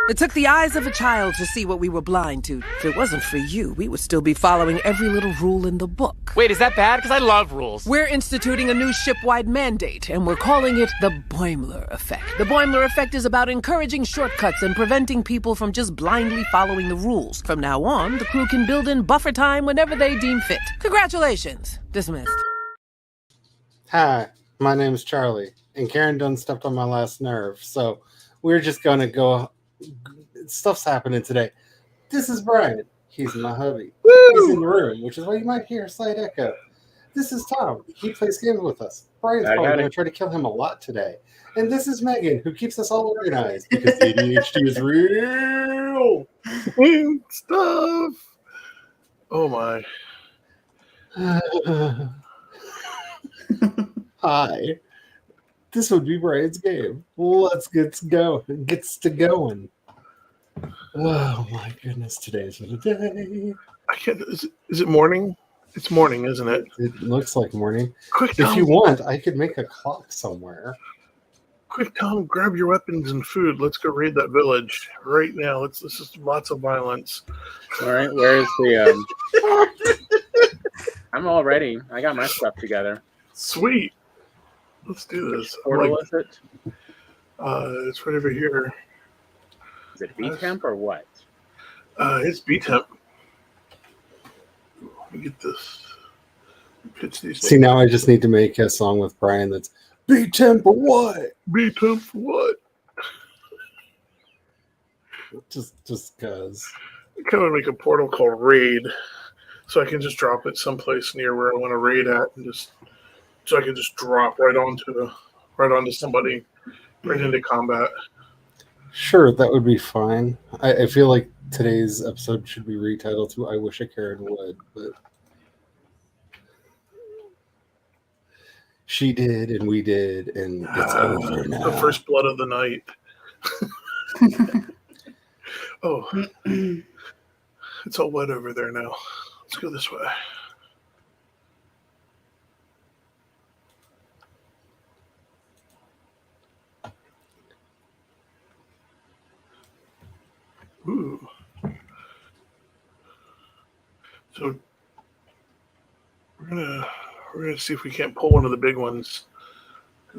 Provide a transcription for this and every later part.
It took the eyes of a child to see what we were blind to. If it wasn't for you, we would still be following every little rule in the book. Wait, is that bad? Because I love rules. We're instituting a new ship-wide mandate, and we're calling it the Boimler Effect. The Boimler Effect is about encouraging shortcuts and preventing people from just blindly following the rules. From now on, the crew can build in buffer time whenever they deem fit. Congratulations. Dismissed. Hi, my name is Charlie, and Karen done stepped on my last nerve, so we're just going to go... Stuff's happening today. This is Brian. He's my hubby. He's in the room, which is why you might hear a slight echo. This is Tom. He plays games with us. Brian's probably going to try to kill him a lot today. And this is Megan, who keeps us all organized because ADHD is real. Stuff. Oh my. Hi. This would be Brian's game. Let's get going. Gets to going. Oh my goodness, today's the day. I can't. Is it morning? It's morning, isn't it? It looks like morning. Quick, if Tom, you want, I could make a clock somewhere. Quick, Tom, grab your weapons and food. Let's go raid that village right now. This is lots of violence. All right, where's the? I'm all ready. I got my stuff together. Sweet. Let's do this. Portal is it? It's right over here. Is it B-Temp or what? It's B-Temp. Let me get this. Pitch these See, now I just need to make a song with Brian that's B-Temp or what? B-Temp for what? Just because. I kind of make a portal called Raid, so I can just drop it someplace near where I want to raid at, and just so I can just drop right onto somebody, right into combat. Sure, that would be fine. I feel like today's episode should be retitled to I Wish a Karen Would, but she did and we did, and it's over now. The first blood of the night. Oh, it's all wet over there now. Let's go this way. Ooh. So we're gonna see if we can't pull one of the big ones.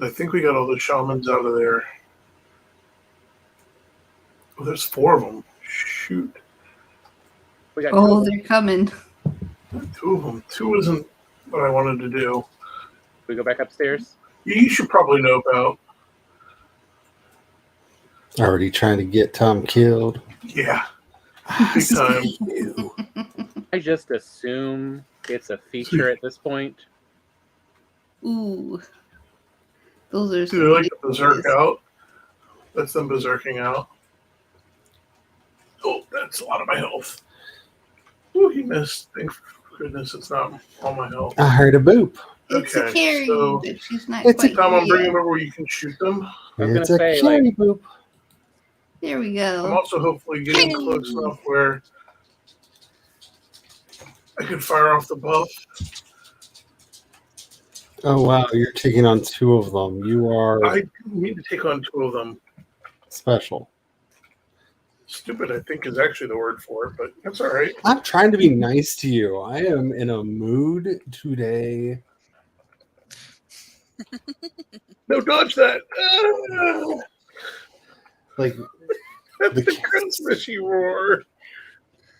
I think we got all the shamans out of there. Oh, there's 4 of them. Shoot. We got they're coming. 2 of them. 2 isn't what I wanted to do. We go back upstairs? You should probably know about. Already trying to get Tom killed. Yeah. Big time. I just assume it's a feature at this point. Ooh. Those are Dude, I like the berserk out. That's them berserking out. Oh, that's a lot of my health. Ooh, he missed. Thank goodness it's not all my health. I heard a boop. It's a carry, so but she's not it's quite Tom, I'm here bringing yet. over where you can shoot them. It's a say, carry boop. There we I'm go. also hopefully getting close enough where I can fire off the buff. Oh wow, you're taking on 2 of them. You are I need to take on 2 of them. special. Stupid, I think, is actually the word for it, but that's all right. I'm trying to be nice to you. I am in a mood today. No, dodge that. Ah, Like that's The the Christmassy roar.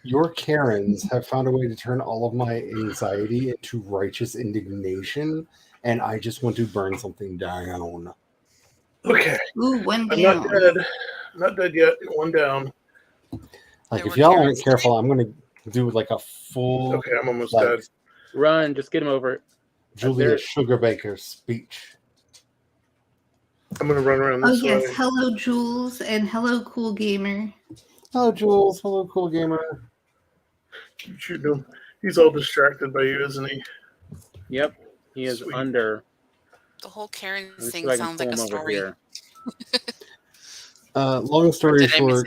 your Karens have found a way to turn all of my anxiety into righteous indignation, and I just want to burn something down. Okay. Ooh, one I'm down. not dead. I'm not dead yet. 1 down. Like, There if were y'all Karens aren't careful, I'm going to do like a full Okay, I'm almost like, dead. Run, just get him over. Julia There- Sugarbaker speech. I'm going to run around Oh this yes, way. hello Jules and hello Cool Gamer. Hello, Jules. Hello, cool gamer. Keep shooting him. He's all distracted by you, isn't he? Yep, he is Sweet. under. The whole Karen Let's see thing if I can sounds like a pull him over story. here. Long story Did I miss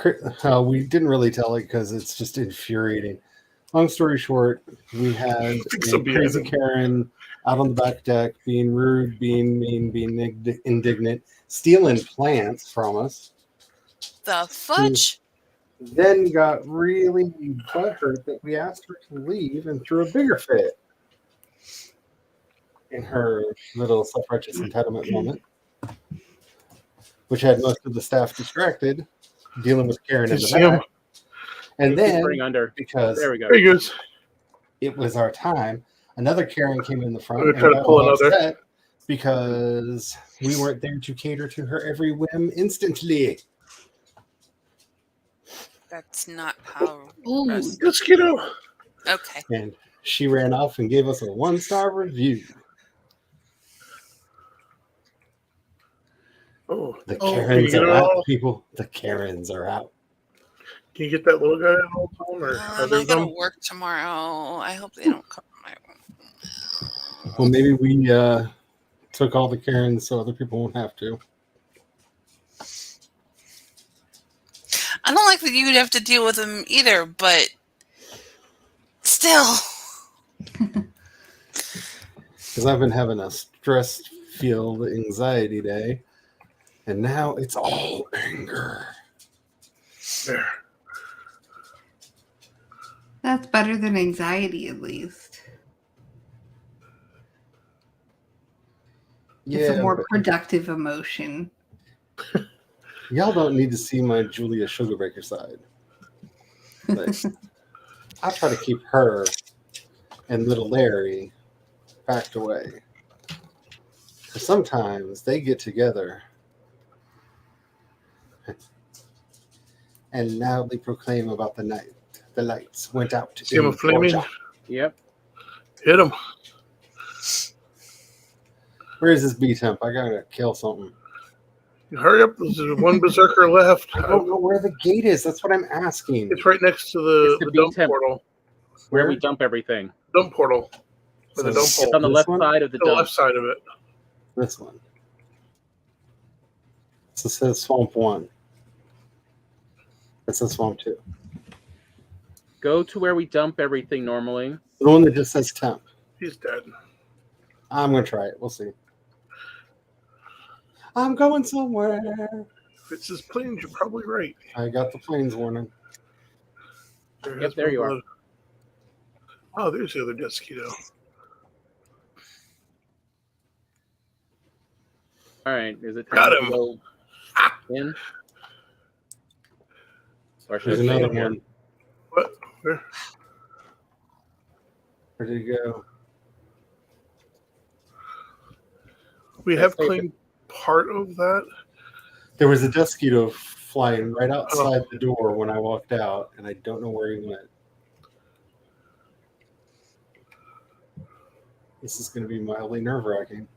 short, we didn't really tell it because it's just infuriating. Long story short, we had a crazy Karen out on the back deck being rude, being mean, being indignant, stealing plants from us. the fudge? Then got really butthurt that we asked her to leave and threw a bigger fit in her little self-righteous entitlement moment, which had most of the staff distracted, dealing with Karen in the See him? back. And then, Bring under. because There we go. There he goes. it was our time, another Karen came in the front I'm and gonna try to got pull all another. upset because we weren't there to cater to her every whim instantly. That's not how. Ooh, Mosquito. Okay. And she ran off and gave us a 1-star review. Oh, The Oh. Karens Can you are get it out, all? people. The Karens are out. can you get that little guy at all, Tom? Or I'm other not gonna them? work tomorrow. I hope they don't come to my room. Well, maybe we took all the Karens so other people won't have to. I don't like that you'd have to deal with them either, but still. Because I've been having a stress-filled anxiety day, and now it's all anger. There. that's better than anxiety, at least. It's a more but productive emotion. y'all don't need to see my Julia Sugarbaker side. Like, I try to keep her and little Larry backed away. Because sometimes they get together and loudly proclaim about the night. The lights went out. See him in flaming? Georgia. Yep. Hit him. Where is this B temp? I gotta kill something. Hurry up. There's one berserker left. I don't know where the gate is. That's what I'm asking. It's right next to It's the the dump B-temp. portal. Where we dump everything. Dump portal. Or the dump So- It's hole. on the This left one? side of the The dump. left side of it. This one. So it says Swamp 1. It says Swamp 2. Go to where we dump everything normally. The one that just says temp. He's dead. I'm gonna try it. We'll see. I'm going somewhere. If it's his planes, you're probably right. I got the planes warning. There, Yep, there you are. Oh, there's the other mosquito. All right. Is it Got time him. to go in? Or should There's I stay another in here? one. What? Where? Where did it go? We have Stay claimed part of that. There was a mosquito flying right outside the door when I walked out, and I don't know where he went. This is going to be mildly nerve-wracking.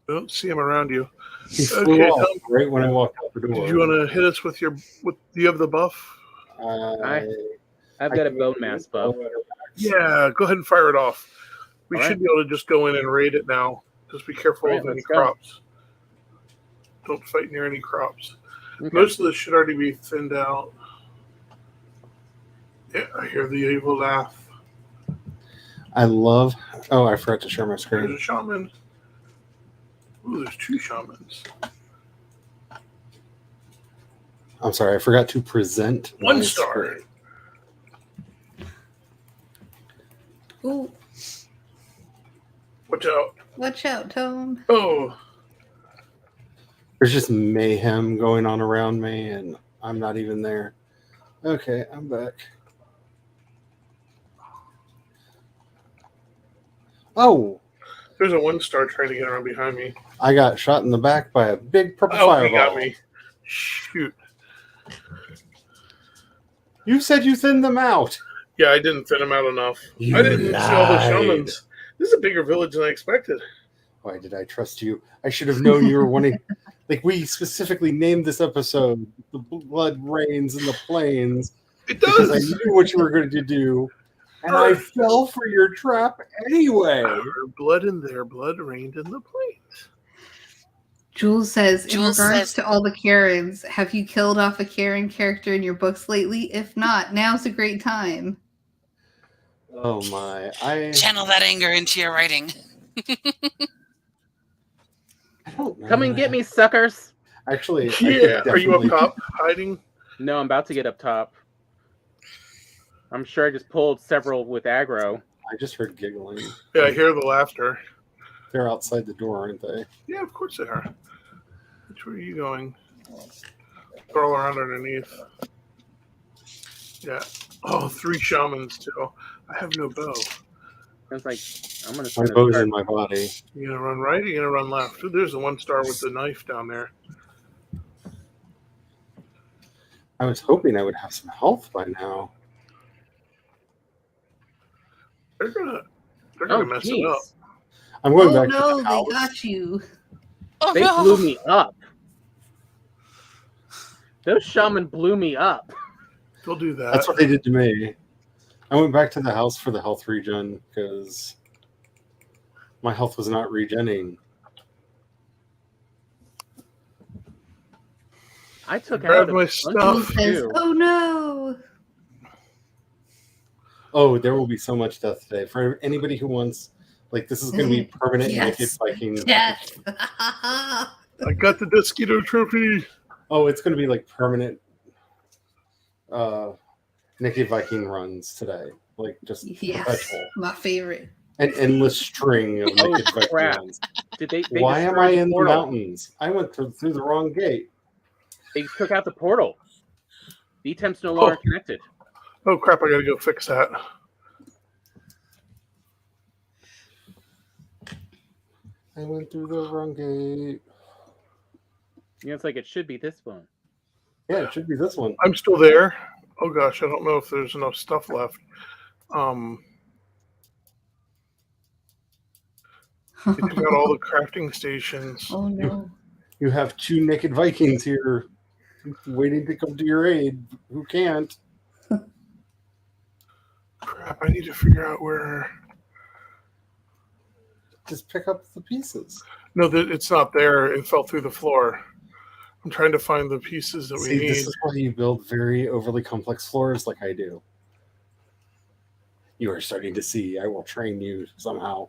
Don't see him around you. He flew Okay, off Tom. right when I walked out the door. Did you want to hit us with your? Do you have the buff? I've got a bone mass buff. Yeah, go ahead and fire it off. We All should right. be able to just go in and raid it now. Just be careful All of right, any let's go. crops. Don't fight near any crops. Okay. Most of this should already be thinned out. Yeah, I hear the evil laugh. I love. Oh, I forgot to share my There's screen. a shaman. Ooh, there's two shamans. I'm sorry, I forgot to present One my star. screen. Ooh, Watch out. watch out, Tone. Oh, There's just mayhem going on around me, and I'm not even there. Okay, I'm back. Oh, there's a 1-star trying to get around behind me. I got shot in the back by a big purple Oh, fireball. he got me. Shoot. You said you thinned them out. Yeah, I didn't thin him out enough. You I didn't see all the lied. shamans. This is a bigger village than I expected. Why did I trust you? I should have known you were wanting. Like, we specifically named this episode "The Blood Rains in the Plains" It because I does. knew what you were going to do, and I fell for your trap anyway. Our blood in there, blood rained in the plains. Jules says, in Jules regards says- to all the Karens, have you killed off a Karen character in your books lately? If not, now's a great time. Oh my! I Channel that anger into your writing. don't know Come and that. get me, suckers. Actually, I Yeah. could Are you up definitely- top hiding? No, I'm about to get up top. I'm sure I just pulled several with aggro. I just heard giggling. Yeah, I hear the laughter. They're outside the door, aren't they? Yeah, of course they are. Which way are you going? Crawl around underneath. Yeah. Oh, 3 shamans too. I have no bow. It's like I'm gonna. My bow's in my body. You gonna run right or you gonna run left? Ooh, there's the 1-star with the knife down there. I was hoping I would have some health by now. They're gonna Oh, mess it up. jeez. I'm going Oh back no, to the they house. got you. Oh They no! blew me up. Those shaman blew me up. They'll do that. That's what they did to me. I went back to the house for the health regen because my health was not regenning. I took Grab out a my bunch stuff. of He says, too. "Oh no." Oh, there will be so much death today. For anybody who wants, like, this is going to be permanent Yes. naked Viking. Yes. I got the Desquito trophy. Oh, it's going to be like permanent naked Viking runs today. Like, just Yes. perpetual. My favorite. An endless string of Oh, naked Viking crap. runs. Did they Why am destroyed I in the portal. mountains? I went through the wrong gate. They took out the portal. VTemp's no longer connected. Oh crap! I gotta go fix that. I went through the wrong gate. You know, it's like it should be this one. Yeah, it should be this one. I'm still there. Oh gosh, I don't know if there's enough stuff left. They took out all the crafting stations. Oh no. You have 2 naked Vikings here waiting to come to your aid who can't. Crap! I need to figure out where. Just pick up the pieces. No, it's not there. It fell through the floor. I'm trying to find the pieces that we See, need. this is why you build very overly complex floors like I do. You are starting to see. I will train you somehow.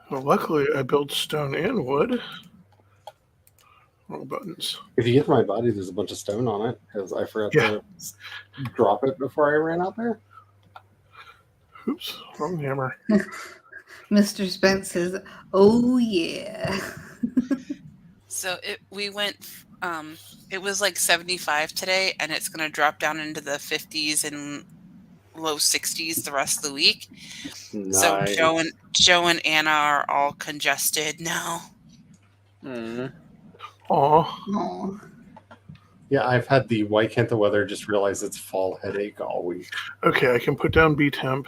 Well, luckily, I built stone and wood. Wrong buttons. If you get to my body, there's a bunch of stone on it because I forgot to drop it before I ran out there. Oops, wrong hammer. Mr. Spence says, "Oh yeah." So we went. It was like 75 today, and it's going to drop down into the 50s and low 60s the rest of the week. Nice. So Joe and Anna are all congested now. Mm. Aw. Oh. Yeah, I've had the why can't the weather just realize it's fall headache all week. Okay, I can put down B temp.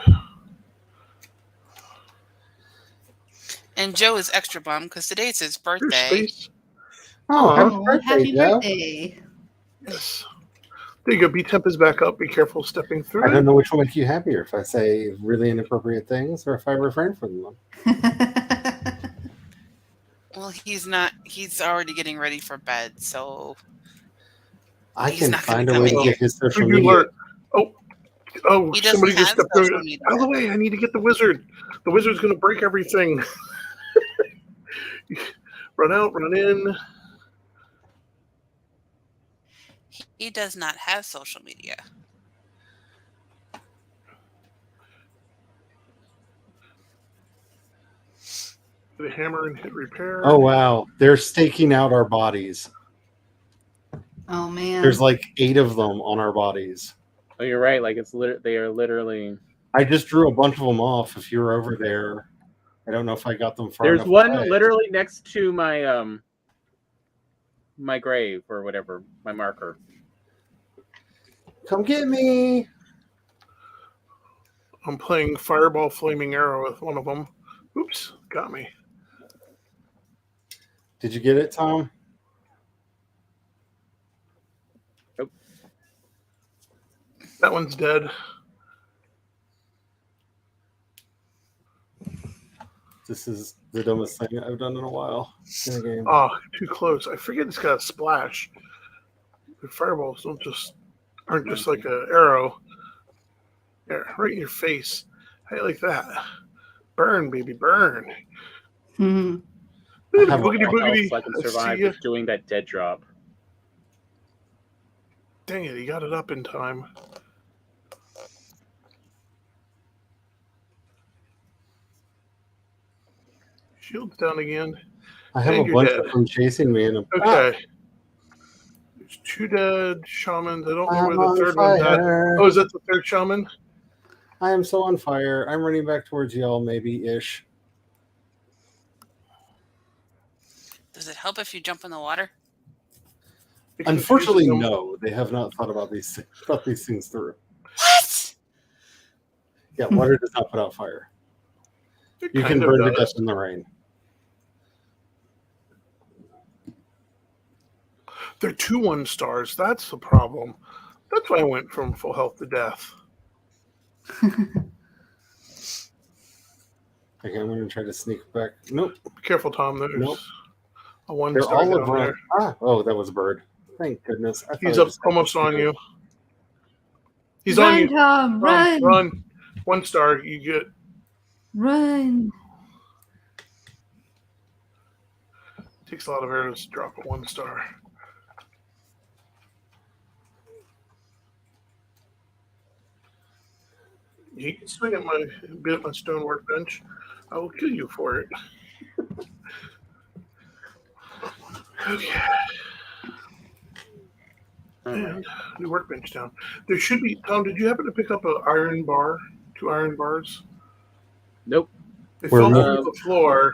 And Joe is extra bummed because today's his Here's birthday. space. Oh, Oh, happy Joe. birthday. Yes. There you go. B temp is back up. Be careful stepping through I it. don't know which will make you happier, if I say really inappropriate things or if I refrain from them. Well, he's not. He's already getting ready for bed. So I He's can not gonna find a come way in to here. get his social You media. alert. Oh, He doesn't somebody just have stepped social through. media. Out of the way. I need to get the wizard. The wizard's going to break everything. Run out, run in. he does not have social media. The hammer and hit repair. Oh, wow. They're staking out our bodies. Oh man. There's like 8 of them on our bodies. Oh, you're right. Like they are literally. I just drew a bunch of them off. If you're over there, I don't know if I got them far There's enough one away. literally next to my my grave or whatever, my marker. Come get me. I'm playing Fireball Flaming Arrow with one of them. Oops, got me. Did you get it, Tom? Nope. That one's dead. This is the dumbest thing I've done in a while in a game. Oh, too close. I forget it's got a splash. The fireballs aren't just like an arrow. There, right in your face. How you like that? Burn, baby, burn. Hmm. Ooh, have a- boogity boogity. So I can I survive see ya. just doing that dead drop. Dang it, he got it up in time. Shield's down again. I have And a you're bunch dead. of them chasing me. And Okay. There's 2 dead shamans. I don't know where I'm the on third one's at. fire. Oh, is that the third shaman? I am so on fire. I'm running back towards y'all, maybe ish. Does it help if you jump in the water? It Unfortunately, confuses them. no. They have not thought about these things through. What? Yeah, water does not put out fire. It You can kind of burn to does. death in the rain. They're 2 1-stars. That's the problem. That's why I went from full health to death. Okay, I'm going to try to sneak back. Nope. Be careful, Tom. There's Nope. a 1 They're star all down around. there. Ah, oh, that was a bird. Thank goodness. I thought He's I up just had almost this on bird. you. He's Run, on you. Tom, run. Run. 1 star. You get. Run. Takes a lot of arrows to drop a 1 star. You can swing at my stone workbench. I will kill you for it. Okay. And new workbench down. There should be. Tom, did you happen to pick up an iron bar? 2 iron bars? Nope. They Where fell we- over the floor.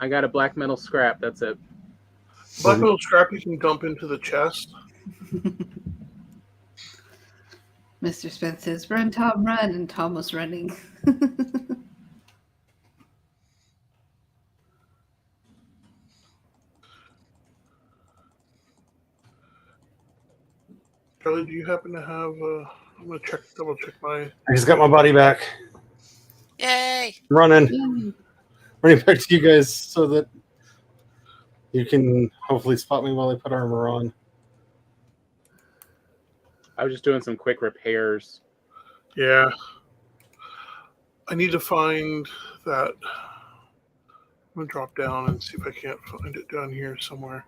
I got a black metal scrap. That's it. Black metal scrap you can dump into the chest. Mr. Spence says, "Run, Tom, run," and Tom was running. Charlie, do you happen to have? I'm gonna double check my. I just got my body back. Yay! Running back to you guys so that you can hopefully spot me while I put armor on. I was just doing some quick repairs. Yeah. I need to find that. I'm gonna drop down and see if I can't find it down here somewhere.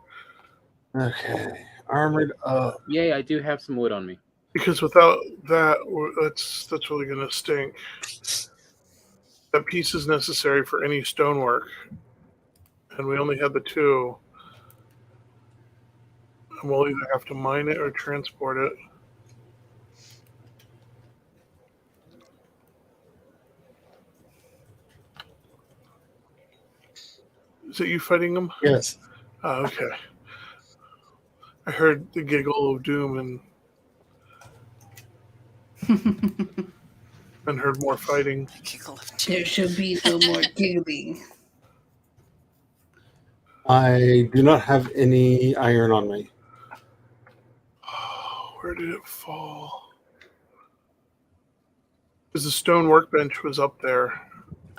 Okay, armored up. Yay, I do have some wood on me. Because without that, that's really gonna stink. That piece is necessary for any stonework, and we only have the 2. And we'll either have to mine it or transport it. Is it you fighting them? Yes. Oh, okay. I heard the giggle of doom and heard more fighting. Giggle of There should be no more giggling. I do not have any iron on me. Oh, where did it fall? Because the stone workbench was up there.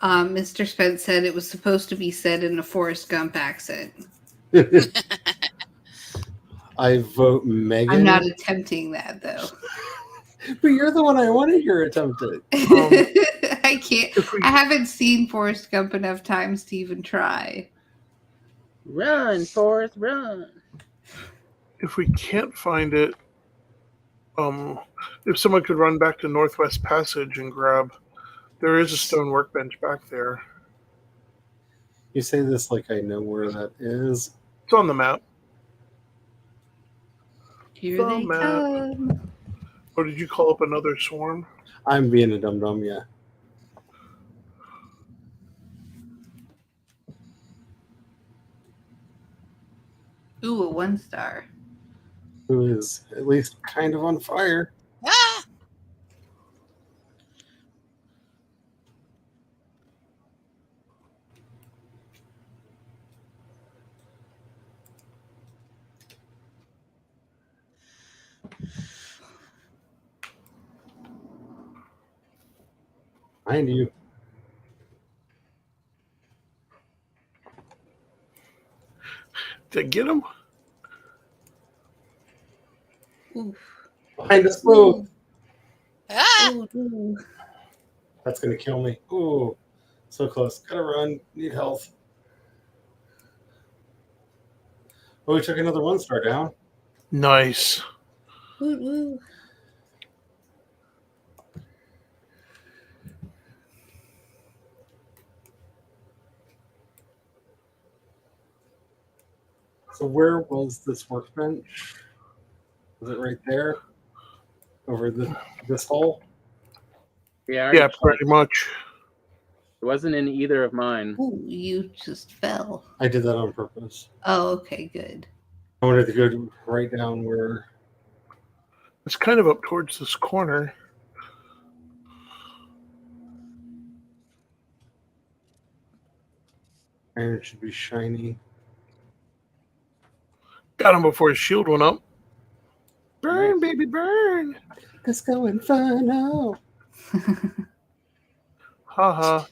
Mr. Spence said it was supposed to be said in a Forrest Gump accent. I vote Megan. I'm not attempting that, though. But you're the one I wanted your attempt at. I can't. I haven't seen Forrest Gump enough times to even try. Run, Forrest, run. If we can't find it, if someone could run back to Northwest Passage and grab, there is a stone workbench back there. You say this like I know where that is. It's on the map. Here The they map. come. Or did you call up another swarm? I'm being a dum-dum, yeah. Ooh, a 1 star. Who is at least kind of on fire. Ah! Behind you. Did I get him? Oof. Behind us both. Ah! Ooh, ooh. That's gonna kill me. Ooh, so close. Gotta run. Need health. Oh, we took another 1-star down. Nice. Ooh, ooh. So where was this workbench? Was it right there? Over this hole? Yeah, I already Yeah, checked. pretty much. It wasn't in either of mine. Ooh, you just fell. I did that on purpose. Oh, okay, good. I wanted to go right down where. It's kind of up towards this corner. Iron should be shiny. Got him before his shield went up. Burn, baby, burn. Disco Inferno. Haha.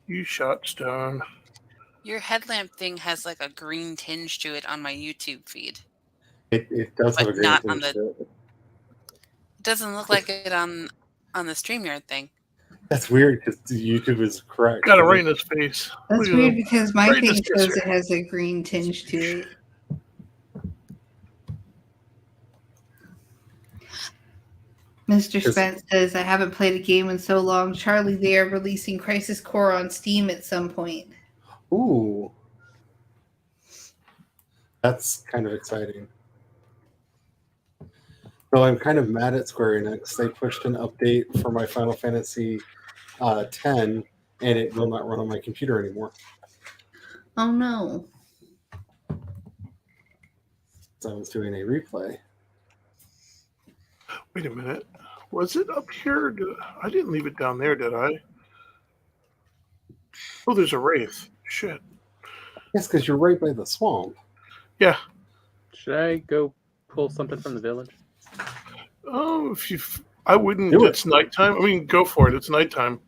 You shot stone. Your headlamp thing has like a green tinge to it on my YouTube feed. It does have But a green not tinge on the- to it. It doesn't look like it on the StreamYard thing. That's weird because YouTube is correct. Got it right in his face. That's Look at weird him. because my Right thing just shows gets it has a green tinge to it. Mr. Spence says, I haven't played a game in so long. Charlie, they are releasing Crisis Core on Steam at some point. Ooh. That's kind of exciting. Though I'm kind of mad at Square Enix. They pushed an update for my Final Fantasy X, and it will not run on my computer anymore. Oh no. So I was doing a replay. Wait a minute. Was it up here? I didn't leave it down there, did I? Oh, there's a wraith. Shit. Yes, because you're right by the swamp. Yeah. Should I go pull something from the village? Oh, if you, I wouldn't. Do it. It's nighttime. I mean, go for it. It's nighttime.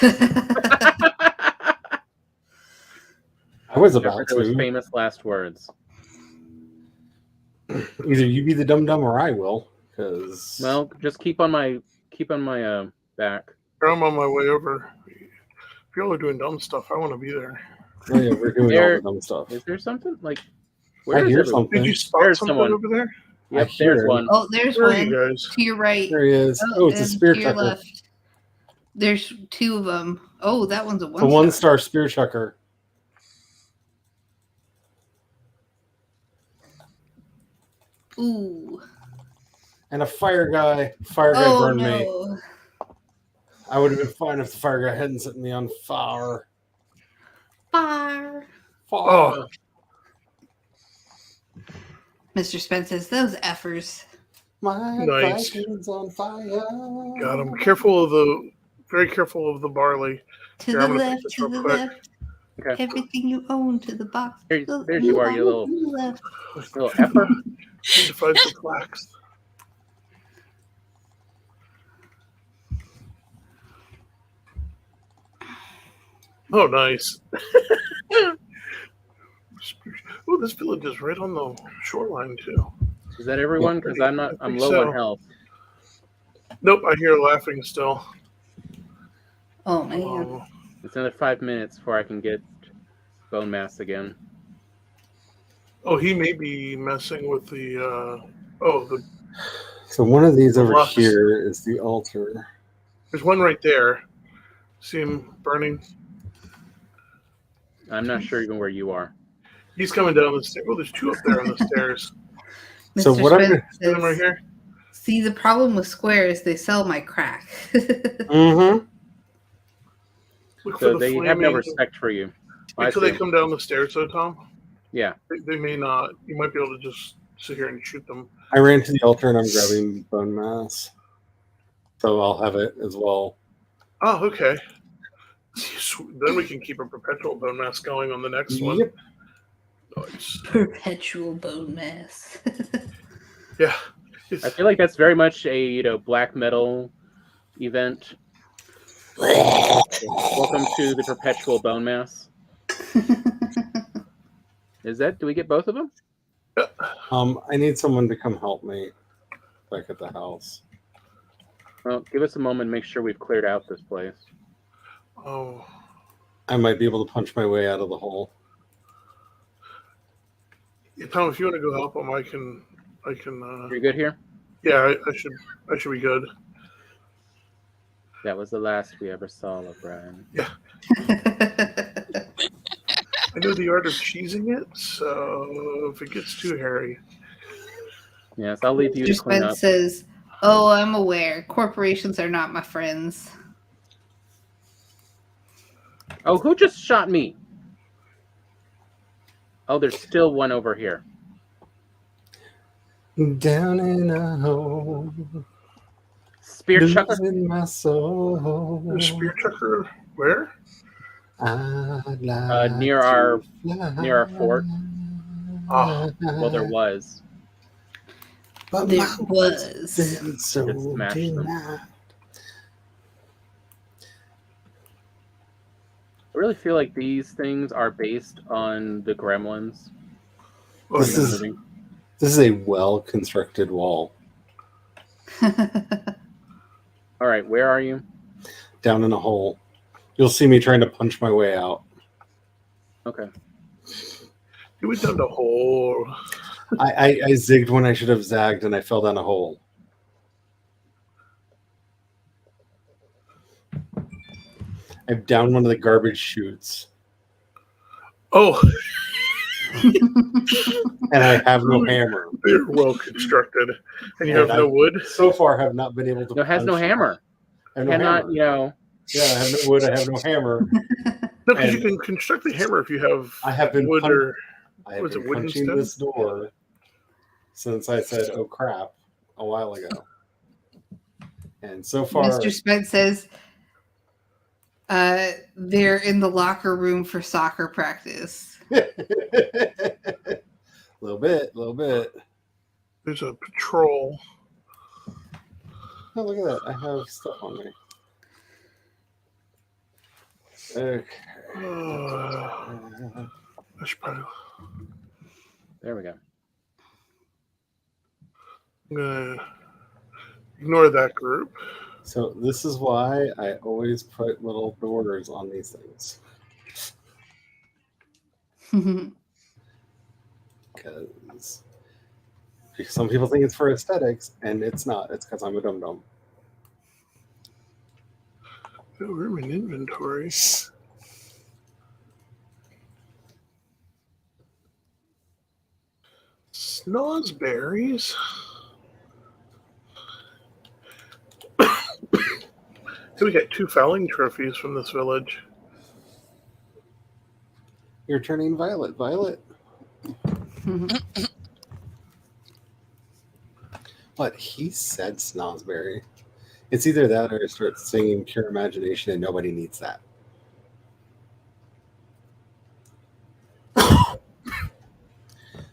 I was about Remember those to. famous last words. Either you be the dum dum or I will. Because Well, just keep on my back. I'm on my way over. If y'all are doing dumb stuff, I want to be there. oh yeah, we're doing all the dumb stuff. Is there something like? I Where is hear everyone? something. Did you spot There's something someone. over there? Yep, I hear there's him. one. Oh, there's Where are one you guys? to your right. There he is. Oh, it's a and spear to your chucker. left. There's two of them. Oh, that one's a The one. 1-star spear chucker. Ooh. And a fire guy. Fire guy Oh burned me. no. I would have been fine if the fire guy hadn't set me on fire. Fire. Oh, Mr. Spence says those effers. My Nice. Vikings on fire. got him. Very careful of the barley. To Here, the I'm gonna pick left, this to real the quick. left. Okay. Everything you own to the box. There you are, you little effer. Need to find some flax. Oh, nice. Oh, this village is right on the shoreline too. Is that everyone? Because I'm I I'm think low so. on health. Nope, I hear laughing still. Oh man. Oh, It's another 5 minutes before I can get bone mass again. oh, he may be messing with the. So one of these over Lux. here is the altar. There's one right there. See him burning? I'm not sure even where you are. He's coming down the stairs. Oh, there's two up there on the stairs. So Mr. what I'm Spence See them says, right here? see, the problem with Square is they sell my crack. Mm-hmm. Look for So the they have flaming. no respect for you. I Until they see. come down the stairs, though, Tom. Yeah. They may not. You might be able to just sit here and shoot them. I ran to the altar and I'm grabbing bone mass. So I'll have it as well. Oh, okay. Then we can keep a perpetual bone mass going on the next one. Yep. Nice. Perpetual bone mass. Yeah. I feel like that's very much a black metal event. Welcome to the perpetual bone mass. Is that? Do we get both of them? I need someone to come help me. back at the house. Well, give us a moment and make sure we've cleared out this place. Oh, I might be able to punch my way out of the hole. yeah, Tom, if you want to go help him, I can. You're good here? Yeah, I should be good. That was the last we ever saw of Brian. Yeah, I know the art of cheesing it, so if it gets too hairy, Yes, I'll leave you to Mr. clean Spence up. says, "Oh, I'm aware. Corporations are not my friends." Oh, who just shot me? Oh, there's still one over here. Down in a hole, Spear chucker? losing my soul. the spear chucker. Where? I'd like Near to our fly. fort. Oh, Well, there was. But There my was. been so Just smash them. denied. I really feel like these things are based on the gremlins. oh This yeah. is a well-constructed wall. All right, where are you? Down in a hole. You'll see me trying to punch my way out. Okay. You went down the hole. I zigged when I should have zagged, and I fell down a hole. I'm down one of the garbage chutes, Oh, and I have no hammer. they're well constructed, and you have And no wood. So far, have not been able to. No, has no punch- hammer. I have no Cannot, hammer. you know. Yeah, I have no wood. I have no hammer. No, because you And- can construct the hammer if you have I have been wood or I have Was been it wooden punching stem? this door since I said, "Oh crap," a while ago. And so far, Mr. Spence says, they're in the locker room for soccer practice. little bit. there's a patrol. Oh, look at that! I have stuff on me. Okay. I should probably. There we go. I'm gonna ignore that group. So this is why I always put little doors on these things, because some people think it's for aesthetics, and it's not. It's because I'm a dum-dum. No room in inventory. Snozzberries. So we got 2 fouling trophies from this village. You're turning violet, Violet. But he said Snozzberry. It's either that or start singing Pure Imagination, and nobody needs that.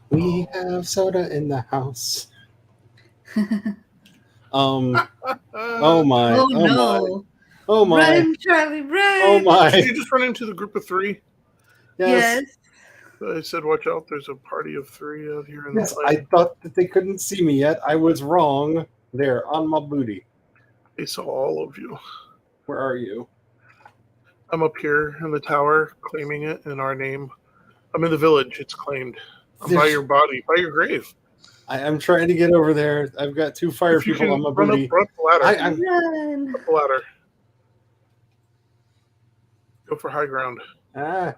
We have soda in the house. Oh my! Oh, Oh no. my! Oh my! Run, Charlie, run! Oh Did my! you just run into the group of 3? Yes, I said, watch out, there's a party of 3 out here in yes. the I lane. thought that they couldn't see me yet. I was wrong. There on my booty. They saw all of you. Where are you? I'm up here in the tower, claiming it in our name. I'm in the village. It's claimed. I'm by There's- your body, by your grave. I'm trying to get over there. I've got 2 fire If you people can on my run booty. up the ladder. I'm Run! Up the ladder. Go for high ground. ah.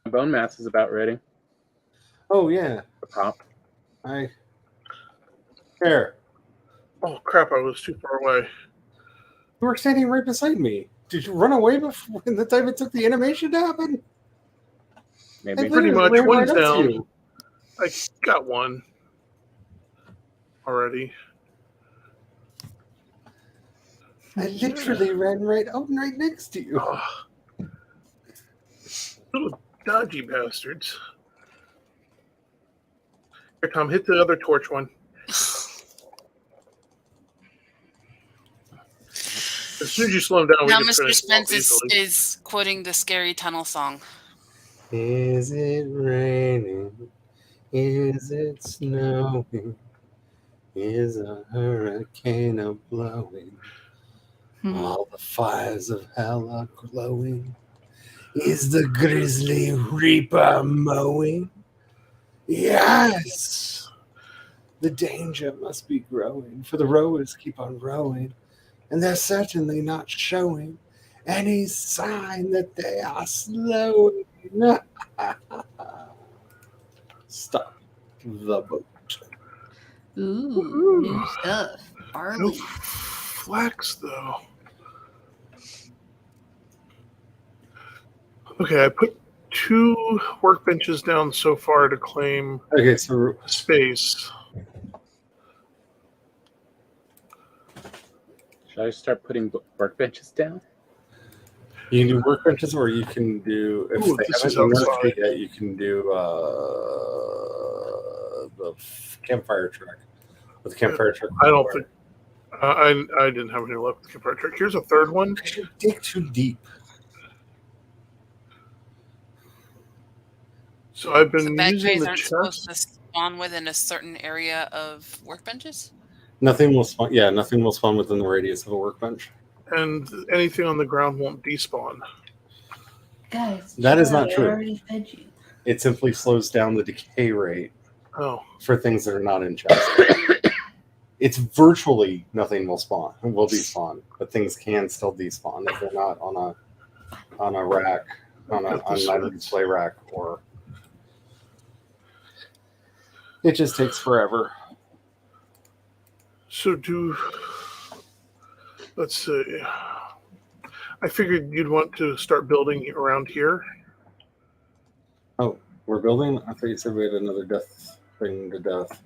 My bone mass is about ready. Oh yeah. The pop. There. Oh crap! I was too far away. You were standing right beside me. Did you run away before in the time it took the animation to happen? Maybe. Pretty much. Ran One's up to down. you. I got one already. I literally ran right next to you. Oh. Little dodgy bastards. Here, Tom, hit the other torch one. As soon as you slow him down, Now we can Mr. finish Spence easily. is quoting the scary tunnel song. Is it raining? Is it snowing? Is a hurricane a blowing? All the fires of hell are glowing. Is the grizzly reaper mowing? Yes! The danger must be growing, for the rowers keep on rowing, and they're certainly not showing any sign that they are slowing. Stop the boat. Ooh, new stuff. No Barley. flax, though. Okay, I put 2 workbenches down so far to claim Okay, so space. Should I start putting workbenches down? you can do workbenches, or you can do, if Ooh, they this is haven't nerfed outside. it yet, you can do the campfire truck. With the campfire truck. I don't think I didn't have any luck with the campfire truck. Here's a third one. I should dig too deep. So I've been So bad using guys the aren't supposed chest. to spawn within a certain area of workbenches? Nothing will spawn. Yeah, nothing will spawn within the radius of a workbench. And anything on the ground won't despawn. Guys, That is not I true. already fed you. It simply slows down the decay rate Oh, for things that are not in chests. It's virtually nothing will despawn, but things can still despawn if they're not on a rack, on a display rack, or it just takes forever. so let's see. I figured you'd want to start building around here. Oh, we're building? I thought you said we had another death thing to death.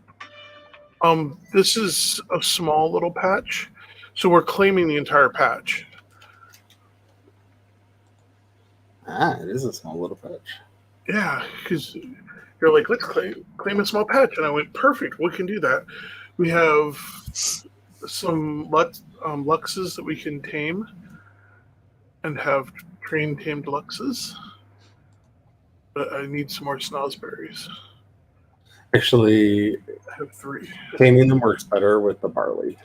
This is a small little patch, so we're claiming the entire patch. It is a small little patch. Yeah, because you're like, let's claim a small patch, and I went, perfect. We can do that. We have some luxes that we can tame, and have tamed luxes. But I need some more snozberries. Actually, I have 3. taming them works better with the barley.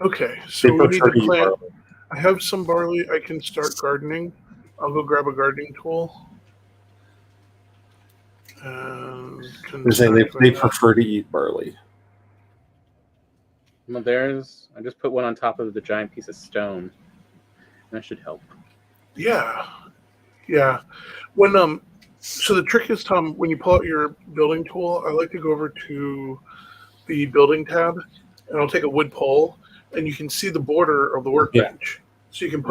Okay, so They we need prefer to eat plant. barley. I have some barley. I can start gardening. I'll go grab a gardening tool. And They're saying they prefer to eat barley. Well, I just put one on top of the giant piece of stone. That should help. Yeah. So the trick is, Tom, when you pull out your building tool, I like to go over to the building tab, and I'll take a wood pole, and you can see the border of the workbench. So you can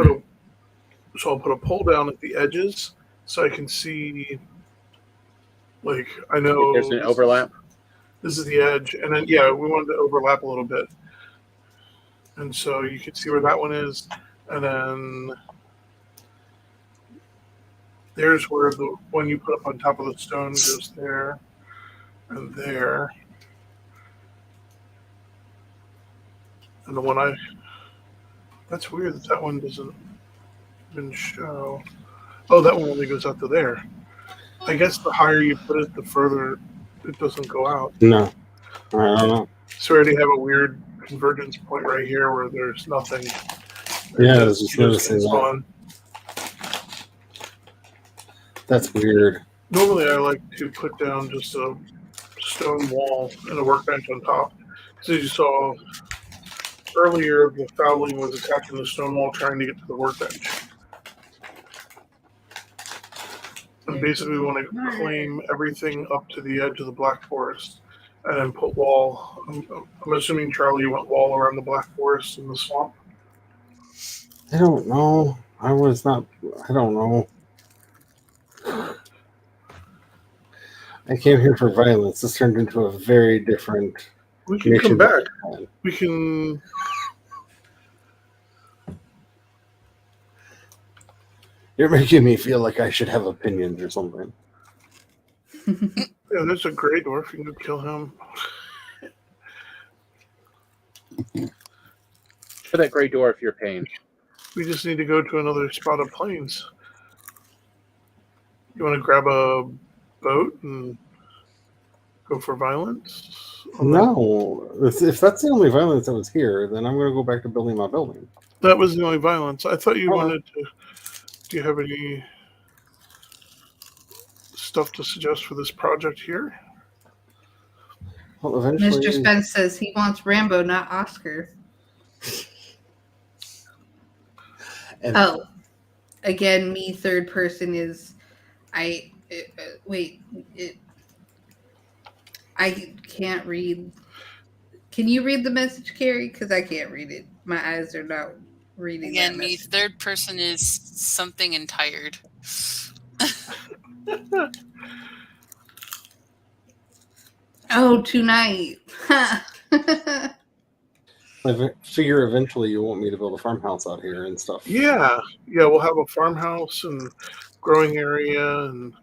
I'll put a pole down at the edges, so I can see. Like, I know There's an overlap. This is the edge, and then we wanted to overlap a little bit, and so you can see where that one is, and then there's where the one you put up on top of the stone goes there, and there, and the one that's weird that one doesn't even show. Oh, that one only goes out to there. I guess the higher you put it, the further it doesn't go out. No, I don't know. So we already have a weird convergence point right here where there's nothing. Yeah, I was just noticing that. That's weird. Normally, I like to put down just a stone wall and a workbench on top. So you saw earlier, the fowling was attacking the stone wall trying to get to the workbench. And basically, we want to claim everything up to the edge of the Black Forest and then put wall. I'm assuming, Charlie, you want wall around the Black Forest and the swamp? I don't know. I don't know. I came here for violence. This turned into a very different. We can come back. We can. You're making me feel like I should have opinions or something. Yeah, there's a gray dwarf. You can go kill him. For that gray dwarf, you're paying. We just need to go to another spot of plains. You want to grab a boat and go for violence? No, if that's the only violence that was here, then I'm going to go back to building my building. That was the only violence. I thought you Okay. wanted to. Do you have any stuff to suggest for this project here? Well, eventually, Mr. Spence says he wants Rambo, not Oscar. and Oh, again, me third person is I. Wait, I can't read. Can you read the message, Carrie? Because I can't read it. My eyes are not reading that Again, me message. third person is something and tired. Oh, tonight. I figure eventually you want me to build a farmhouse out here and stuff. Yeah, we'll have a farmhouse and growing area and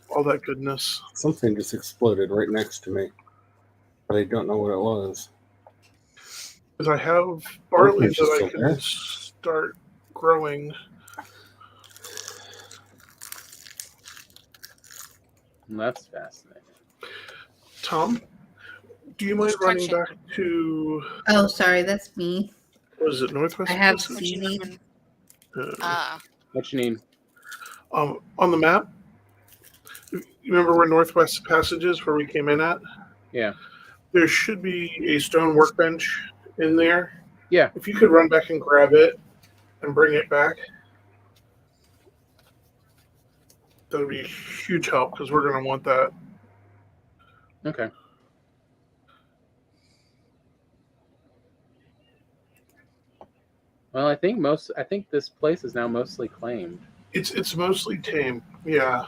all that goodness. Something just exploded right next to me, but I don't know what it was. Because I have barley Workbench is that I still can there. start growing. That's fascinating. Tom, do you mind Who's running crunching? back to, Oh, sorry, that's me. what is it, Northwest? I have Passage? seaweed. What you need? On the map, you remember where Northwest Passage is, where we came in at? Yeah. There should be a stone workbench in there. Yeah. If you could run back and grab it and bring it back, that would be a huge help because we're going to want that. Okay. Well, I think this place is now mostly claimed. It's mostly tame. Yeah.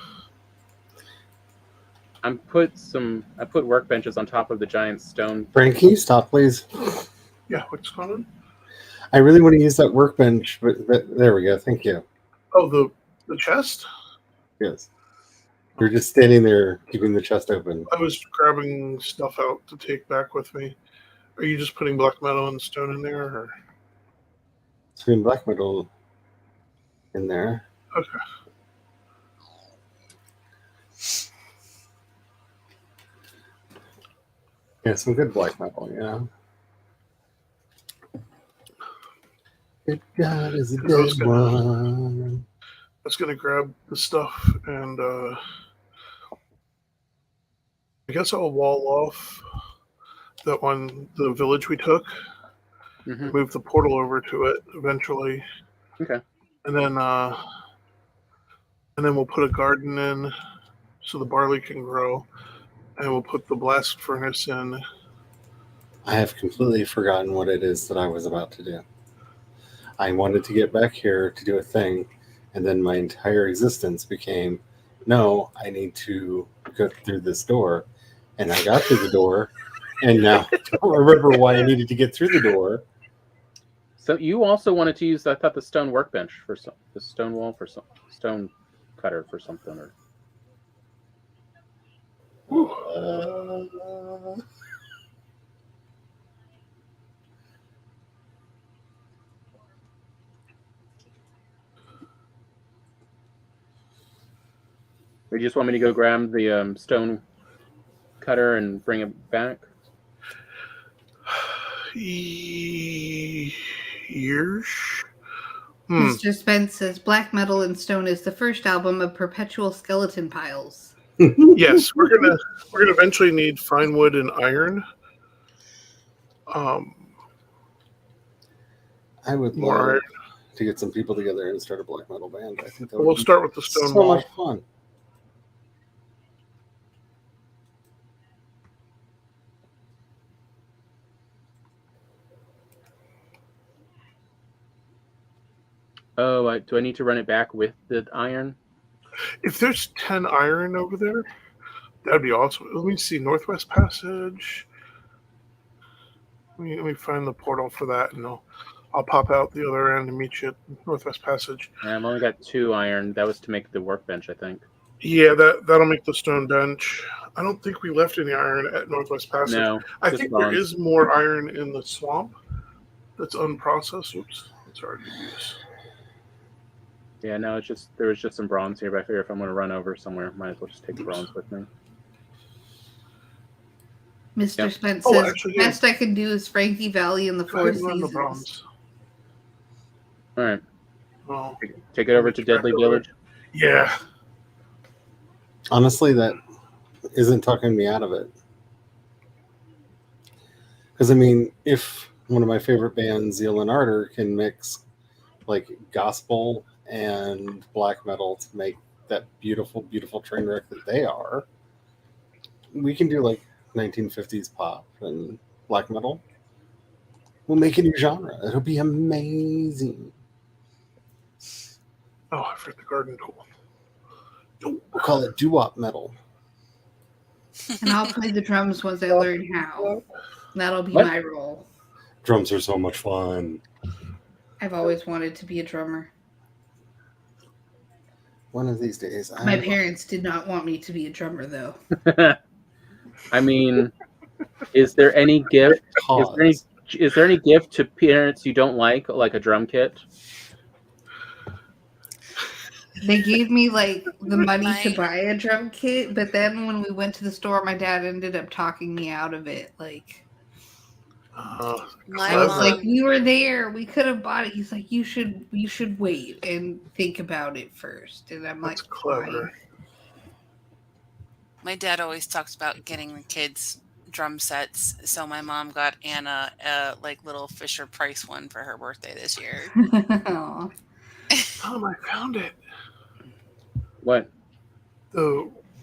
I put workbenches on top of the giant stone. Brandon, can you stop, please? Yeah, what's going on? I really want to use that workbench, but there we go. Thank you. Oh, the chest? Yes. You're just standing there keeping the chest open. I was grabbing stuff out to take back with me. Are you just putting black metal and stone in there? Or? Putting black metal in there. Okay. Yeah, some good black metal, yeah. Good God is a dead one. I was going to grab the stuff and I guess I'll wall off that one, the village we took, move the portal over to it eventually. Okay. And then we'll put a garden in so the barley can grow, and we'll put the blast furnace in. I have completely forgotten what it is that I was about to do. I wanted to get back here to do a thing, and then my entire existence became, no, I need to go through this door. And I got through the door, and now I don't remember why I needed to get through the door. So you also wanted to use, I thought, the stone workbench for the stone wall for some stone cutter for something, or. Or you just want me to go grab the stone cutter and bring it back? Years. Mr. Spence says Black Metal and Stone is the first album of Perpetual Skeleton Piles. Yes, we're gonna eventually need fine wood and iron. I would More love iron. to get some people together and start a black metal band. I think that We'll start with the stone so wall. much fun. Oh, do I need to run it back with the iron? If there's 10 iron over there, that'd be awesome. Let me see, Northwest Passage. Let me find the portal for that, and I'll pop out the other end and meet you at Northwest Passage. I've only got 2 iron. That was to make the workbench, I think. Yeah, that'll make the stone bench. I don't think we left any iron at Northwest Passage. No, I just think bones. there is more iron in the swamp that's unprocessed. Oops, it's already used. Yeah, no, there was just some bronze here, but I figure if I'm going to run over somewhere, might as well just take the bronze with me. Mr. Yep. Spence Oh, says, actually, the best I can do is Frankie Valley in the Go Four ahead and run the Seasons. bronze. All right, Oh, take it over to Deadly Village. yeah. Honestly, that isn't talking me out of it. Because, I mean, if one of my favorite bands, Zeal and Ardor, can mix like gospel and black metal to make that beautiful, beautiful train wreck that they are, we can do like 1950s pop and black metal. We'll make a new genre. It'll be amazing. Oh, I forgot the garden tool. We'll call it doo-wop metal. And I'll play the drums once I learn how. That'll be What? my role. Drums are so much fun. I've always wanted to be a drummer. One of these days. My parents did not want me to be a drummer, though. I mean, is there any gift? Is there any gift to parents you don't like a drum kit? They gave me like the money to buy a drum kit, but then when we went to the store, my dad ended up talking me out of it. Like, I was like, we were there, we could have bought it. He's like, you should wait and think about it first. And I'm like, clever. My dad always talks about getting the kids drum sets, so my mom got Anna a like little Fisher Price one for her birthday this year. Aww. Tom, I found it. What?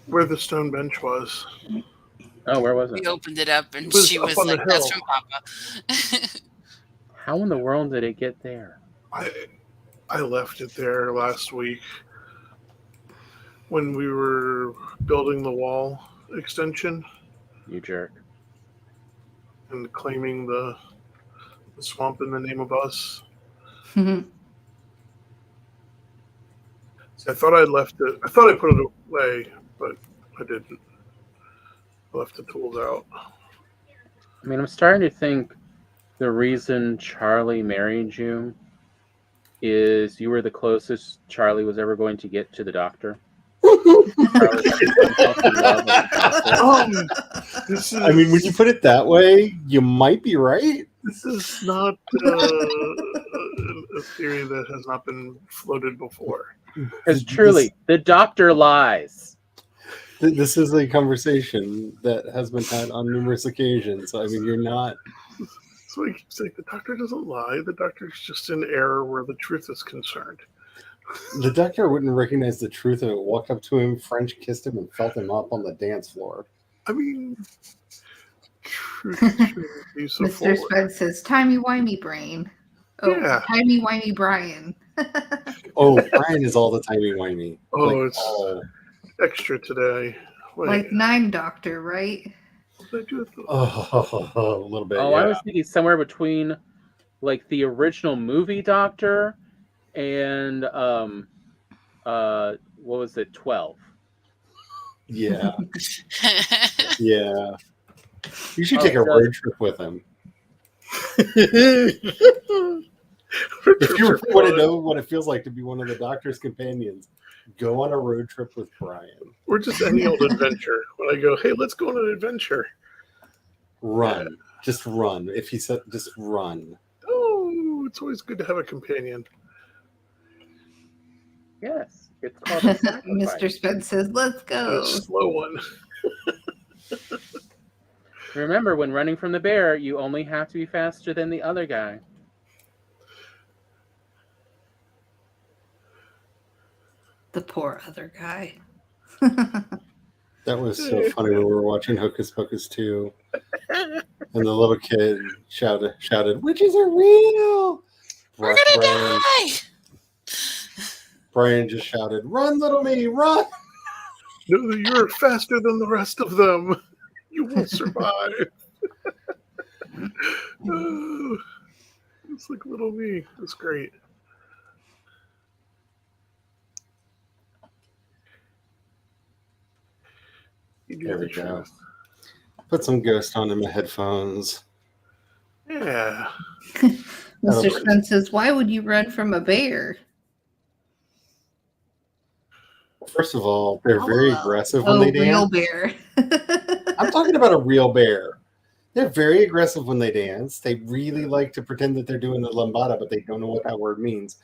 Where the stone bench was. Oh, where was it? We opened it up, and was she up was on the like, "That's hill. from Papa." How in the world did it get there? I left it there last week when we were building the wall extension. You jerk. And claiming the swamp in the name of us. I thought I'd left it. I thought I put it away, but I didn't. I left the tools out. I mean, I'm starting to think the reason Charlie married you is you were the closest Charlie was ever going to get to the doctor. I mean, when you put it that way, you might be right. This is not a theory that has not been floated before. Because truly, the doctor lies. This is a conversation that has been had on numerous occasions. I mean, you're not. So I keep saying the doctor doesn't lie. The doctor's just in error where the truth is concerned. The doctor wouldn't recognize the truth of it. Walked up to him, French kissed him, and felt him up on the dance floor. I mean, truth be so Mr. Spence says, timey-wimey brain. Oh, yeah. Timey-wimey Brian. Oh, Brian is all the timey-wimey. Oh, like, it's extra today. Wait. Like 9 Doctor, right? A little bit. Oh, yeah. I was thinking somewhere between like the original movie Doctor and what was it, 12? Yeah. Yeah. You should take a road trip with him. If you want to know what it feels like to be one of the Doctor's companions, go on a road trip with Brian. Or just any old adventure. When I go, hey, let's go on an adventure. Run. Yeah. Just run. If he said, just run. Oh, it's always good to have a companion. Yes. It's called Mr. Spence says, let's go. A slow one. Remember, when running from the bear, you only have to be faster than the other guy. The poor other guy. That was so funny when we were watching Hocus Pocus 2. And the little kid shouted, witches are real! We're gonna die! Brian just shouted, run, little me, run! No, you're faster than the rest of them. You will survive. Oh, it's like little me. It's great. There we go. Put some Ghost on in my headphones. Yeah. Mr. Spence says, why would you run from a bear? First of all, they're very aggressive when they real dance. bear. I'm talking about a real bear. They're very aggressive when they dance. They really like to pretend that they're doing the lambada, but they don't know what that word means.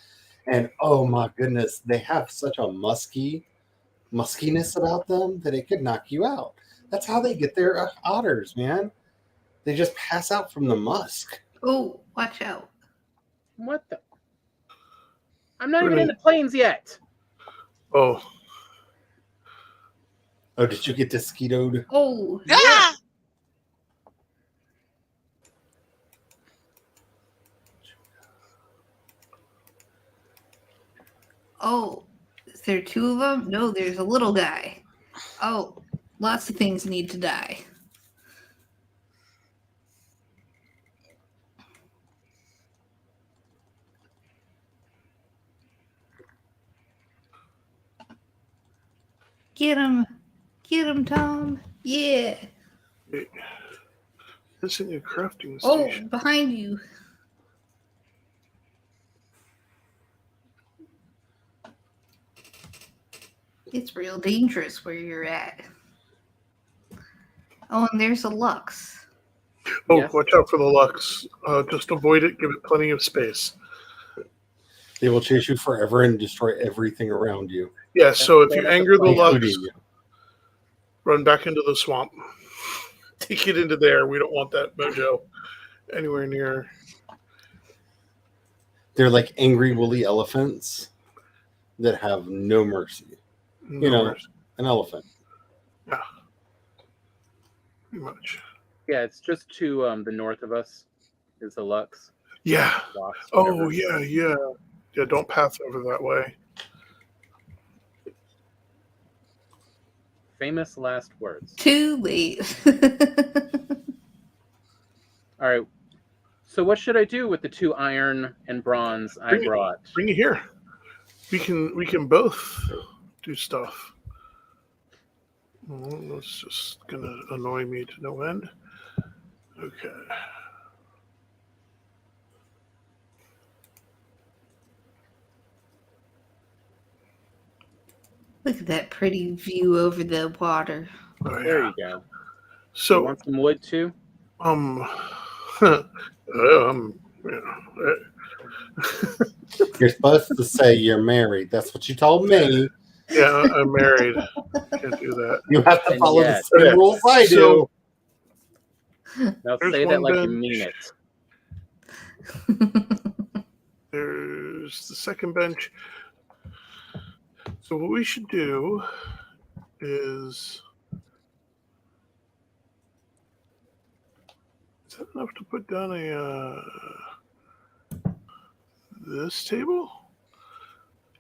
And oh my goodness, they have such a muskiness about them that it could knock you out. That's how they get their otters, man. They just pass out from the musk. Oh, watch out. What the? I'm not even in the plains yet. Oh. Oh, did you get mosquitoed? Oh. Yeah. Oh, is there two of them? No, there's a little guy. Oh, lots of things need to die. Get him, Tom. Yeah. Wait. This is a crafting Oh, station. behind you. It's real dangerous where you're at. Oh, and there's a Lux. Oh, Yes. Watch out for the Lux. Just avoid it. Give it plenty of space. They will chase you forever and destroy everything around you. Yeah, so if you anger the Lux, including you. run back into the swamp. Take it into there. We don't want that mojo anywhere near. They're like angry woolly elephants that have no mercy. You know, an elephant. Yeah. Pretty much. Yeah, it's just to the north of us is the Lux. Yeah. Lox, Oh, whatever. yeah. Yeah, don't path over that way. Famous last words. Too late. All right. So what should I do with the 2 iron and bronze I brought? Bring it here. We can both do stuff. Oh, that's just gonna annoy me to no end. Okay. Look at that pretty view over the water. Oh, There yeah. you go. You So want some wood too? You're supposed to say you're married. That's what you told me. Yeah, I'm married. Can't do that. You have to And follow yet- the same rules I do. So- Now There's say that one like you bench. mean it. There's the second bench. So what we should do is that enough to put down a this table?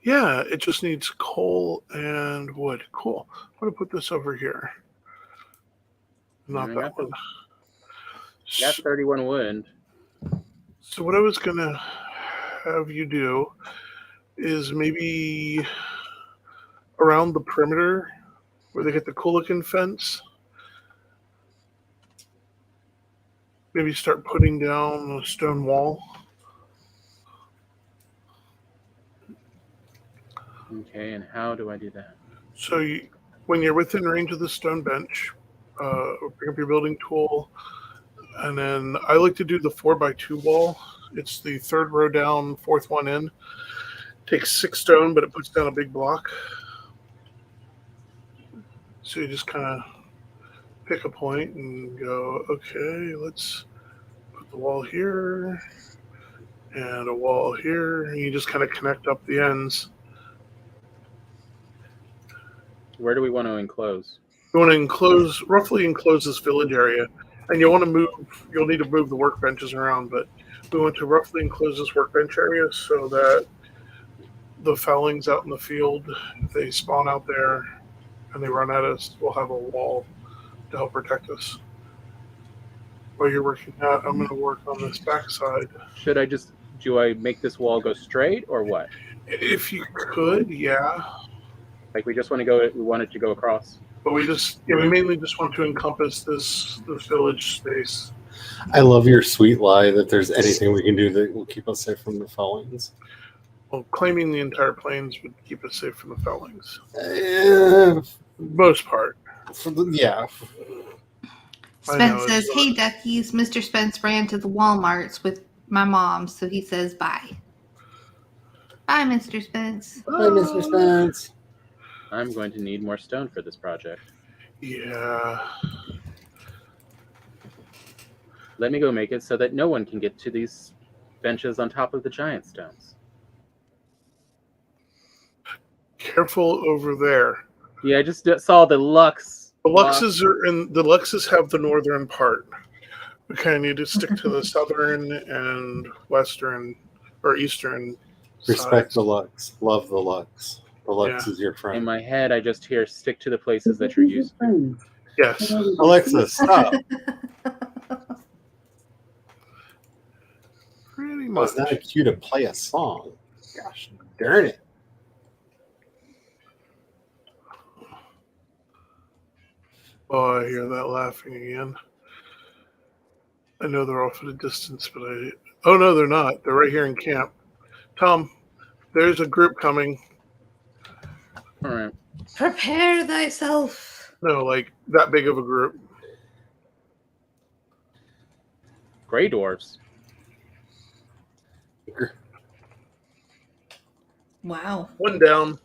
Yeah, it just needs coal and wood. Cool. I'm gonna put this over here. Not I that got one. Got 31 wood. So what I was gonna have you do is maybe around the perimeter where they get the Coolican fence, maybe start putting down a stone wall. Okay, and how do I do that? So when you're within range of the stone bench, pick up your building tool, and then I like to do the 4x2 wall. It's the third row down, fourth one in. Takes 6 stone, but it puts down a big block. So you just kind of pick a point and go, okay, let's put the wall here and a wall here. And you just kind of connect up the ends. Where do we want to enclose? You want to roughly enclose this village area. And you'll need to move the workbenches around, but we want to roughly enclose this workbench area so that the foulings out in the field, if they spawn out there and they run at us, we'll have a wall to help protect us. While you're working that, I'm going to work on this backside. Do I make this wall go straight or what? If you could, yeah. Like we want it to go across? But we mainly just want to encompass this village space. I love your sweet lie that there's anything we can do that will keep us safe from the followings. Well, claiming the entire plains would keep us safe from the fellings. Uh, Most part. yeah. Spence says, "Hey, duckies, Mr. Spence ran to the Walmarts with my mom, so he says bye." Bye, Mr. Spence. Hi, Mr. Spence. I'm going to need more stone for this project. Yeah. Let me go make it so that no one can get to these benches on top of the giant stones. Careful over there. Yeah, I just saw the Lux. The Luxes are in the Luxes have the northern part. We kind of need to stick to the southern and western or eastern. Respect sides. the Lux. Love the Lux. The Lux Yeah. is your friend. In my head, I just hear stick to the places that you're used to. Yes. Alexa, stop. Pretty Oh, much. it's not a cue to play a song. Gosh darn it. Oh, I hear that laughing again. I know they're off at a distance, but oh no, they're not. They're right here in camp. Tom, there's a group coming. All right. Prepare thyself. No, like that big of a group. Gray dwarves. Wow. One down.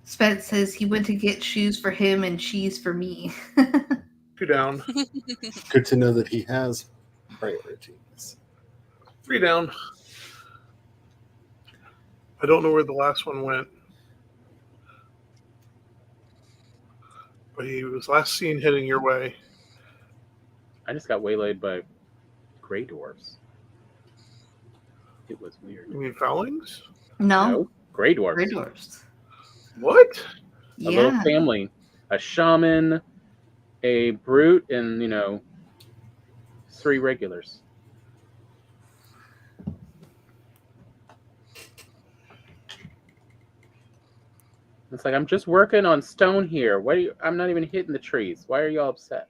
Spence says he went to get shoes for him and cheese for me. Two down. Good to know that he has priorities. Three down. I don't know where the last one went. But he was last seen heading your way. I just got waylaid by gray dwarves. It was weird. You mean Fowlings? No. Gray dwarves. Gray dwarfs. What? A little Yeah. family. A shaman, a brute, and, 3 regulars. It's like, I'm just working on stone here. I'm not even hitting the trees. Why are y'all upset?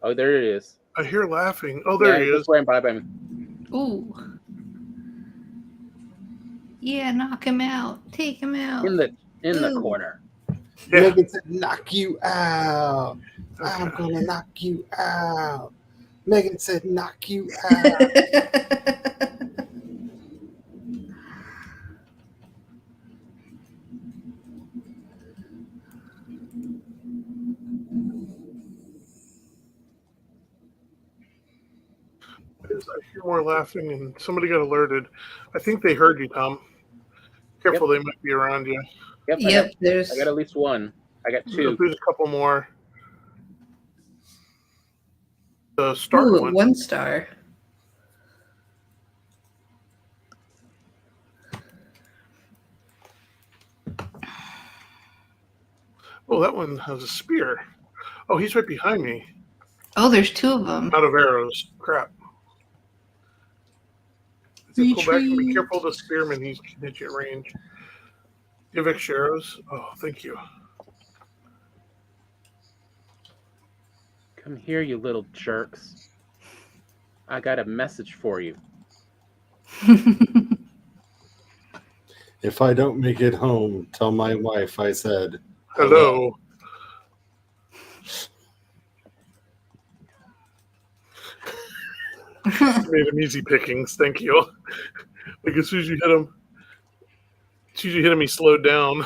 Oh, there it is. I hear laughing. Oh, there he is. That's where I'm by me. Ooh. Yeah, knock him out. Take him out. In the Ooh. corner. Yeah. Megan said, knock you out. I'm going to knock you out. Megan said, knock you out. I hear more laughing, and somebody got alerted. I think they heard you, Tom. Careful, They might be around you. Yep. Yep, I got at least one. I got 2. There's a couple more. The star one. 1 star. Oh, that one has a spear. Oh, he's right behind me. Oh, there's 2 of them. Out of arrows. Crap. Pull back and be careful of the spearman. He's can hit you at range. Do you have extra arrows? Oh, thank you. Come here, you little jerks. I got a message for you. If I don't make it home, tell my wife I said Hello. Made him easy pickings. Thank you. Like as soon as you hit him, he slowed down.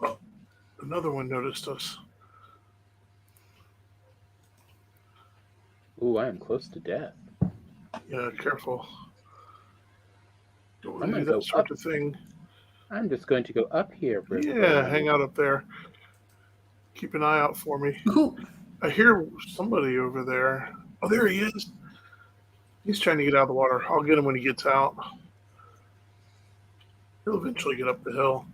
Oh, another one noticed us. Ooh, I am close to death. Yeah, careful. Don't I'm want to gonna do go that sort up. of thing. I'm just going to go up here. Yeah, hang out up there. Keep an eye out for me. Ooh. I hear somebody over there. Oh, there he is. He's trying to get out of the water. I'll get him when he gets out. He'll eventually get up the hill.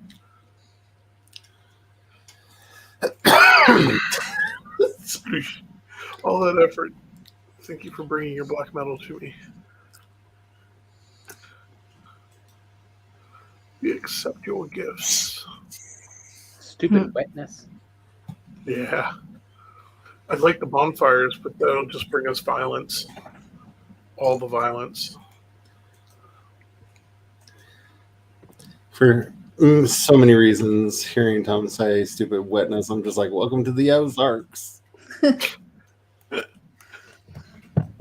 All that effort. Thank you for bringing your black metal to me. We accept your gifts. Stupid wetness. Yeah. I'd like the bonfires, but that'll just bring us violence. All the violence. For so many reasons, hearing Tom say stupid wetness, I'm just like, welcome to the Ozarks.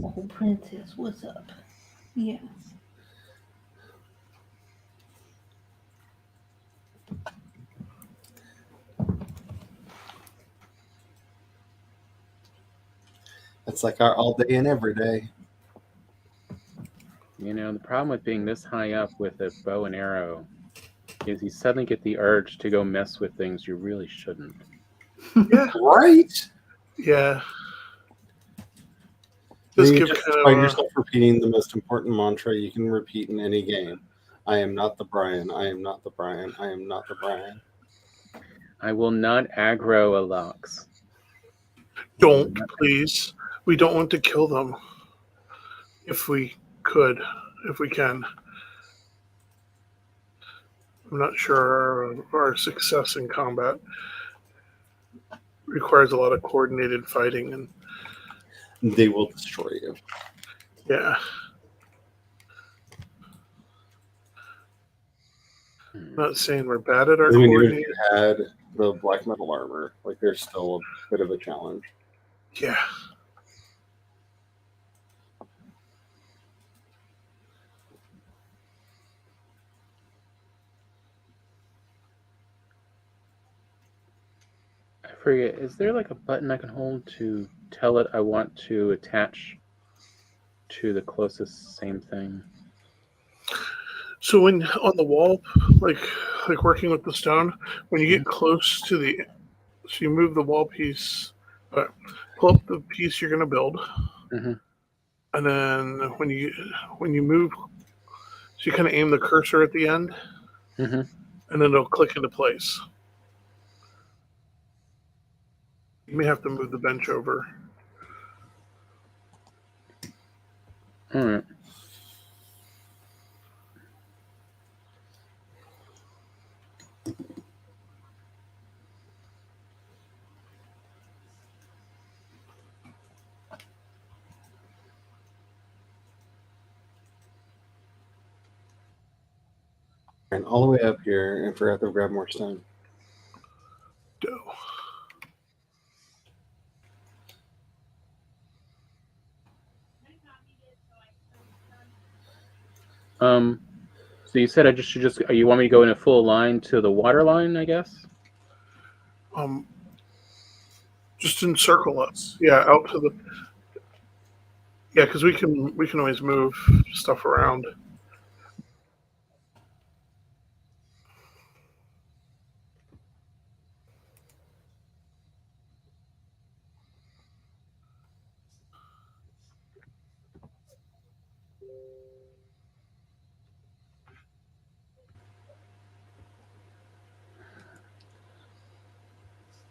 Oh, princess, what's up? Yes. It's like our all day and every day. You know, the problem with being this high up with a bow and arrow is you suddenly get the urge to go mess with things you really shouldn't. Yeah. Right? Yeah. Then Just you give just kind find of yourself repeating the most important mantra you can repeat in any game. I am not the Brian. I am not the Brian. I am not the Brian. I will not aggro a Lux. don't, please. We don't want to kill them. If we could, if we can. I'm not sure our success in combat requires a lot of coordinated fighting, and They will destroy you. yeah. I'm not saying we're bad at our I mean, even if coordinated. you had the black metal armor, like there's still a bit of a challenge. Yeah. I forget, is there like a button I can hold to tell it I want to attach to the closest same thing? So when on the wall, like working with the stone, when you get close to so you move the wall piece, pull up the piece you're going to build, Mm-hmm. and then when you move, so you kind of aim the cursor at the end, Mm-hmm. and then it'll click into place. You may have to move the bench over. All right. And all the way up here and forgot to grab more stone. Go. So you said I should just you want me to go in a full line to the water line, I guess? Just encircle us. Yeah, out to the. Yeah, because we can always move stuff around.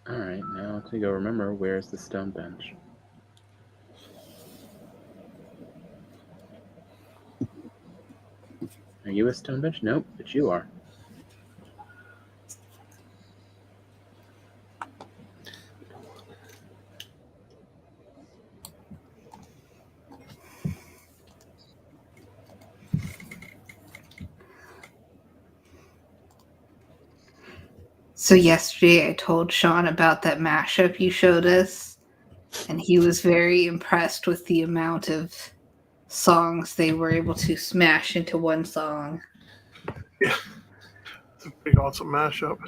All right, now to go remember where's the stone bench. Are you a stone bench? Nope, but you are. So yesterday I told Sean about that mashup you showed us, and he was very impressed with the amount of songs they were able to smash into one song. Yeah, it's a pretty awesome mashup.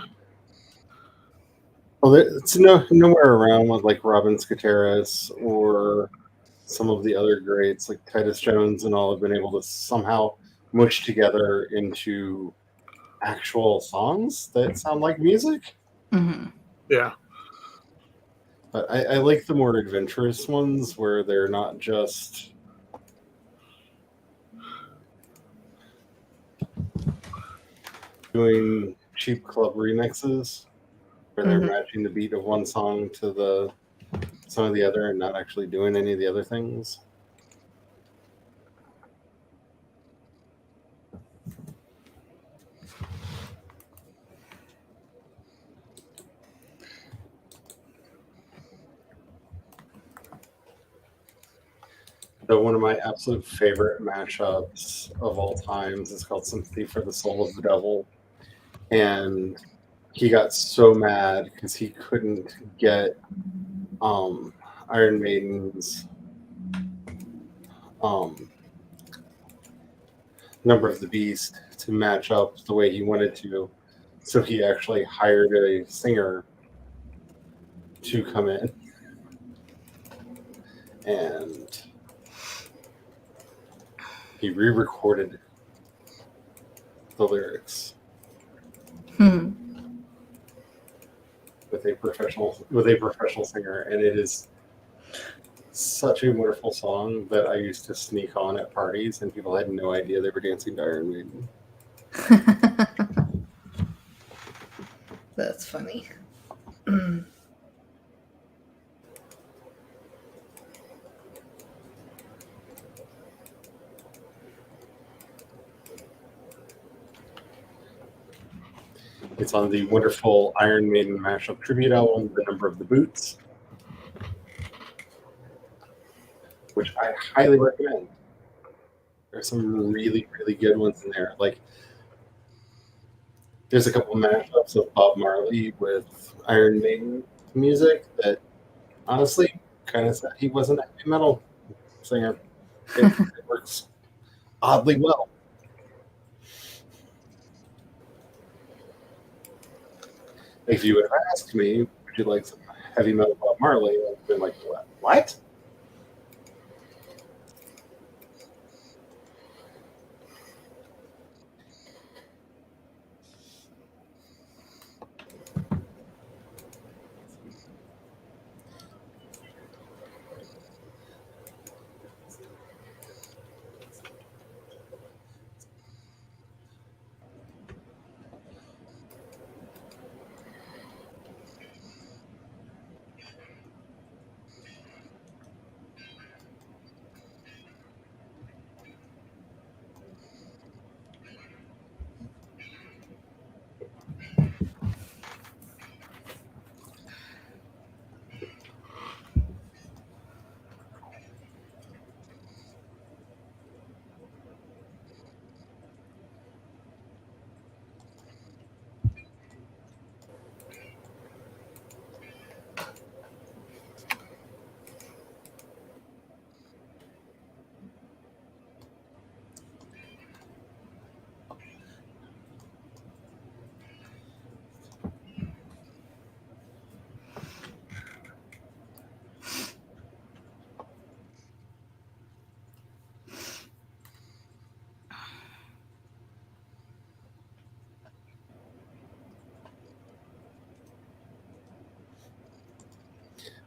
Well, it's nowhere around with like Robin Skateris or some of the other greats like Titus Jones and all have been able to somehow mush together into actual songs that sound like music. Mm-hmm. Yeah. But I like the more adventurous ones where they're not just doing cheap club remixes where they're matching the beat of one song to some of the other and not actually doing any of the other things. So one of my absolute favorite mashups of all times is called Sympathy for the Soul of the Devil. And he got so mad because he couldn't get Iron Maiden's Number of the Beast to match up the way he wanted to. So he actually hired a singer to come in and he re-recorded the lyrics with a professional singer, and it is such a wonderful song that I used to sneak on at parties, and people had no idea they were dancing to Iron Maiden. That's funny. It's on the wonderful Iron Maiden mashup tribute album, The Number of the Boots, which I highly recommend. There's some really, really good ones in there. Like, there's a couple mashups of Bob Marley with Iron Maiden music that, honestly, kind of said he wasn't a heavy metal singer. It works oddly well. If you would have asked me, would you like some heavy metal Bob Marley? I would have been like, what?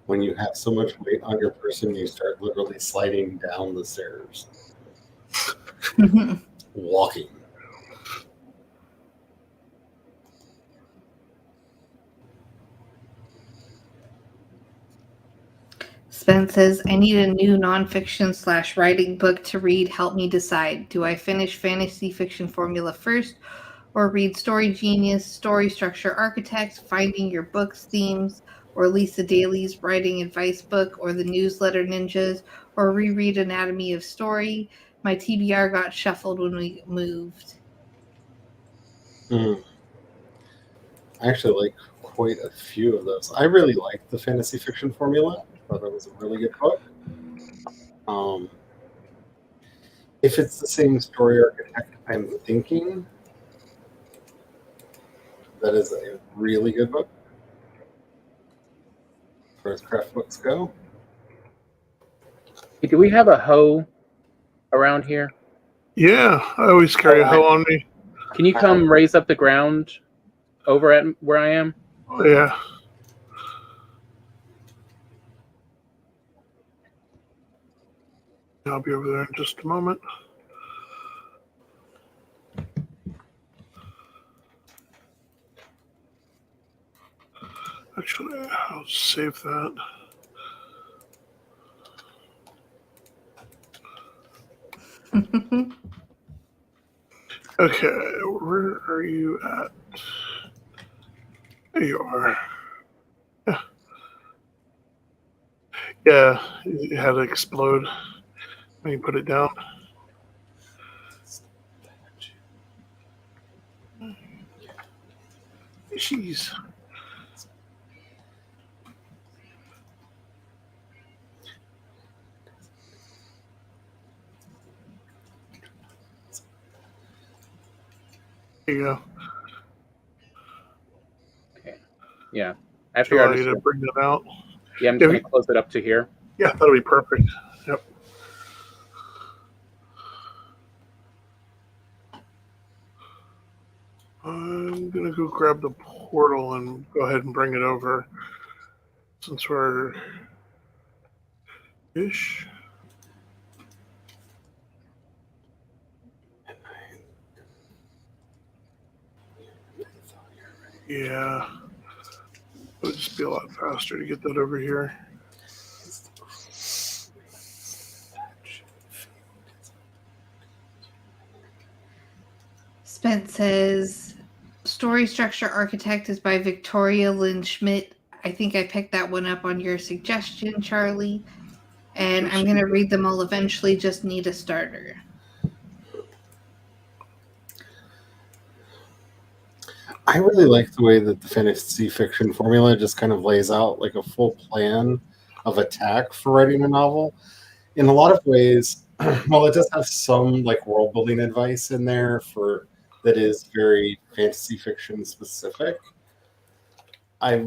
When you have so much weight on your person, you start literally sliding down the stairs. Walking. Spen says, I need a new nonfiction / writing book to read. Help me decide. Do I finish Fantasy Fiction Formula first or read Story Genius, Story Structure Architect, Finding Your Books Themes, or Lisa Daly's Writing Advice Book, or The Newsletter Ninjas, or reread Anatomy of Story? My TBR got shuffled when we moved. I actually like quite a few of those. I really liked the Fantasy Fiction Formula. I thought it was a really good book. If it's the same story architect I'm thinking, that is a really good book as far as craft books go. Hey, do we have a hoe around here? Yeah, I always carry a hoe on me. Can you come raise up the ground over at where I am? Yeah. I'll be over there in just a moment. Actually, I'll save that. Okay, where are you at? There you are. Yeah, it had to explode. Let me put it down. Jeez. There you go. Okay. Yeah. I Do figured I I'm need just to bring that out? yeah, I'm just going to close it up to here. Yeah, that'll be perfect. Yep. I'm going to go grab the portal and go ahead and bring it over since we're ish. Yeah. It would just be a lot faster to get that over here. Spence says, story structure architect is by Victoria Lynn Schmidt. I think I picked that one up on your suggestion, Charlie. And I'm going to read them all eventually, just need a starter. I really like the way that the fantasy fiction formula just kind of lays out like a full plan of attack for writing a novel. In a lot of ways, while it does have some like world building advice in there for that is very fantasy fiction specific, I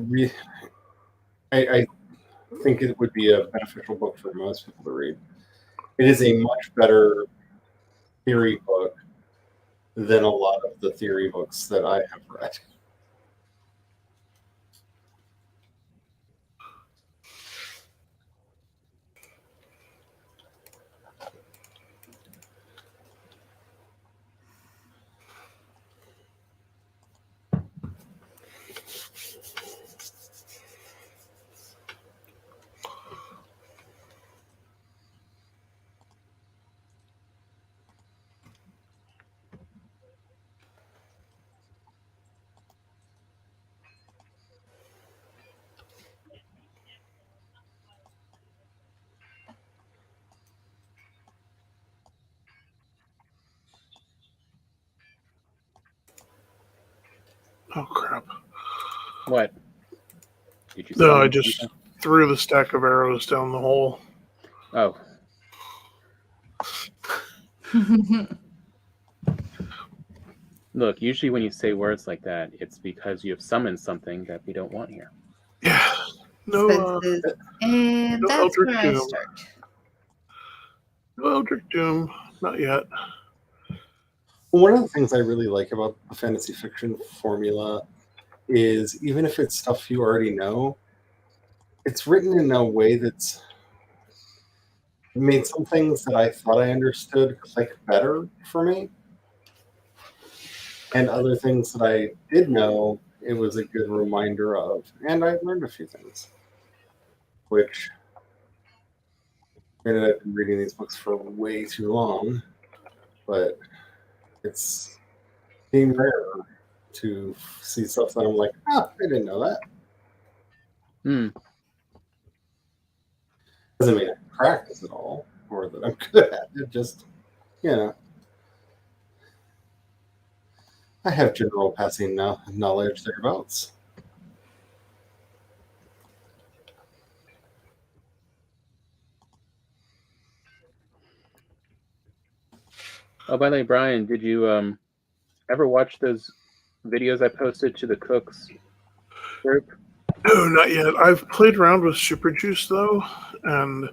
think it would be a beneficial book for most people to read. It is a much better theory book than a lot of the theory books that I have read. Oh, crap. What? Did you No, summon I just something? threw the stack of arrows down the hole. Oh. Look, usually when you say words like that, it's because you have summoned something that we don't want here. Yeah. No, and no that's Eldritch where I Doom. start. No Eldritch Doom. Not yet. One of the things I really like about the fantasy fiction formula is even if it's stuff you already know, it's written in a way that's made some things that I thought I understood click better for me. And other things that I did know, it was a good reminder of. And I learned a few things. Which, granted, I've been reading these books for way too long, but it's being rare to see stuff that I'm like, I didn't know that. Doesn't mean I practice it all or that I'm good at it. Just, I have general passing knowledge thereabouts. Oh, by the way, Brian, did you ever watch those videos I posted to the Cooks group? No, not yet. I've played around with Super Juice though, and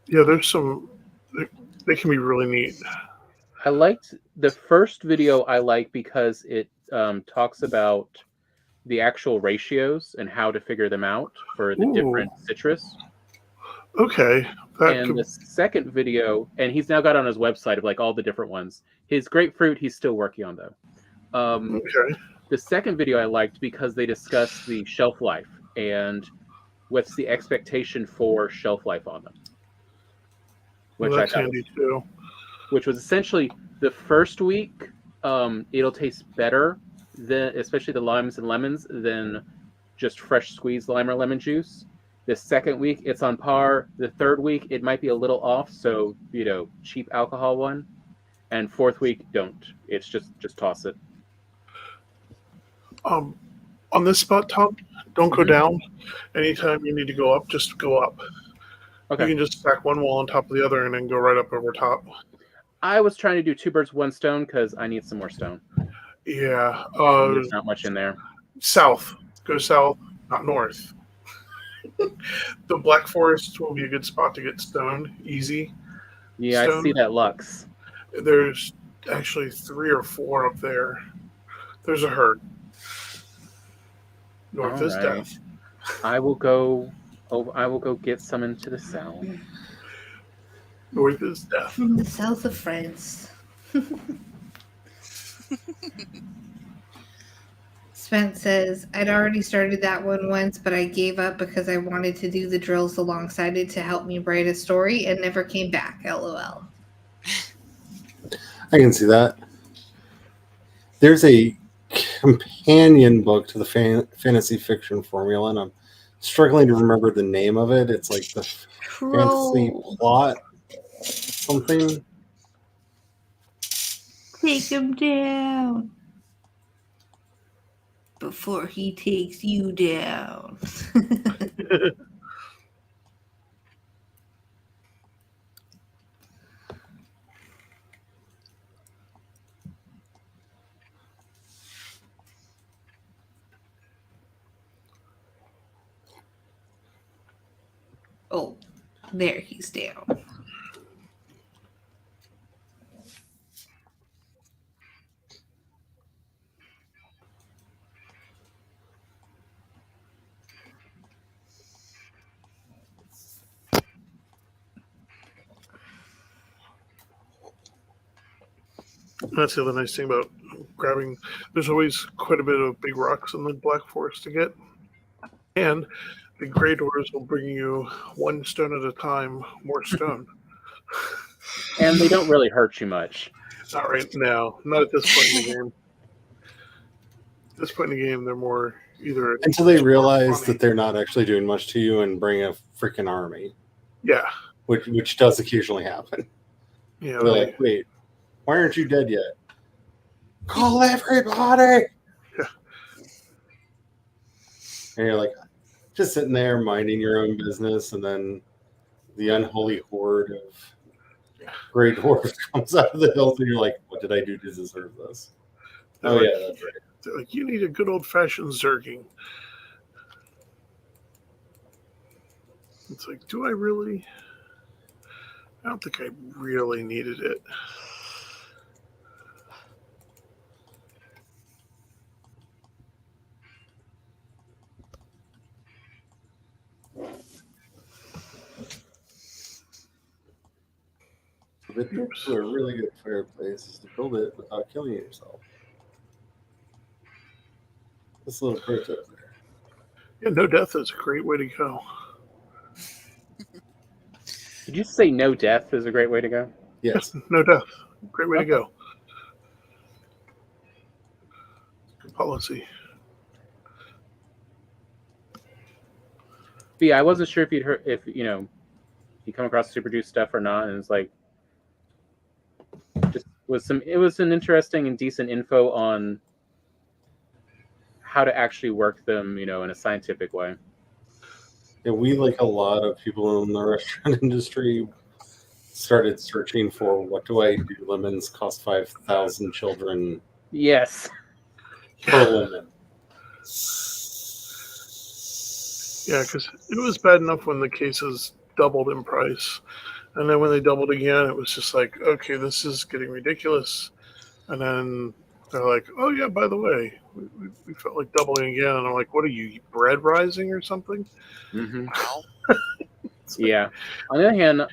there's some. They can be really neat. I liked the first video. I like because it talks about the actual ratios and how to figure them out for the different citrus. Okay. The second video, and he's now got on his website of like all the different ones. His grapefruit, he's still working on though. Okay. The second video I liked because they discuss the shelf life and what's the expectation for shelf life on them. Which that's handy too. Which was essentially the first week, it'll taste better than, especially the limes and lemons, than just fresh squeezed lime or lemon juice. The second week, it's on par. The third week, it might be a little off. So, cheap alcohol one. And fourth week, don't. It's just toss it. On this spot, Tom, don't go down. Anytime you need to go up, just go up. Okay. You can just stack one wall on top of the other and then go right up over top. I was trying to do 2 birds, 1 stone because I need some more stone. Yeah. There's not much in there. South. Go south, not north. The Black Forest will be a good spot to get stone. Easy. Yeah, stone. I see that Lux. There's actually 3 or 4 up there. There's a herd. North is death. I will go get some into the south. North is death. From the south of France. Spence says, I'd already started that one once, but I gave up because I wanted to do the drills alongside it to help me write a story and never came back. LOL. I can see that. There's a companion book to the fantasy fiction formula, and I'm struggling to remember the name of it. It's like the fantasy plot something. Take him down before he takes you down. Oh, there he's down. That's the other nice thing about grabbing. There's always quite a bit of big rocks in the Black Forest to get. And the Grey Doors will bring you 1 stone at a time, more stone. And they don't really hurt you much. Not right now. Not at this point in the game. At this point in the game, they're more either... Until they realize that they're not actually doing much to you and bring a freaking army. Yeah. Which does occasionally happen. Yeah. They're like, wait, why aren't you dead yet? Call everybody! Yeah. And you're like, just sitting there minding your own business, and then the unholy horde of Grey Dwarfs comes out of the hills, and you're like, what did I do to deserve this? They're yeah, that's right. They're like, you need a good old-fashioned zerging. It's like, do I really? I don't think I really needed it. The tips to a really good fireplace is to build it without killing yourself. This little pro tip there. Yeah, no death is a great way to go. Did you say no death is a great way to go? Yes. No death. Great way to go. Good policy. But yeah, I wasn't sure if you'd heard, if you come across Super Juice stuff or not, and it's like it was an interesting and decent info on how to actually work them, in a scientific way. Yeah, we, like a lot of people in the restaurant industry, started searching for what do I do? Lemons cost 5,000 children. Yes. Per lemon. Yeah, because it was bad enough when the cases doubled in price. And then when they doubled again, it was just like, okay, this is getting ridiculous. And then they're like, oh, yeah, by the way, we felt like doubling again. And I'm like, what are you, bread rising or something? Mm-hmm. Yeah. On the other hand,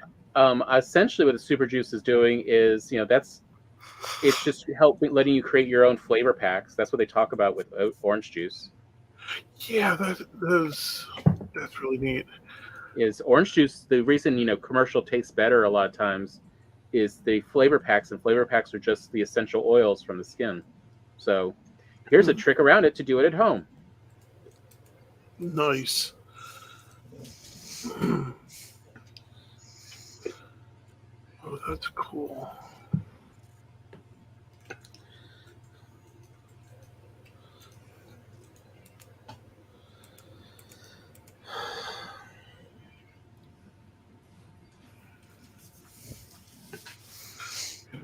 essentially what the Super Juice is doing is, it's just letting you create your own flavor packs. That's what they talk about with orange juice. Yeah, that's really neat. Is orange juice, the reason, commercial tastes better a lot of times is the flavor packs, and flavor packs are just the essential oils from the skin. So here's a trick around it to do it at home. Nice. Oh, that's cool.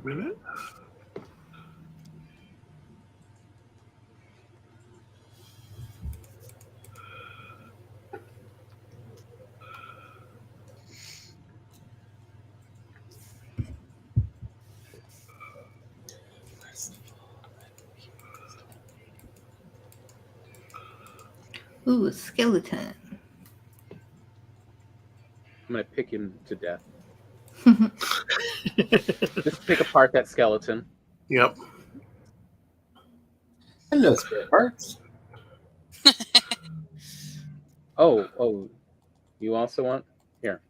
Wait a minute. Ooh, a skeleton. I'm gonna pick him to death. Just pick apart that skeleton. Yep. Hello, spare parts. Oh, you also want? Here.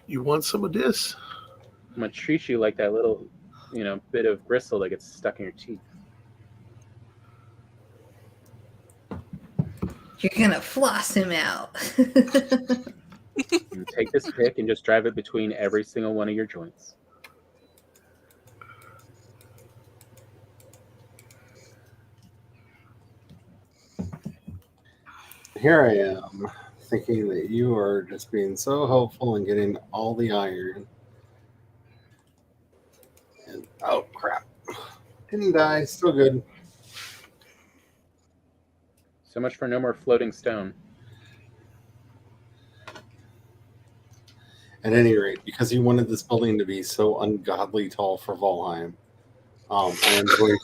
You want some of this? I'm gonna treat you like that little, bit of gristle that gets stuck in your teeth. You're gonna floss him out. And take this pick and just drive it between every single one of your joints. Here I am, thinking that you are just being so helpful and getting all the iron. And oh crap. Didn't die, still good. So much for no more floating stone. At any rate, because you wanted this building to be so ungodly tall for Valheim, I am going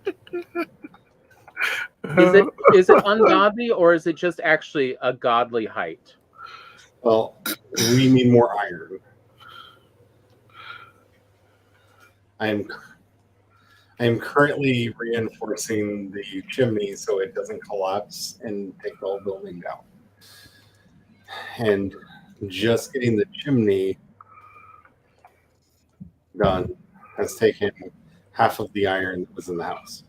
to... Is it ungodly, or is it just actually a godly height? Well, we need more iron. I am currently reinforcing the chimney so it doesn't collapse and take the whole building down. And just getting the chimney done has taken half of the iron that was in the house.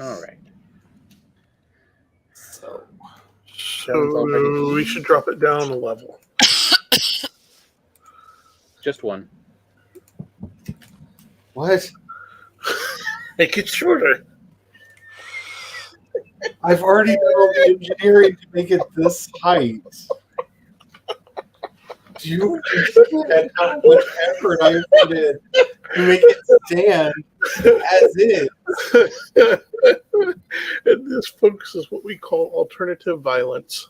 All right. So we should drop it down a level. Just one. what? Make it shorter. I've already done all the engineering to make it this height. Do you understand how much effort I put in to make it stand as is? And this, folks, is what we call alternative violence.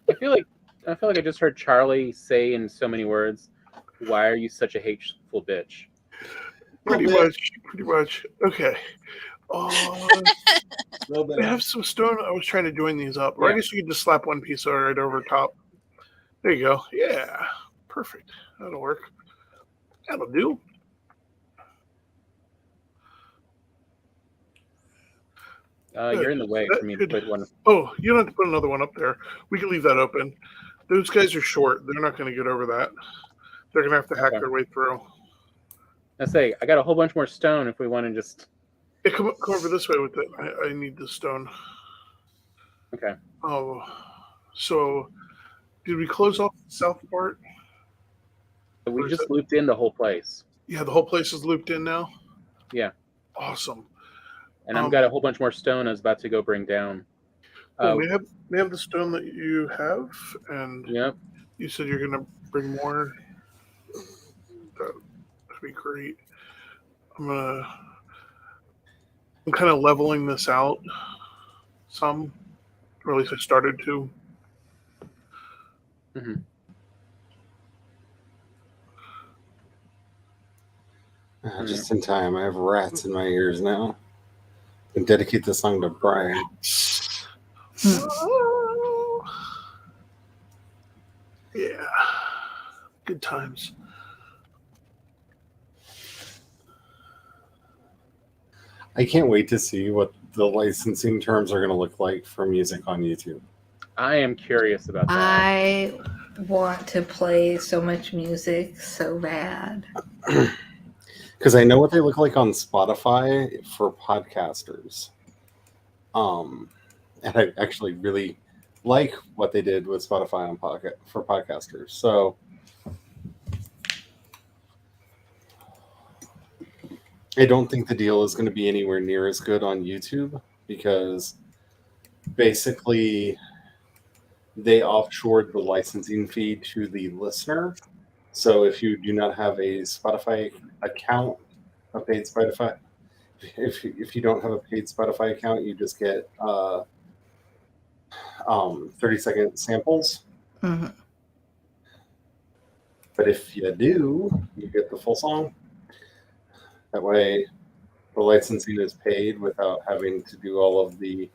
I feel like I just heard Charlie say in so many words, "Why are you such a hateful bitch?" Pretty much. Okay. I have some stone. I was trying to join these up. Or I guess you could just slap one piece right over top. There you go. Yeah. Perfect. That'll work. That'll do. You're in the way for me to put one. Oh, you don't have to put another one up there. We can leave that open. Those guys are short. They're not going to get over that. They're going to have to hack their way through. I say, I got a whole bunch more stone if we want to just... Yeah, come over this way with it. I need the stone. Okay. Oh, so did we close off the south part? We just looped in the whole place. Yeah, the whole place is looped in now? Yeah. Awesome. And I've got a whole bunch more stone I was about to go bring down. We have the stone that you have, and you said you're going to bring more. That'd be great. I'm kind of leveling this out some, or at least I started to. Mm-hmm. Just in time. I have rats in my ears now. I can dedicate this song to Brian. Yeah. Good times. I can't wait to see what the licensing terms are going to look like for music on YouTube. I am curious about that. I want to play so much music so bad. Because I know what they look like on Spotify for podcasters. And I actually really like what they did with Spotify on for podcasters. So I don't think the deal is going to be anywhere near as good on YouTube because basically they offshored the licensing fee to the listener. So if you do not have a Spotify account, a paid Spotify, if you don't have a paid Spotify account, you just get 30-second samples. Mm-hmm. But if you do, you get the full song. That way, the licensing is paid without having to do all of the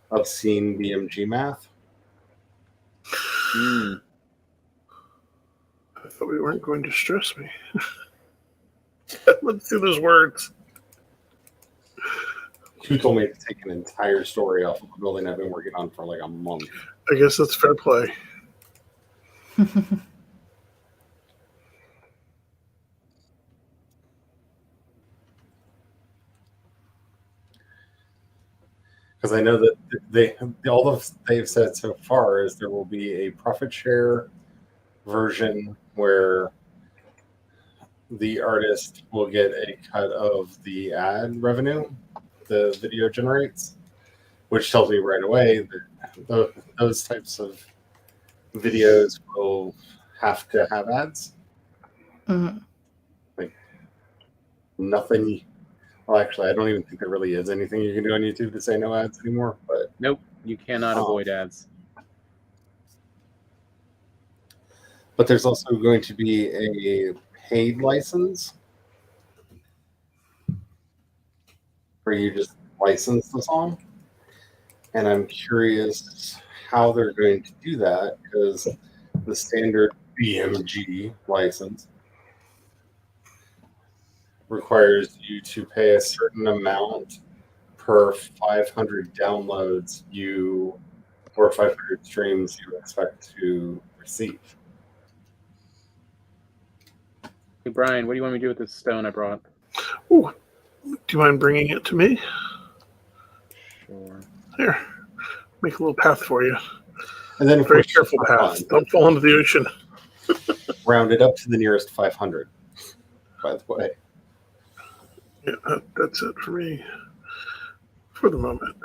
obscene BMG math. I thought we weren't going to stress me. Let's do those words. You told me to take an entire story off of a building I've been working on for like a month. I guess that's fair play. Because I know that all they've said so far is there will be a profit share version where the artist will get a cut of the ad revenue the video generates, which tells me right away that those types of videos will have to have ads. Mm-hmm. Like nothing. Well, actually, I don't even think there really is anything you can do on YouTube to say no ads anymore. But nope, you cannot avoid ads. But there's also going to be a paid license where you just license the song. And I'm curious how they're going to do that because the standard BMG license requires you to pay a certain amount per 500 downloads or 500 streams you expect to receive. Hey, Brian, what do you want me to do with this stone I brought? Ooh, do you mind bringing it to me? Sure. Here, make a little path for you. And then, very careful path. Don't fall into the ocean. Round it up to the nearest 500, by the way. Yeah, that's it for me for the moment.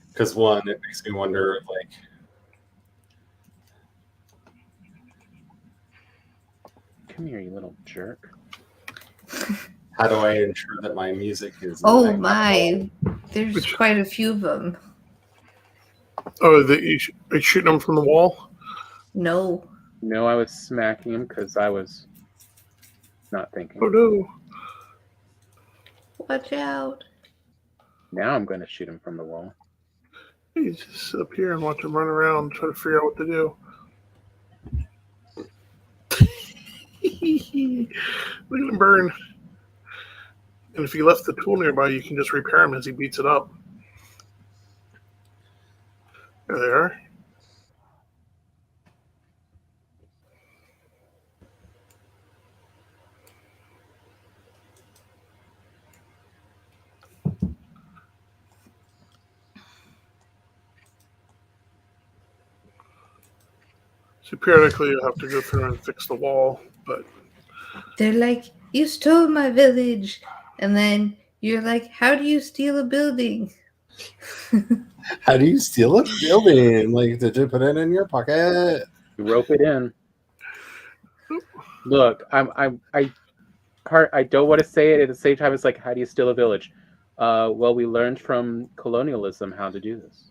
Because one, it makes me wonder, like, come here, you little jerk. How do I ensure that my music is? Oh my! There's quite a few of them. Oh, are you shooting them from the wall? No. No, I was smacking him because I was not thinking. Oh no! Watch out! Now I'm going to shoot him from the wall. You just sit up here and watch him run around and try to figure out what to do. Look at him burn. And if you left the tool nearby, you can just repair him as he beats it up. There they are. So periodically you'll have to go through and fix the wall, but they're like, you stole my village. And then you're like, how do you steal a building? How do you steal a building? Like, did you put it in your pocket? You rope it in. Look, I don't want to say it at the same time. It's like, how do you steal a village? Well, we learned from colonialism how to do this.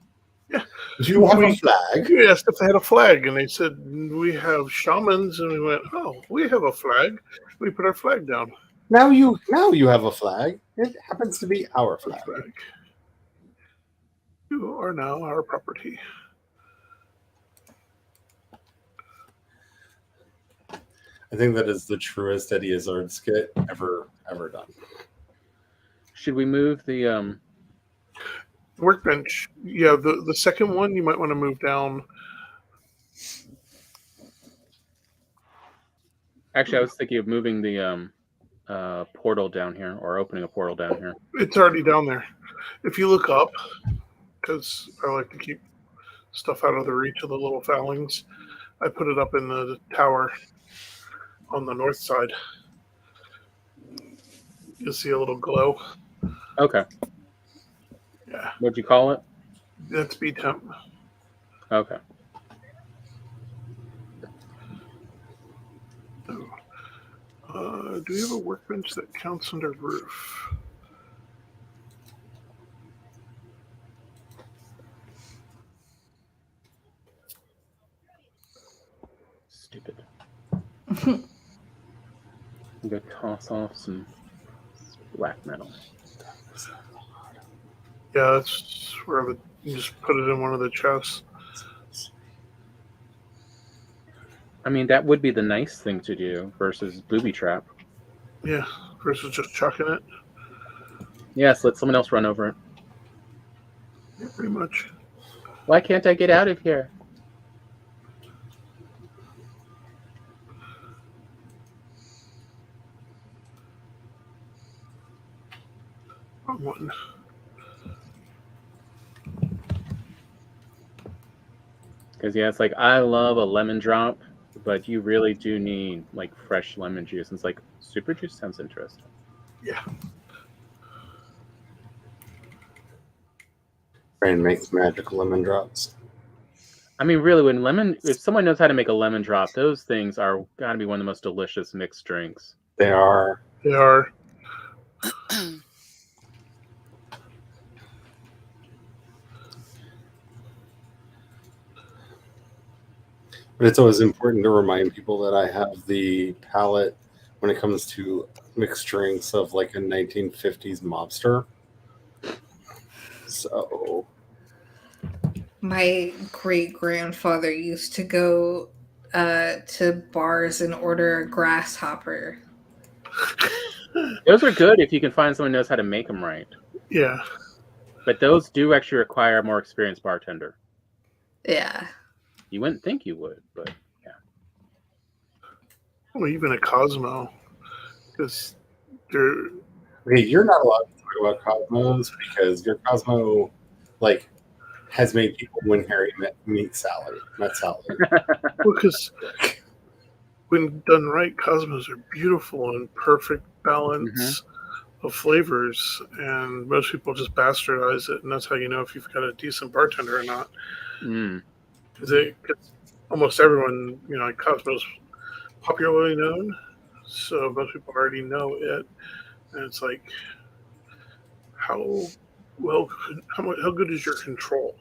Yeah. Do you have a flag? You asked if they had a flag, and they said, we have shamans, and we went, oh, we have a flag. We put our flag down. Now you have a flag. It happens to be our flag. You are now our property. I think that is the truest Eddie Izzard skit ever done. Should we move the Workbench. Yeah, the second one you might want to move down. Actually, I was thinking of moving the portal down here, or opening a portal down here. It's already down there. If you look up, because I like to keep stuff out of the reach of the little foulings, I put it up in the tower on the north side. You'll see a little glow. Okay. Yeah. What'd you call it? That's B temp. Okay. Do we have a workbench that counts under roof? Stupid. Go toss off some black metal. Yeah, that's where you just put it in one of the chests. I mean, that would be the nice thing to do versus booby trap. Yeah, versus just chucking it. Yes, let someone else run over it. Yeah, pretty much. Why can't I get out of here? Wrong one. Because yeah, it's like I love a lemon drop, but you really do need like fresh lemon juice. And it's like super juice sounds interesting. Yeah. Brain makes magical lemon drops. I mean, really, if someone knows how to make a lemon drop, those things are gotta be one of the most delicious mixed drinks. They are. They are. But it's always important to remind people that I have the palate when it comes to mixed drinks of like a 1950s mobster. So my great grandfather used to go to bars and order a grasshopper. Those are good if you can find someone who knows how to make them right. Yeah. But those do actually require a more experienced bartender. Yeah. You wouldn't think you would, but yeah. Well, even a Cosmo, because they're. Okay, you're not allowed to talk about Cosmos because your Cosmo, like, has made people win Harry Met salad. Because when done right, Cosmos are beautiful and perfect balance of flavors, and most people just bastardize it, and that's how you know if you've got a decent bartender or not. Because almost everyone, like Cosmos, popularly known, so most people already know it, and it's like, how good is your control?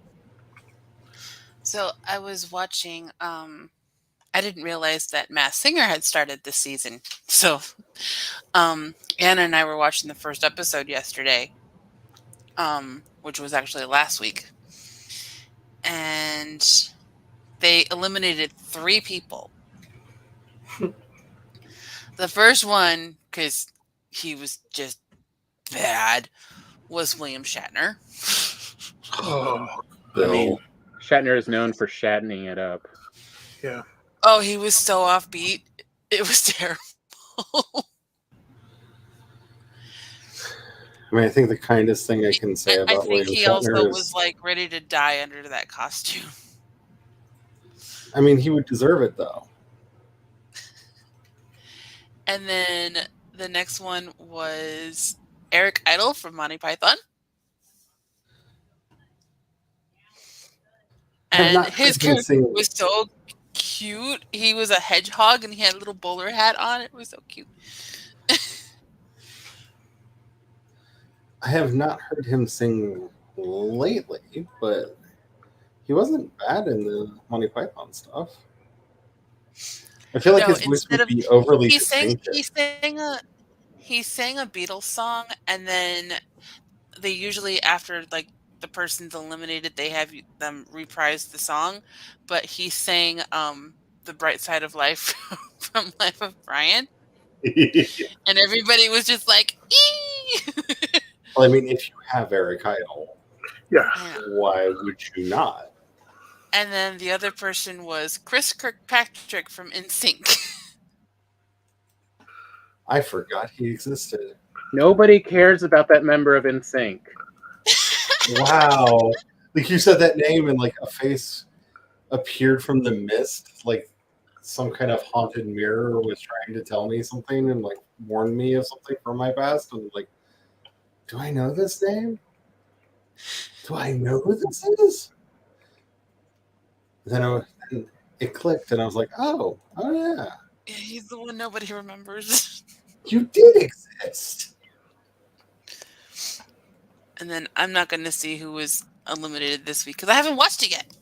So I was watching. I didn't realize that Masked Singer had started this season. So Anna and I were watching the first episode yesterday, which was actually last week, and they eliminated 3 people. The first one, because he was just bad, was William Shatner. Oh, I mean, Shatner is known for shattening it up. Yeah. Oh, he was so offbeat. It was terrible. I mean, I think the kindest thing I can say about William Shatner is... I think he also was like ready to die under that costume. I mean, he would deserve it, though. And then the next one was Eric Idle from Monty Python. And his character was so cute. He was a hedgehog and he had a little bowler hat on. It was so cute. I have not heard him sing lately, but he wasn't bad in the Monty Python stuff. I feel like his voice would be overly distinctive. He sang a Beatles song, and then they usually, after like the person's eliminated, they have them reprise the song. But he sang "The Bright Side of Life" from Life of Brian, and everybody was just like, "Ee!" Well, I mean, if you have Eric Idle, Yeah. Why would you not? And then the other person was Chris Kirkpatrick from NSYNC. I forgot he existed. Nobody cares about that member of NSYNC. Wow. Like you said that name and like a face appeared from the mist, like some kind of haunted mirror was trying to tell me something and like warn me of something from my past. And like, do I know this name? Do I know who this is? Then it clicked and I was like, oh yeah. Yeah, he's the one nobody remembers. You did exist. And then I'm not going to see who was eliminated this week because I haven't watched it yet.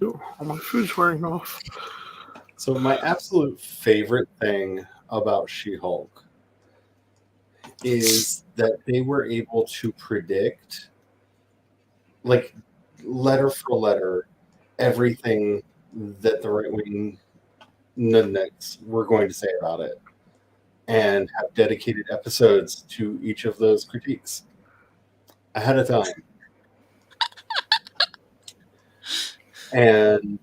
Ooh, all my food's wearing off. So my absolute favorite thing about She-Hulk is that they were able to predict, like letter for letter, everything that the right-wing nudniks were going to say about it, and have dedicated episodes to each of those critiques ahead of time. And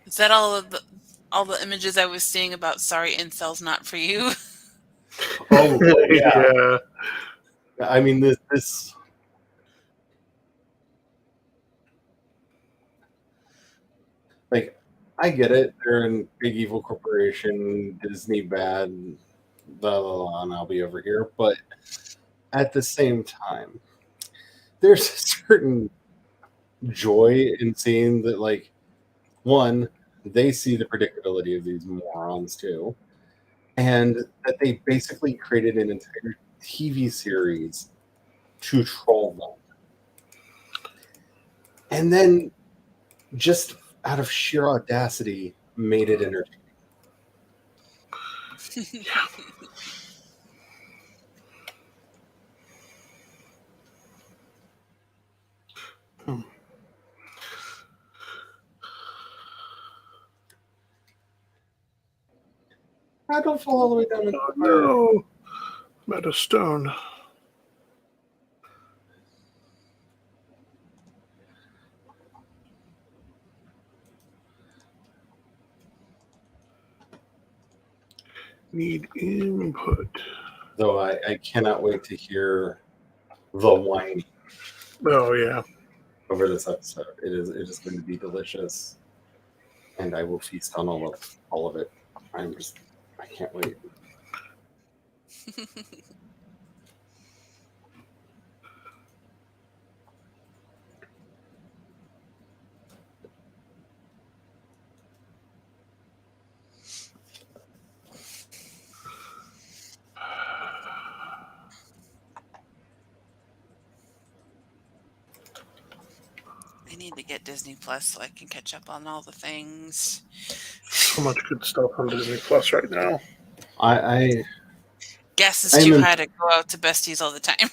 Is that all the images I was seeing about sorry incels not for you? oh yeah. Yeah. I mean this like I get it. They're a big evil corporation, Disney bad, blah blah blah, and I'll be over here. But at the same time, there's a certain joy in seeing that, like, one, they see the predictability of these morons too, and that they basically created an entire TV series to troll them. And then just out of sheer audacity made it entertaining. I don't fall all the way down into the fire. No. I'm at a stone. Need input. Though I cannot wait to hear the wine Oh yeah. over this episode. It is going to be delicious, and I will feast on all of it. I can't wait. I need to get Disney Plus so I can catch up on all the things. So much good stuff on Disney Plus right now. I Gas is too high to go out to Besties all the time.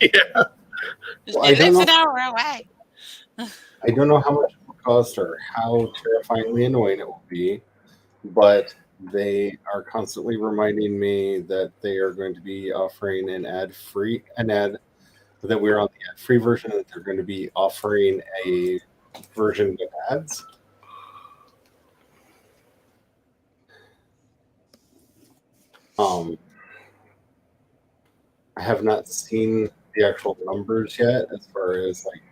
Yeah. Well, It lives an hour away. I don't know how much it will cost or how terrifyingly annoying it will be, but they are constantly reminding me that they are going to be offering an ad that we're on the ad-free version, that they're going to be offering a version with ads. I have not seen the actual numbers yet as far as like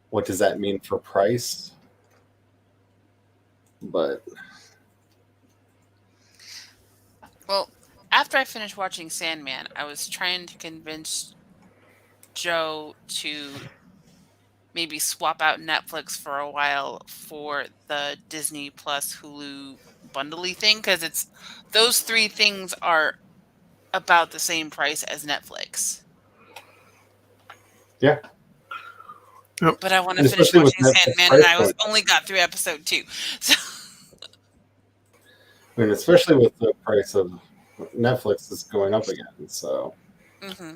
what does that mean for price, but Well, after I finished watching Sandman, I was trying to convince Joe to maybe swap out Netflix for a while for the Disney Plus Hulu bundly thing, because those three things are about the same price as Netflix. yeah. Yep. But I want And to finish especially with watching Netflix Sandman, and price I point. only got through episode 2. So I mean, especially with the price of Netflix is going up again, so mm-hmm.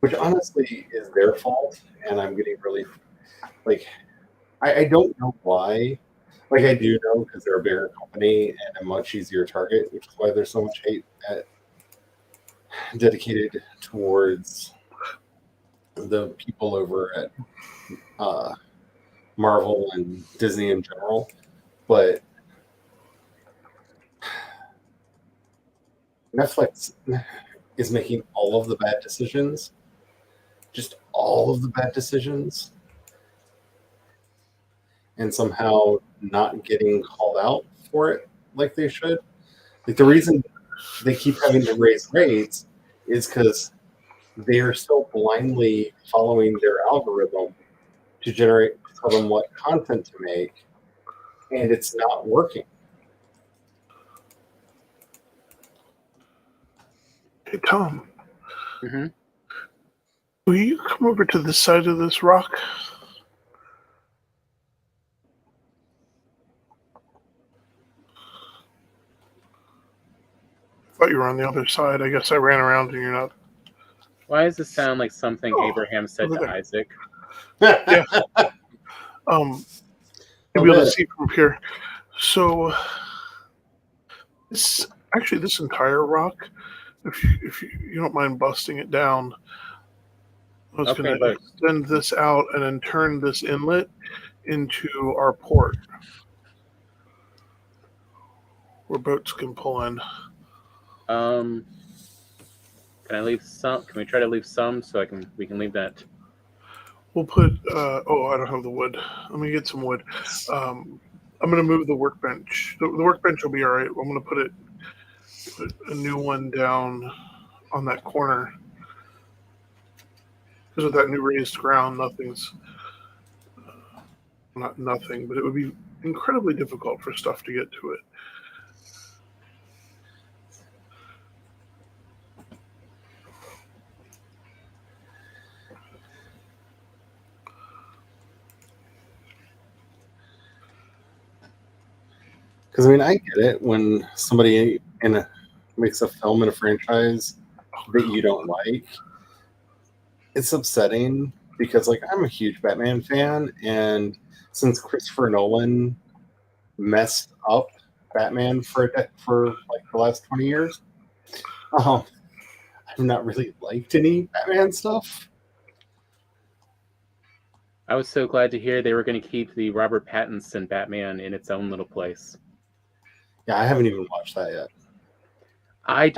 which honestly is their fault, and I'm getting really like I don't know why. Like I do know because they're a bigger company and a much easier target, which is why there's so much hate dedicated towards the people over at Marvel and Disney in general. But Netflix is making all of the bad decisions, just all of the bad decisions, and somehow not getting called out for it like they should. Like the reason they keep having to raise rates is because they are still blindly following their algorithm to tell them what content to make, and it's not working. Hey, Tom. Mm-hmm. Will you come over to this side of this rock? I thought you were on the other side. I guess I ran around and you're not. Why does this sound like something Abraham said to there. Isaac? Yeah. You'll be able to see from here. So, this entire rock, if you don't mind busting it down, I was going to extend this out and then turn this inlet into our port, where boats can pull in. Can I leave some? Can we try to leave some so we can leave that? We'll put. I don't have the wood. Let me get some wood. I'm going to move the workbench. The workbench will be all right. I'm going to put a new one down on that corner. Because with that new raised ground, not nothing, but it would be incredibly difficult for stuff to get to it. Because I mean, I get it when somebody makes a film in a franchise that you don't like. It's upsetting because, like, I'm a huge Batman fan, and since Christopher Nolan messed up Batman for like the last 20 years, I've not really liked any Batman stuff. I was so glad to hear they were going to keep the Robert Pattinson Batman in its own little place. Yeah, I haven't even watched that yet. I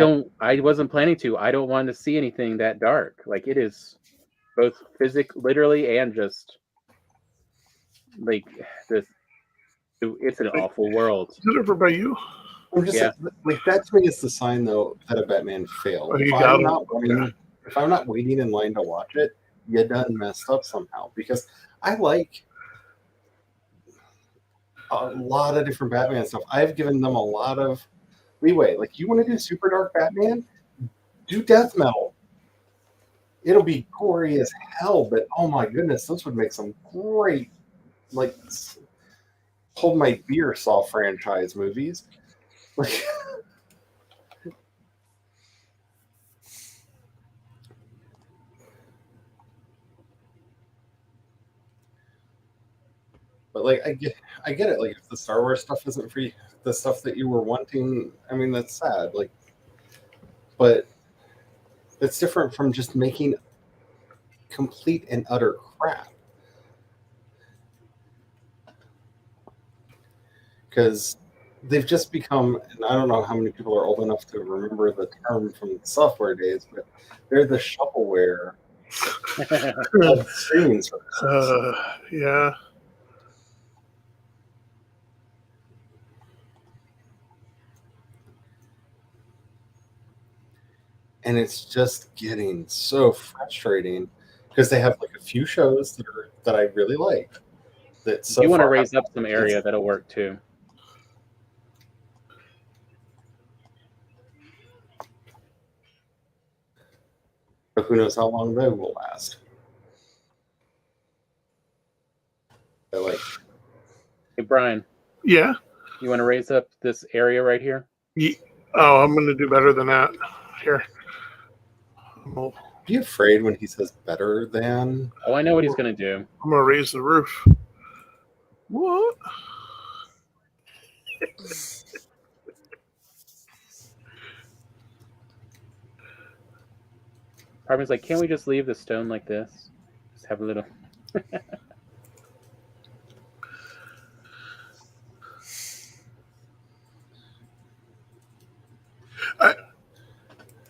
wasn't planning to. I don't want to see anything that dark. Like, it is both literally and just like this. It's an awful world. Is it over by you? I'm just like that to me is the sign though that a Batman failed. If I'm not waiting in line to watch it, you done messed up somehow. Because I like a lot of different Batman stuff. I've given them a lot of leeway. Like, you want to do super dark Batman? Do death metal. It'll be gory as hell, but oh my goodness, this would make some great, like, hold my beer saw franchise movies. Like, but like I get it. Like, if the Star Wars stuff isn't free, the stuff that you were wanting, I mean, that's sad. Like, but it's different from just making complete and utter crap. Because they've just become, and I don't know how many people are old enough to remember the term from the software days, but they're the shovelware of streaming services. Yeah. And it's just getting so frustrating because they have like a few shows that I really like. That so you want to raise up some area that'll work too. But who knows how long they will last. But like, hey Brian. Yeah. You want to raise up this area right here? Oh, I'm going to do better than that. Here. We'll Are you afraid when he says better than? Oh, I know what he's going to do. I'm gonna raise the roof. What? Parman's like, can't we just leave the stone like this? Just have a little.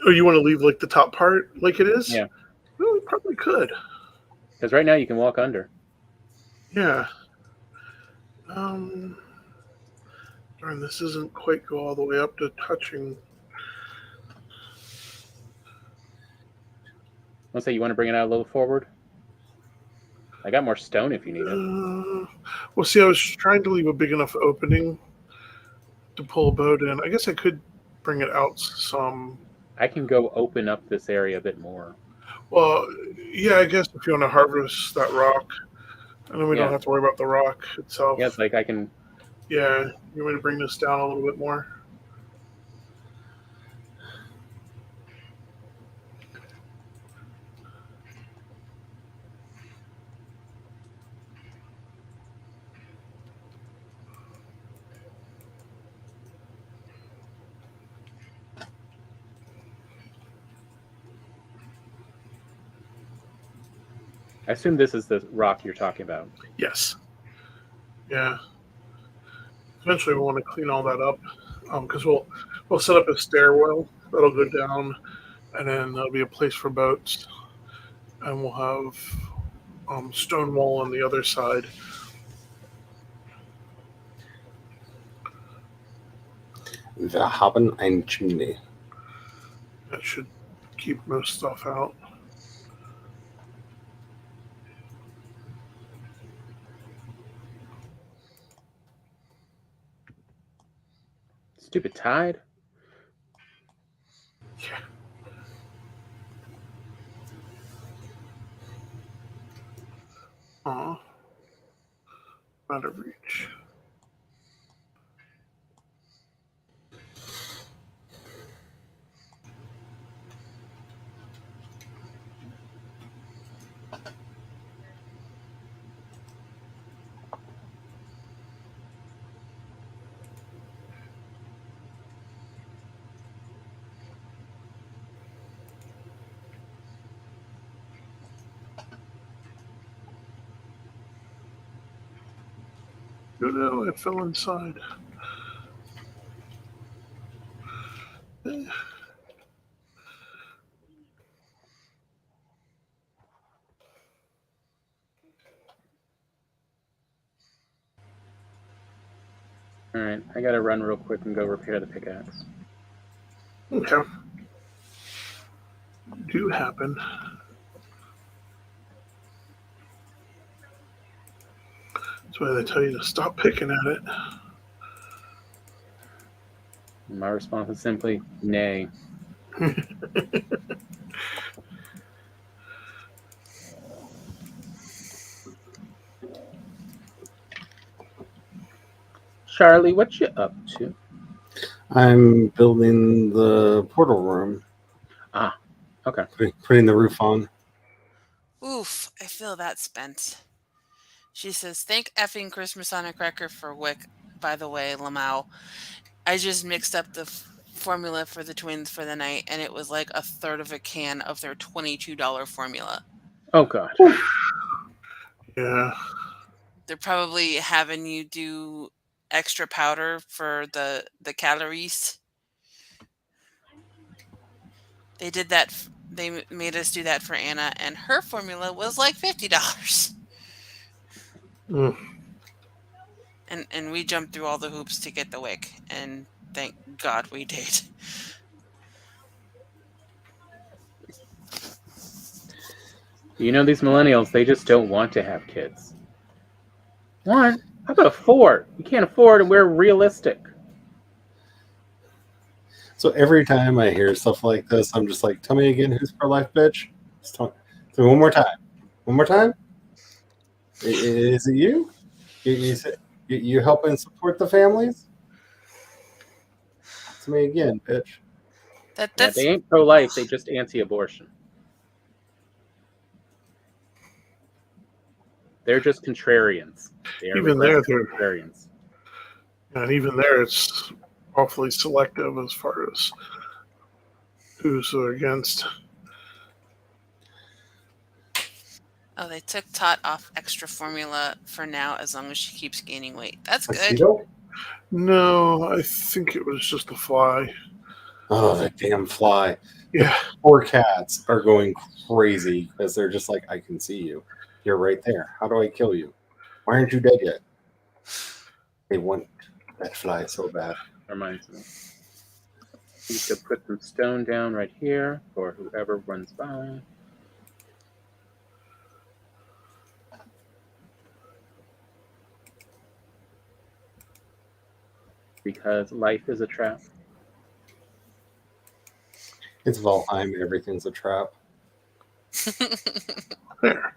Oh, you want to leave like the top part like it is? Yeah. Well, we probably could. Because right now you can walk under. Yeah. Darn, this doesn't quite go all the way up to touching. Let's say you want to bring it out a little forward. I got more stone if you need it. Well, see, I was trying to leave a big enough opening to pull a boat in. I guess I could bring it out some. I can go open up this area a bit more. Well, yeah, I guess if you want to harvest that rock, and then we don't have to worry about the rock itself. Yeah, it's like I can. Yeah, you want me to bring this down a little bit more? I assume this is the rock you're talking about. Yes. Yeah. Eventually, we want to clean all that up because we'll set up a stairwell that'll go down, and then there'll be a place for boats, and we'll have stone wall on the other side. Wir haben ein Chimney. That should keep most stuff out. Stupid tide. Yeah. Out of reach. No, it fell inside. Alright, I gotta run real quick and go repair the pickaxe. Okay. Do happen. That's why they tell you to stop picking at it. My response is simply, nay. Charlie, what you up to? I'm building the portal room. Ah, okay. Putting the roof on. Oof, I feel that spent. She says, thank effing Christmas on a cracker for Wick. By the way, Lamau, I just mixed up the formula for the twins for the night, and it was like a third of a can of their $22 formula. Oh, God. Yeah. They're probably having you do extra powder for the calories. They did that. They made us do that for Anna, and her formula was like $50. And we jumped through all the hoops to get the wick, and thank God we did. You know, these millennials, they just don't want to have kids. One, how about afford? You can't afford, and we're realistic. So every time I hear stuff like this, I'm just like, tell me again who's pro-life, bitch? So one more time. One more time? Is it you? You helping support the families? To me again, bitch. That's They ain't pro-life, they just anti-abortion. They're just contrarians. They are Even there, contrarians. And even there, it's awfully selective as far as who's against. Oh, they took Tot off extra formula for now as long as she keeps gaining weight. That's good. Mosquito? No, I think it was just a fly. Oh, that damn fly. Yeah. The poor cats are going crazy because they're just like, I can see you. You're right there. How do I kill you? Why aren't you dead yet? They want that fly so bad. Reminds me. You could put some stone down right here for whoever runs by. Because life is a trap. It's Valheim and everything's a trap. There.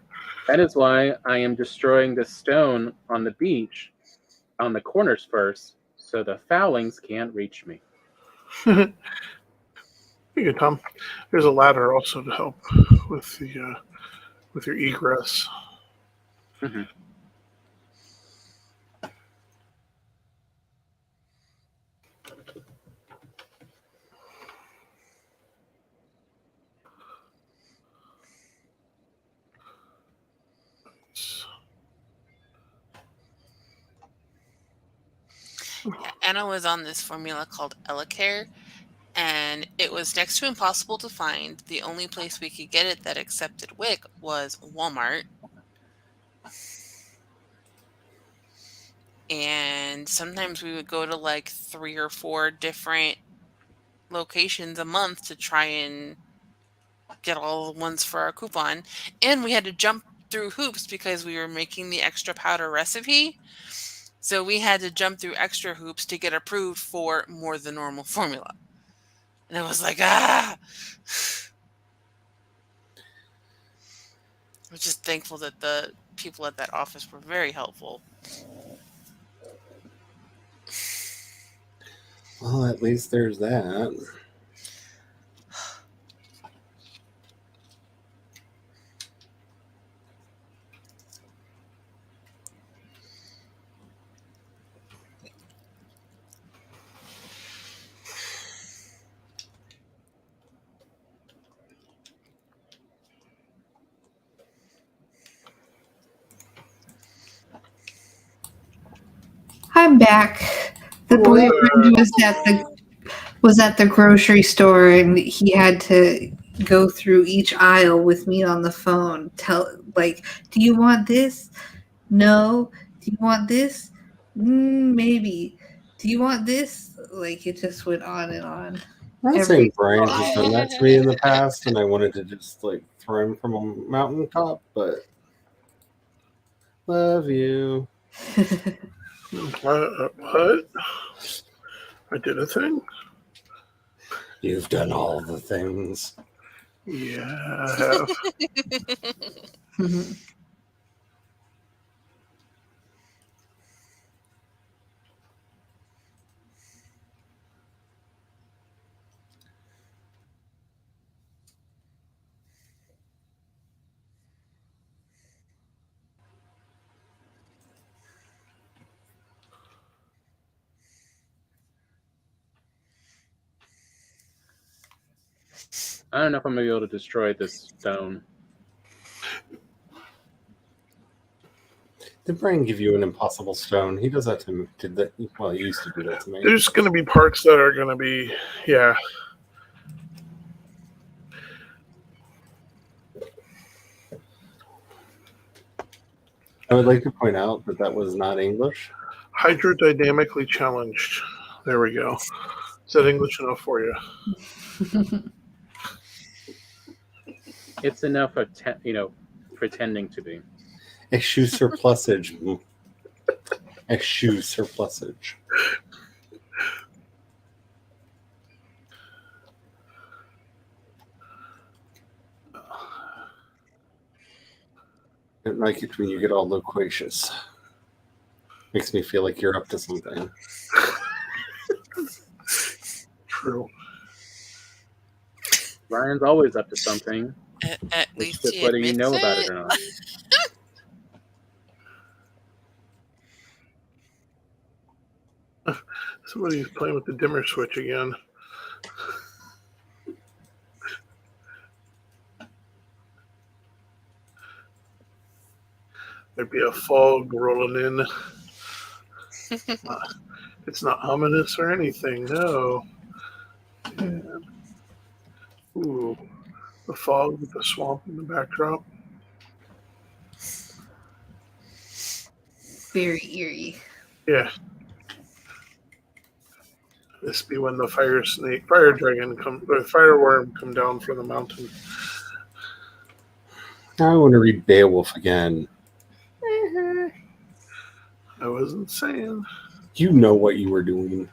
That is why I am destroying the stone on the beach, on the corners first, so the foulings can't reach me. You good, Tom. There's a ladder also to help with the with your egress. Mm-hmm. Yeah, Anna was on this formula called Elecare, and it was next to impossible to find. The only place we could get it that accepted WIC was Walmart. And sometimes we would go to like 3 or 4 different locations a month to try and get all the ones for our coupon. And we had to jump through hoops because we were making the extra powder recipe. So we had to jump through extra hoops to get approved for more than normal formula. And I was like, ah! I'm just thankful that the people at that office were very helpful. Well, at least there's that. I'm back. The boyfriend was at the grocery store, and he had to go through each aisle with me on the phone. Do you want this? No. Do you want this? Maybe. Do you want this? Like, it just went on and on. I'm not saying Brian has done that to me in the past, and I wanted to just like throw him from a mountaintop, but love you. What? I did a thing? You've done all the things. Yeah, I have. I don't know if I'm going to be able to destroy this stone. Did Brian give you an impossible stone? He does that to me. Well, he used to do that to me. There's going to be parts that are going to be, yeah. I would like to point out that that was not English. Hydrodynamically challenged. There we go. Is that English enough for you? It's enough, pretending to be. Eschew surplusage. Eschew surplusage. I don't like it when you get all loquacious. Makes me feel like you're up to something. True. Ryan's always up to something. At least just he whether you admits know about it. it or not. Somebody's playing with the dimmer switch again. There'd be a fog rolling in. It's not ominous or anything, no. Yeah. Ooh, the fog with the swamp in the backdrop. Very eerie. Yeah. This be when the fire fireworm come down from the mountain. I want to read Beowulf again. I wasn't saying. You know what you were doing.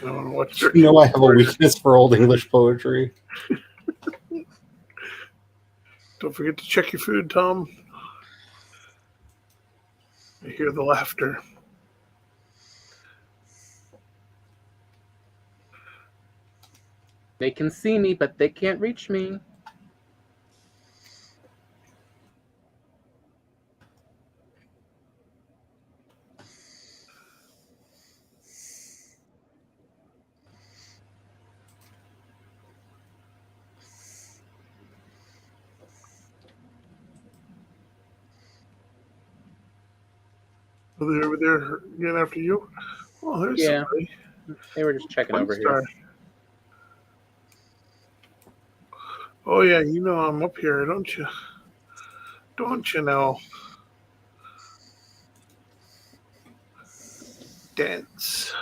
I want to watch. You know I have a weakness for Old English poetry. Don't forget to check your food, Tom. I hear the laughter. They can see me, but they can't reach me. Are they over there again after you? Oh, there's somebody. They were just checking over Star. here. Oh yeah, you know I'm up here, don't you? Don't you know? Dance.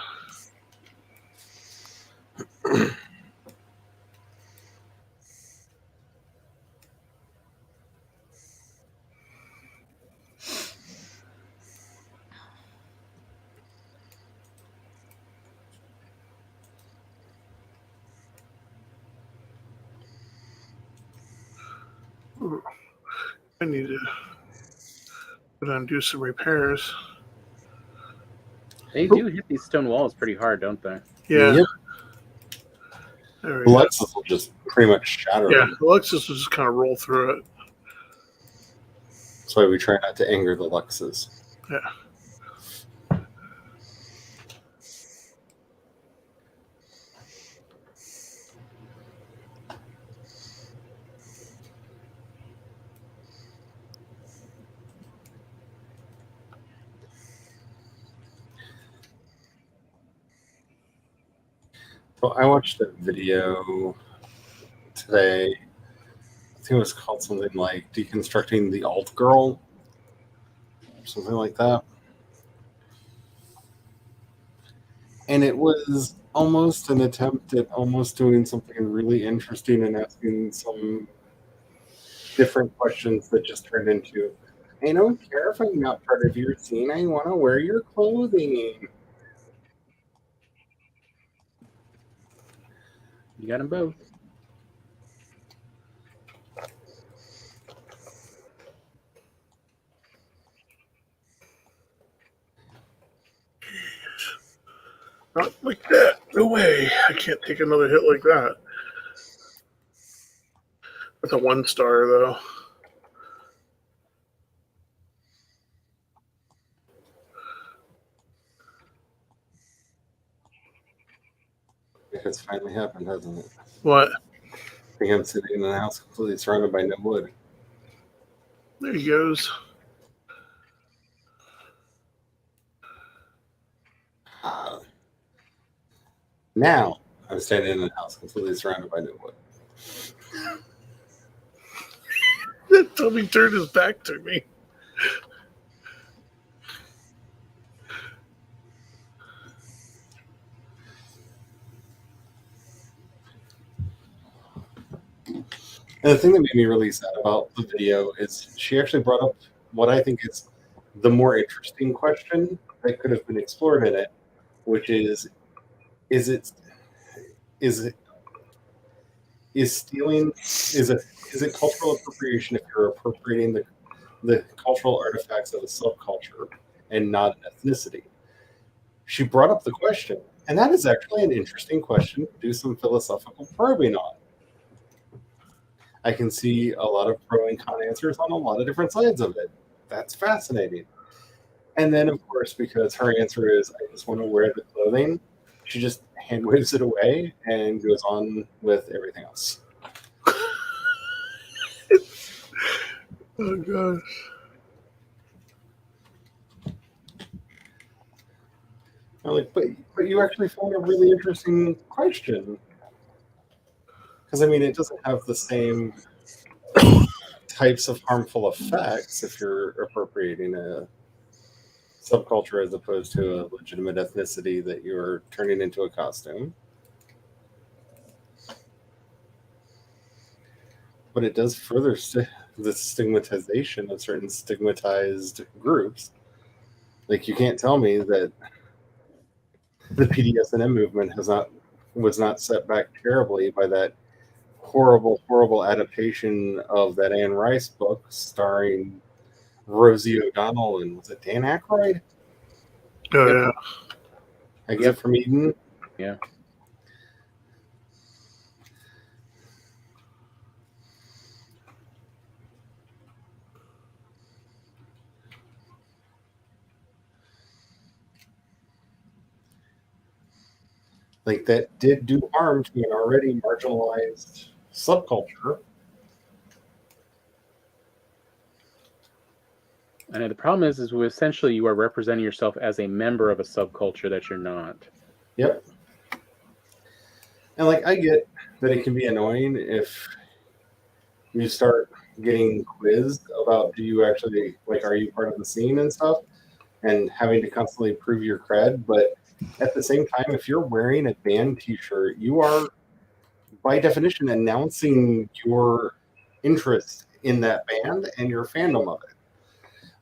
Ooh. I need to go down and do some repairs. They do hit these stone walls pretty hard, don't they? Yeah. Yep. There we go. Alexis will just pretty much shatter Yeah, them. Alexis will just kind of roll through it. That's why we try not to anger the Luxes. Yeah. Well, I watched a video today. I think it was called something like Deconstructing the Alt Girl, or something like that. And it was almost an attempt at almost doing something really interesting and asking some different questions that just turned into, I don't care if I'm not part of your scene, I want to wear your clothing. You got them both. Not like that. No way. I can't take another hit like that. That's a 1-star, though. It's finally happened, hasn't it? What? I think I'm sitting in a house completely surrounded by no wood. There he goes. Now I'm standing in a house completely surrounded by no wood. Tommy turned his back to me. And the thing that made me really sad about the video is she actually brought up what I think is the more interesting question that could have been explored in it, which is it cultural appropriation if you're appropriating the cultural artifacts of a subculture and not an ethnicity? She brought up the question, and that is actually an interesting question to do some philosophical probing on. I can see a lot of pro and con answers on a lot of different sides of it. That's fascinating. And then, of course, because her answer is, I just want to wear the clothing, she just hand waves it away and goes on with everything else. Oh, gosh. I'm like, but you actually found a really interesting question. Because, I mean, it doesn't have the same types of harmful effects if you're appropriating a subculture as opposed to a legitimate ethnicity that you're turning into a costume. But it does further the stigmatization of certain stigmatized groups. Like, you can't tell me that the PDSM movement was not set back terribly by that horrible adaptation of that Anne Rice book starring Rosie O'Donnell and was it Dan Aykroyd? Oh, Yep. yeah. Exit from Eden. Yeah. Like, that did do harm to an already marginalized subculture. And the problem is essentially you are representing yourself as a member of a subculture that you're not. Yep. And like, I get that it can be annoying if you start getting quizzed about, do you actually, like, are you part of the scene and stuff, and having to constantly prove your cred. But at the same time, if you're wearing a band t-shirt, you are by definition announcing your interest in that band and your fandom of it.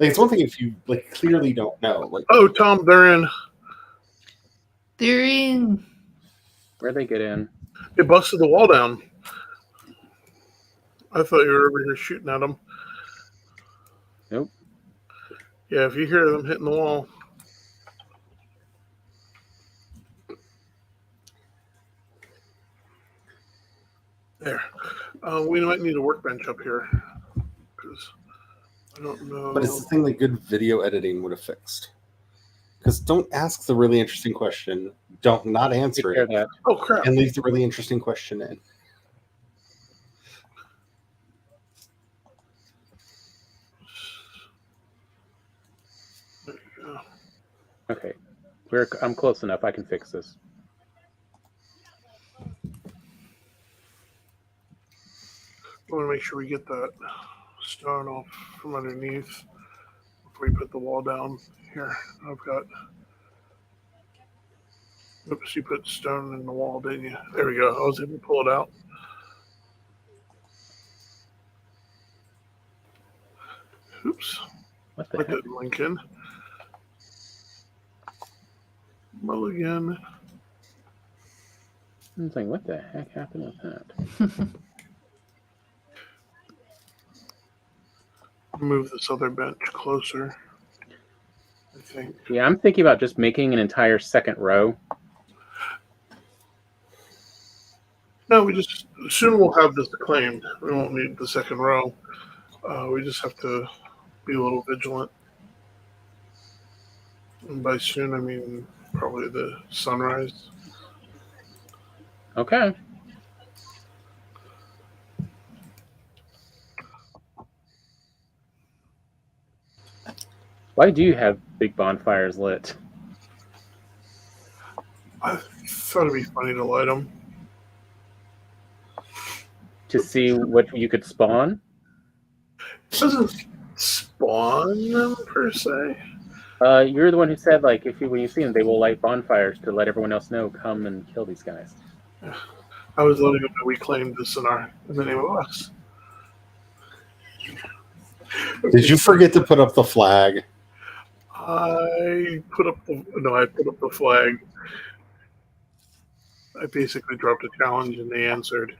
Like, it's one thing if you like clearly don't know. Like, Oh, Tom, they're in. They're in. Where'd they get in? They busted the wall down. I thought you were over here shooting at them. Nope. Yeah, if you hear them hitting the wall. There. We might need a workbench up here. Because I don't know. but it's the thing that good video editing would have fixed. Because don't ask the really interesting question, don't not answer Take care it, of that. Oh, crap. and leave the really interesting question in. There you go. Okay. I'm close enough. I can fix this. I want to make sure we get that stone off from underneath before we put the wall down. Here, I've got. Oops, you put stone in the wall, didn't you? There we go. I was able to pull it out. Oops. What the That heck? didn't link in. Mulligan. I'm like, what the heck happened with that? Move this other bench closer, I think. Yeah, I'm thinking about just making an entire second row. No, soon we'll have this claimed. We won't need the second row. We just have to be a little vigilant. And by soon, I mean probably the sunrise. Okay. Why do you have big bonfires lit? I thought it'd be funny to light them. To see what you could spawn? It doesn't spawn them per se. You're the one who said, like, when you see them, they will light bonfires to let everyone else know, come and kill these guys. I was letting them know we claimed this in the name of us. Did you forget to put up the flag? I put up the flag. I basically dropped a challenge and they answered.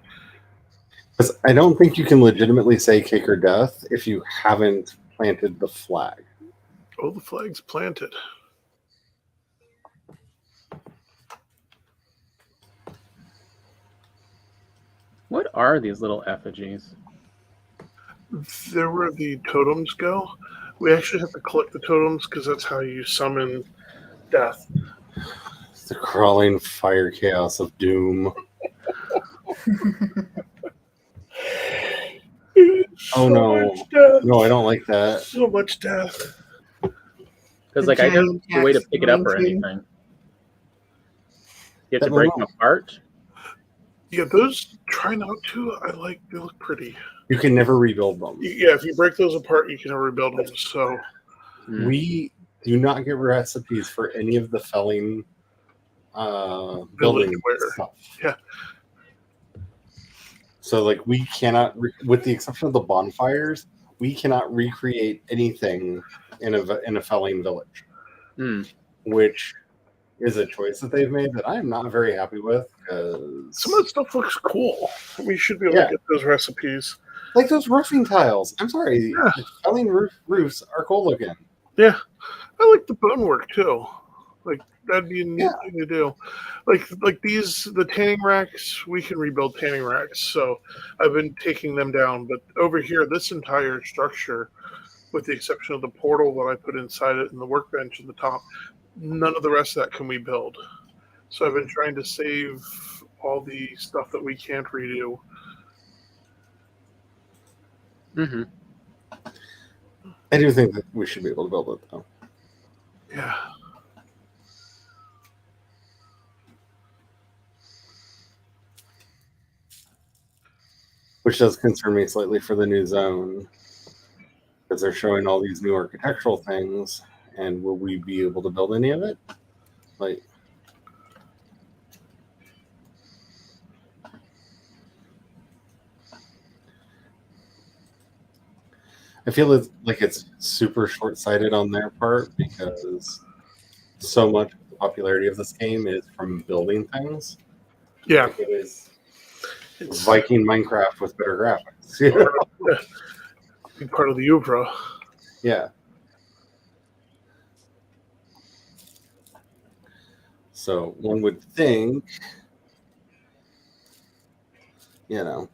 Because I don't think you can legitimately say kick or death if you haven't planted the flag. Oh, the flag's planted. What are these little effigies? There where the totems go. We actually have to collect the totems because that's how you summon death. It's the crawling fire chaos of doom. Oh no. Much death. No, I don't like that. So much death. Because The like I don't giant have a way to tax pick it up or going to- anything. You have That to break them remote. apart. Yeah, those try not to. I like. They look pretty. You can never rebuild them. Yeah, if you break those apart, you can never rebuild them. So Mm. We do not get recipes for any of the felling building Villageware. stuff. Yeah. So like we cannot, with the exception of the bonfires, we cannot recreate anything in a felling village, Mm. which is a choice that they've made that I'm not very happy with. Because some of that stuff looks cool. We should be able Yeah. to get those recipes. like those roofing tiles. I'm sorry, Yeah. the felling roofs are cool looking. Yeah, I like the bone work too. Like that'd be a neat thing to do. Like these, the tanning racks, we can rebuild tanning racks. So I've been taking them down. But over here, this entire structure, with the exception of the portal that I put inside it and the workbench at the top, none of the rest of that can we build. So I've been trying to save all the stuff that we can't redo. Mm-hmm. I do think that we should be able to build it though. Yeah. Which does concern me slightly for the new zone, because they're showing all these new architectural things, and will we be able to build any of it? Like, I feel like it's super short-sighted on their part because so much of the popularity of this game is from building things. Yeah. Like it is Viking Minecraft with better graphics. You know? Big part of the Ubra. Yeah. So one would think, you know,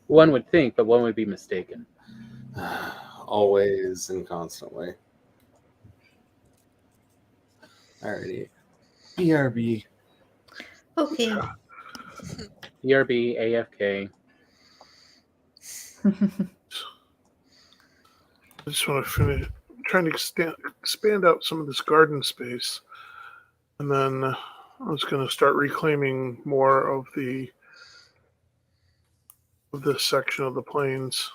One would think, but one would be mistaken. always and constantly. Alrighty. BRB. Okay. BRB, AFK. I just want to finish trying to expand out some of this garden space, and then I was going to start reclaiming more of this section of the plains.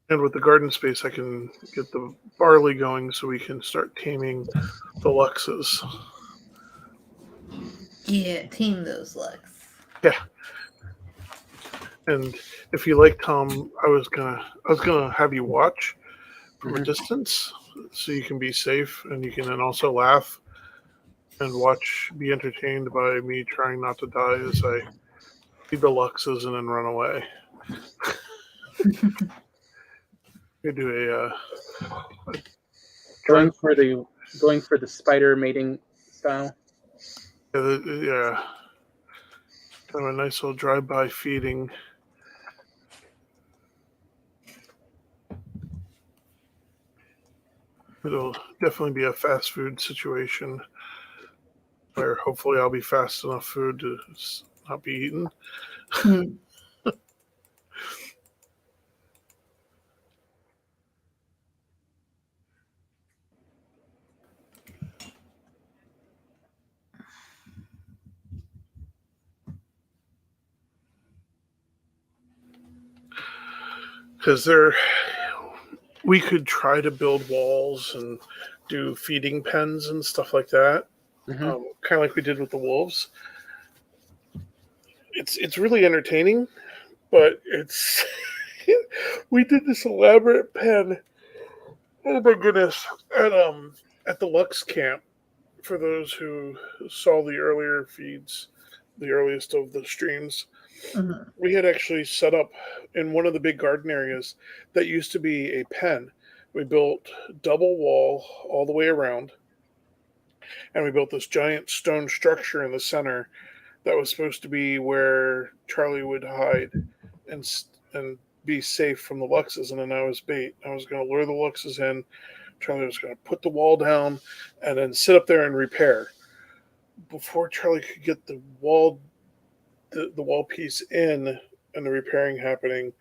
And with the garden space, I can get the barley going, so we can start taming the luxes. Yeah, team those Lux. Yeah. And if you like, Tom, I was gonna have you watch from a distance, so you can be safe and you can then also laugh and be entertained by me trying not to die as I feed the luxes and then run away. You do Going for the spider mating style. yeah, kind of a nice little drive-by feeding. It'll definitely be a fast food situation where hopefully I'll be fast enough food to not be eaten. Because we could try to build walls and do feeding pens and stuff like that, kind of like we did with the wolves. It's really entertaining, but it's we did this elaborate pen. Oh my goodness! At the Lux camp, for those who saw the earlier feeds, the earliest of the streams. We had actually set up in one of the big garden areas that used to be a pen. We built double wall all the way around, and we built this giant stone structure in the center that was supposed to be where Charlie would hide and be safe from the Luxes, and then I was bait. I was going to lure the Luxes in. Charlie was going to put the wall down and then sit up there and repair. Before Charlie could get the wall piece in and the repairing happening,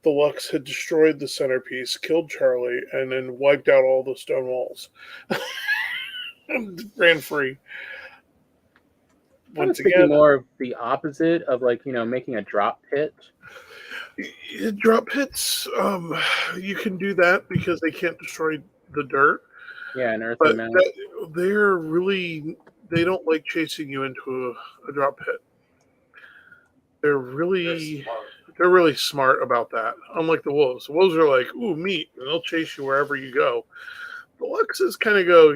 the Lux had destroyed the centerpiece, killed Charlie, and then wiped out all the stone walls. And ran free. I was thinking more of the opposite of making a drop pit. Drop pits, you can do that because they can't destroy the dirt. Yeah, an earthy mound. They don't like chasing you into a drop pit. They're really smart about that. Unlike the wolves. The wolves are like, ooh, meat, and they'll chase you wherever you go. The Luxes kind of go,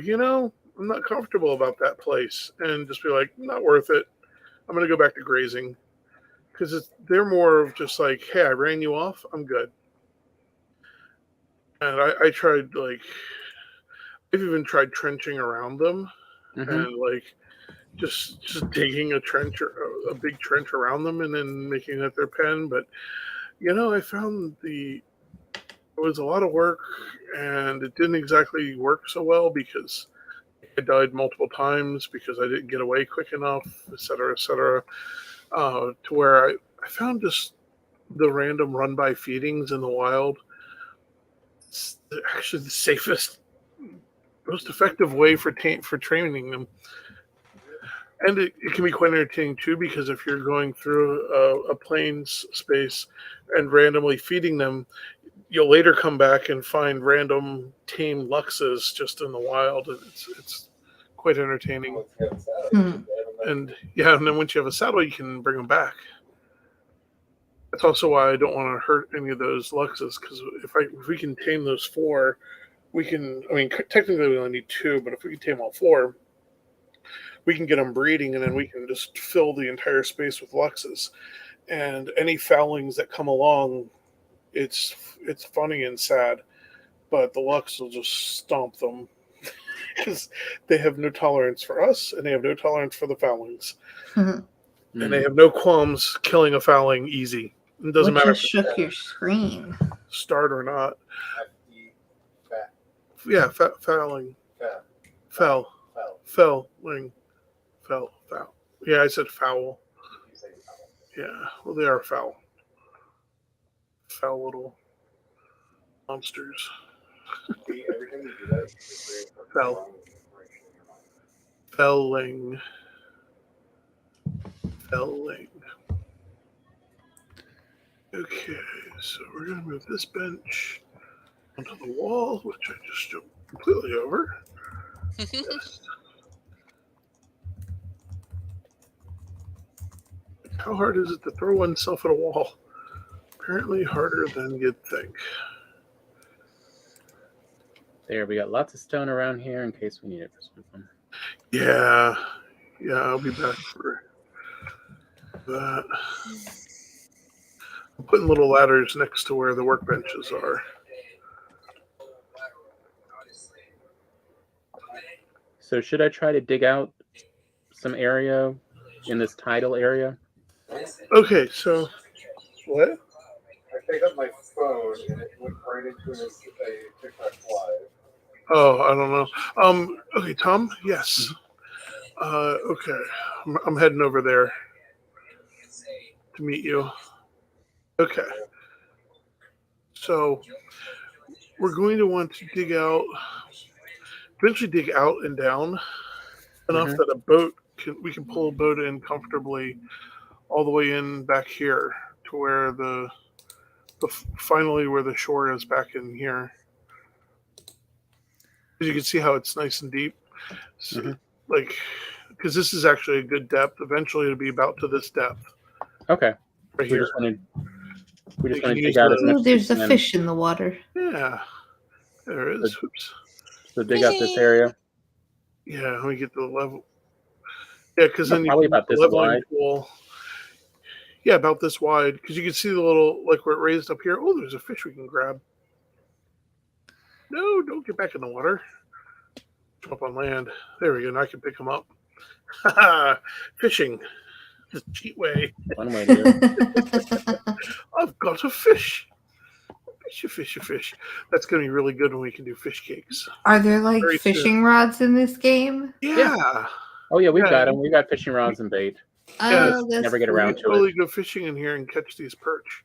I'm not comfortable about that place, and just be like, not worth it. I'm going to go back to grazing. Because they're more of just like, hey, I ran you off, I'm good. And I tried, I've even tried trenching around them, and just digging a trench or a big trench around them, and then making it their pen. But I found it was a lot of work, and it didn't exactly work so well because I died multiple times because I didn't get away quick enough, et cetera, to where I found just the random run-by feedings in the wild. It's actually the safest, most effective way for training them. And it can be quite entertaining too, because if you're going through a plains space and randomly feeding them, you'll later come back and find random tame Luxes just in the wild. It's quite entertaining. And then once you have a saddle, you can bring them back. That's also why I don't want to hurt any of those Luxes, because if we can tame those 4, we can. I mean, technically we only need 2, but if we can tame all 4, we can get them breeding, and then we can just fill the entire space with Luxes. And any foulings that come along, it's funny and sad, but the Lux will just stomp them because they have no tolerance for us, and they have no tolerance for the foulings. And they have no qualms killing a fouling easy. It doesn't matter. Just shook your screen. Start or not. Yeah, fouling. Fouling. Foul. Yeah, I said foul. Yeah, well, they are foul. Foul little monsters. Felling. Okay, so we're going to move this bench onto the wall, which I just jumped completely over. Yes. How hard is it to throw oneself at a wall? Apparently harder than you'd think. There, we got lots of stone around here in case we need it for something. Yeah, I'll be back for that. I'm putting little ladders next to where the workbenches are. So should I try to dig out some area in this tidal area? Okay, so what? I picked up my phone and it went right into a TikTok live. Oh, I don't know. Okay, Tom. Yes. Okay, I'm heading over there to meet you. Okay. So we're going to want to eventually dig out and down enough that we can pull a boat in comfortably all the way in back here to where finally where the shore is back in here. As you can see how it's nice and deep. So, because this is actually a good depth. Eventually it'll be about to this depth. Okay. Right here. We just want to dig out as much. Oh, there's a fish in the water. Yeah. There is. Oops. So dig out this area. Yeah, let me get the level. Yeah, because then probably about this wide. Pool. Yeah, about this wide. Because you can see the little, where it raised up here. Oh, there's a fish we can grab. No, don't get back in the water. Come up on land. There we go. Now I can pick them up. Fishing. The cheat way. One way to do it. I've got a fish. fish. That's gonna be really good when we can do fish cakes. Are there like Very fishing rods in this game? Yeah. Oh yeah, we've got them. We got fishing rods and bait. Oh, that's Never get cool. around We to can totally it. go fishing in here and catch these perch.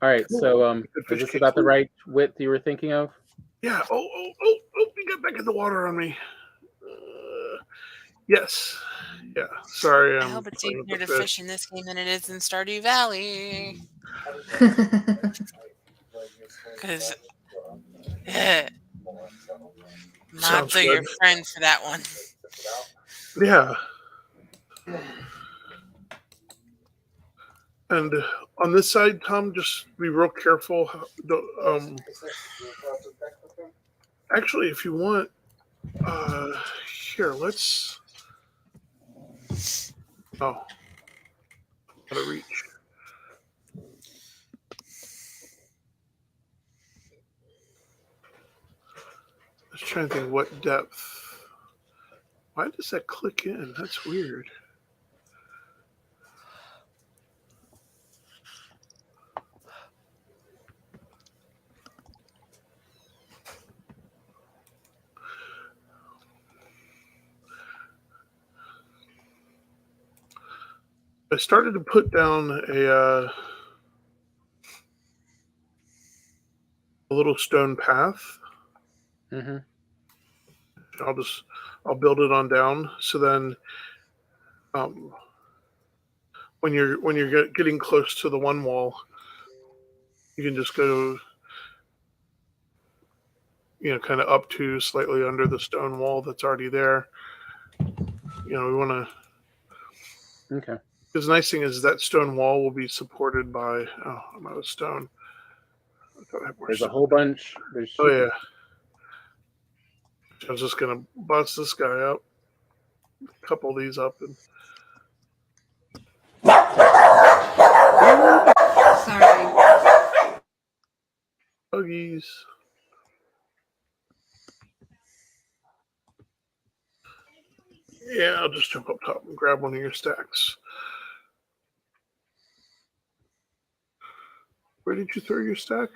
All right, so Good is fish this cakes. about the right width you were thinking of? Yeah. Oh! You got back in the water on me. Yes. Yeah. Sorry. I hope it's easier to fish in this game than it is in Stardew Valley. Because mods are your friend for that one. Yeah. And on this side, Tom, just be real careful. Actually, if you want, here, let's. Oh, out of reach. I was trying to think what depth. Why does that click in? That's weird. I started to put down a little stone path. Mm-hmm. I'll build it on down. So then, when you're getting close to the one wall, you can just go, kind of up to slightly under the stone wall that's already there. We want to. Okay. Because the nice thing is that stone wall will be supported by. Oh, I'm out of stone. There's a whole bunch. Oh yeah. I was just gonna bust this guy up, couple these up, and. Sorry. Buggies. Yeah, I'll just jump up top and grab one of your stacks. Where did you throw your stack?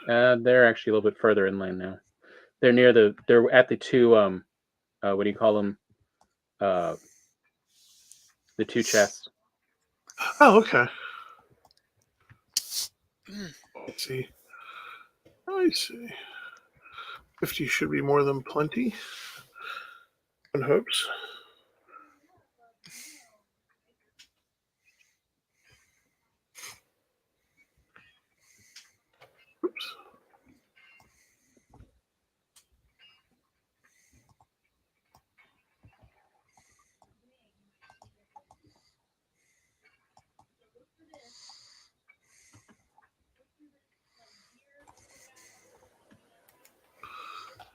They're actually a little bit further inland now. They're at the two what do you call them? The two chests. Oh, okay. Let's see. I see. 50 should be more than plenty. One hopes. Oops.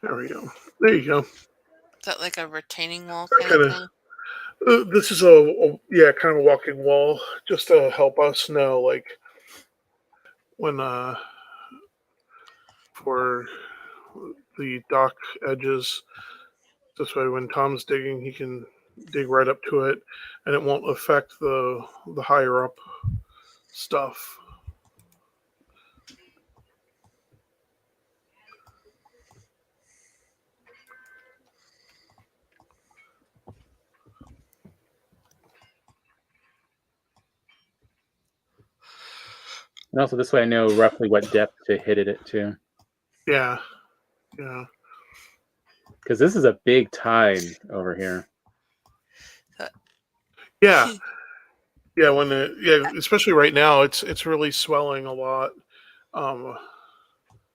There we go. There you go. Is that like a retaining wall kind of thing? This is kind of a walking wall, just to help us know, like, when for the dock edges. This way, when Tom's digging, he can dig right up to it, and it won't affect the higher up stuff. And also this way I know roughly what depth to hit it to. Yeah. Because this is a big tide over here. Yeah. Yeah, especially right now, it's really swelling a lot. I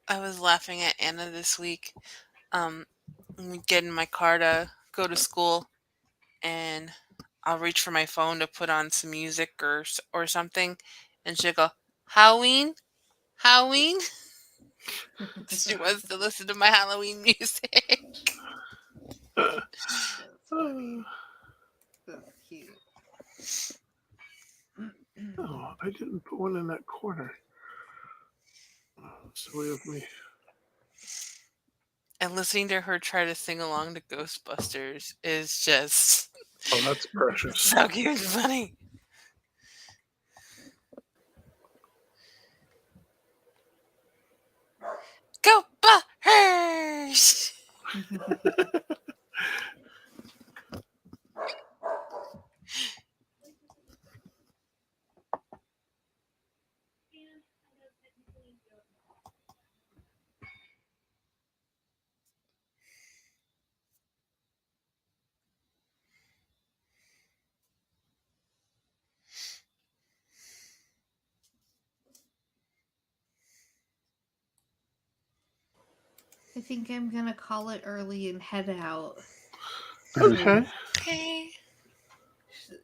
was laughing at Anna this week. We get in my car to go to school, and I'll reach for my phone to put on some music or something, and she'll go, Halloween? She wants to listen to my Halloween music. That's cute. Oh, I didn't put one in that corner. Silly of me. And listening to her try to sing along to Ghostbusters is just that's precious. so cute and funny. Nurse. I think I'm gonna call it early and head out. Okay. Okay.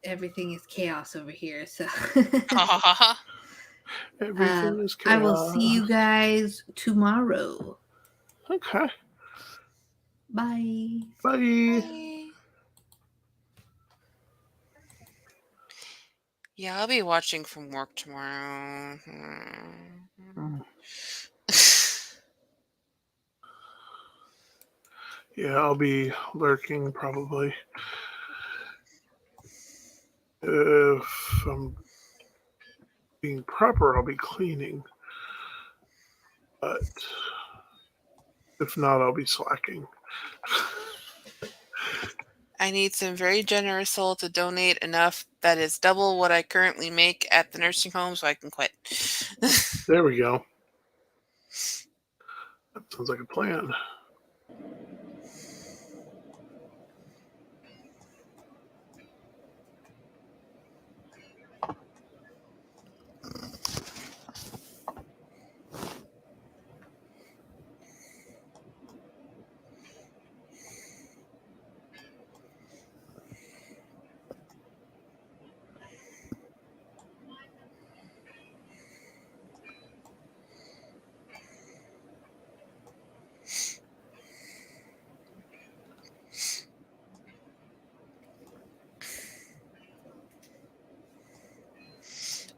Everything is chaos over here, so Aw. Everything is chaos. I will see you guys tomorrow. Okay. Bye. Bye. Bye. Yeah, I'll be watching from work tomorrow. Yeah, I'll be lurking probably. If I'm being proper, I'll be cleaning. But if not, I'll be slacking. I need some very generous soul to donate enough that is double what I currently make at the nursing home so I can quit. There we go. That sounds like a plan.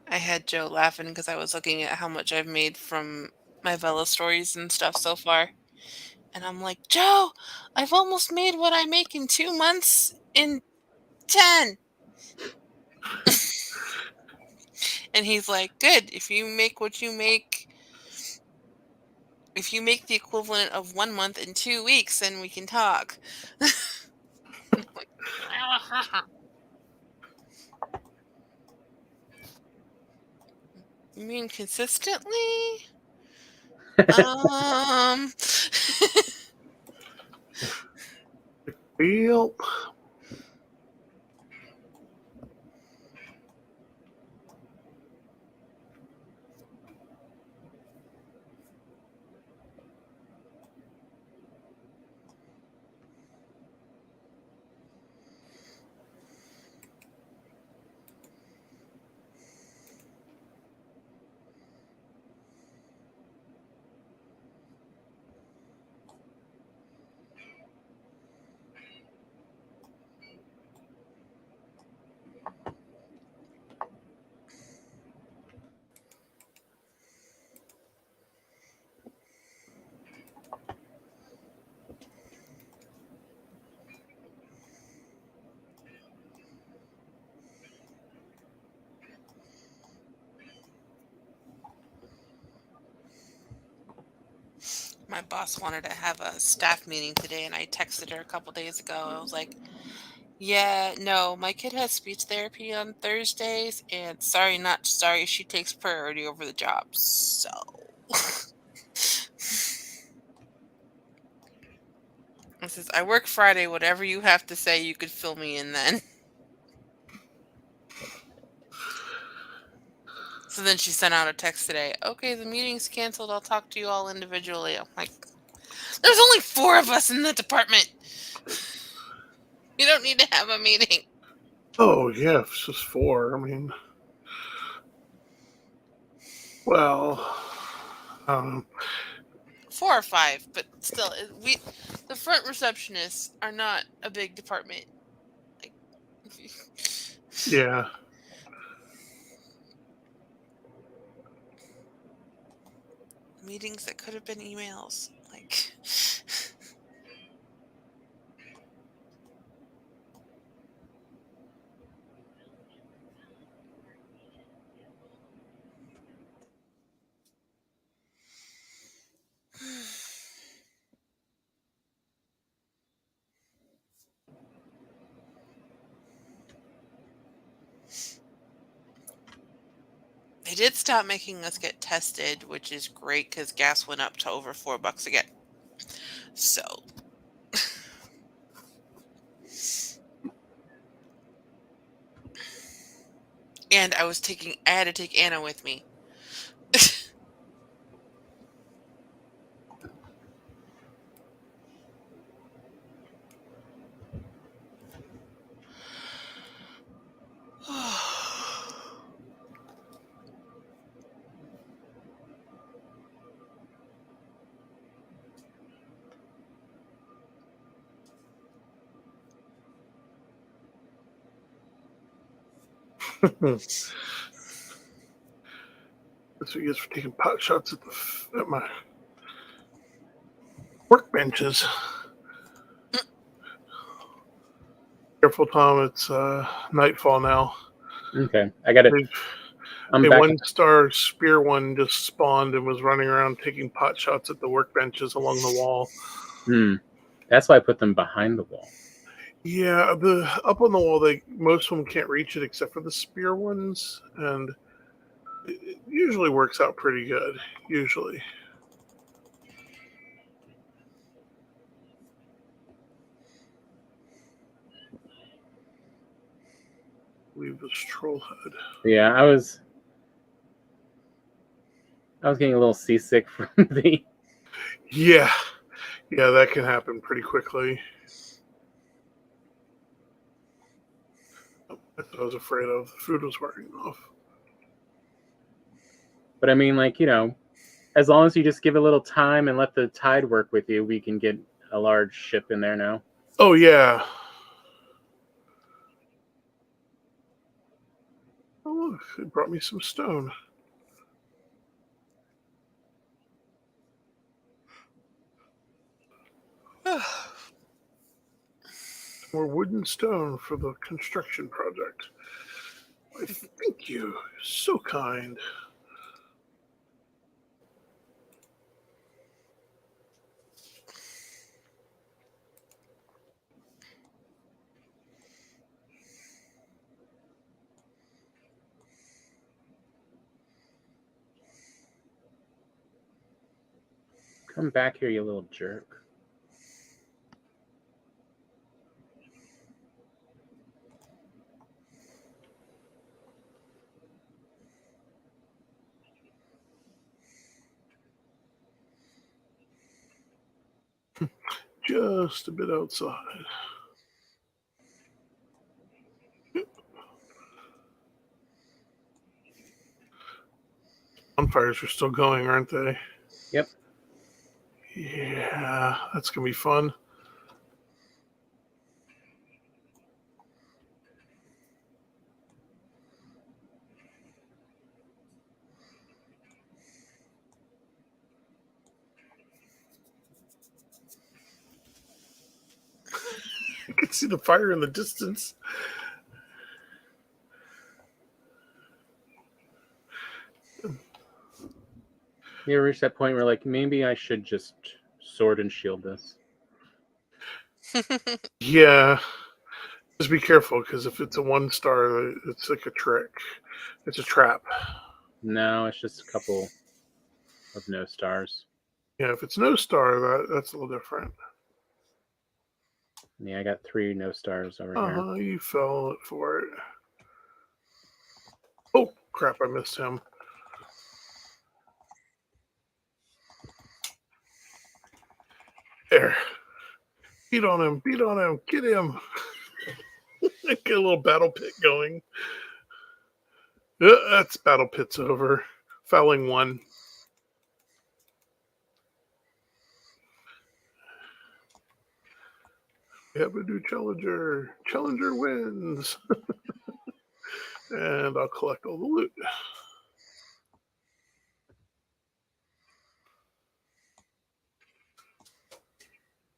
I had Joe laughing because I was looking at how much I've made from my Vela stories and stuff so far. And I'm like, Joe, I've almost made what I make in 2 months in 10. And he's like, good. If you make the equivalent of 1 month in 2 weeks, then we can talk. I'm like, you mean consistently? Well, My boss wanted to have a staff meeting today, and I texted her a couple days ago. I was like, yeah, no, my kid has speech therapy on Thursdays, and sorry, not sorry, she takes priority over the job. So. I says, I work Friday. Whatever you have to say, you could fill me in then. So then she sent out a text today. Okay, the meeting's canceled. I'll talk to you all individually. I'm like, there's only 4 of us in the department. You don't need to have a meeting. oh yeah, it's just 4. I mean, well, 4 or 5, but still, the front receptionists are not a big department. Like, yeah. meetings that could have been emails. Like, They did stop making us get tested, which is great because gas went up to over $4 again. So. And I had to take Anna with me. That's what he gets for taking pot shots at my workbenches. Careful, Tom. It's nightfall now. Okay, I got it. I'm A back. 1-star spear one just spawned and was running around taking pot shots at the workbenches along the wall. That's why I put them behind the wall. Yeah, up on the wall, most of them can't reach it except for the spear ones, and it usually works out pretty good. Usually. Leave this troll head. Yeah, I was getting a little seasick from the. Yeah, that can happen pretty quickly. That's what I was afraid of. The food was wearing off. But I mean, like, as long as you just give it a little time and let the tide work with you, we can get a large ship in there now. Oh, yeah. Oh, look, it brought me some stone. More wood and stone for the construction project. Why, thank you. So kind. Come back here, you little jerk. Just a bit outside. Bonfires are still going, aren't they? Yep. Yeah, that's going to be fun. You can see the fire in the distance. You ever reach that point where, like, maybe I should just sword and shield this? Yeah. Just be careful, because if it's a 1-star, it's like a trick. It's a trap. No, it's just a couple of no stars. Yeah, if it's no star, that's a little different. Yeah, I got 3 no stars over here. You fell for it. Oh, crap, I missed him. There. Beat on him, get him. Get a little battle pit going. That's battle pit's over. Fouling 1. We have a new challenger. Challenger wins. And I'll collect all the loot.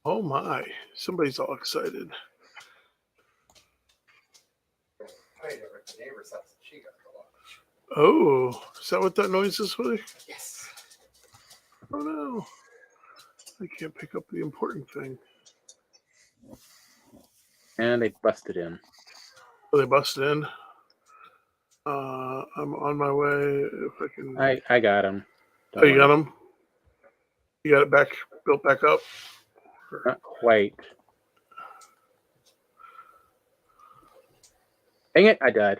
Oh my, somebody's all excited. Oh, is that what that noise is, Willie? Yes. Oh no. I can't pick up the important thing. And they busted in. Oh, they busted in? I'm on my way. If I can. I got him. Oh, you got him? You got it back, built back up? Not quite. Dang it, I died.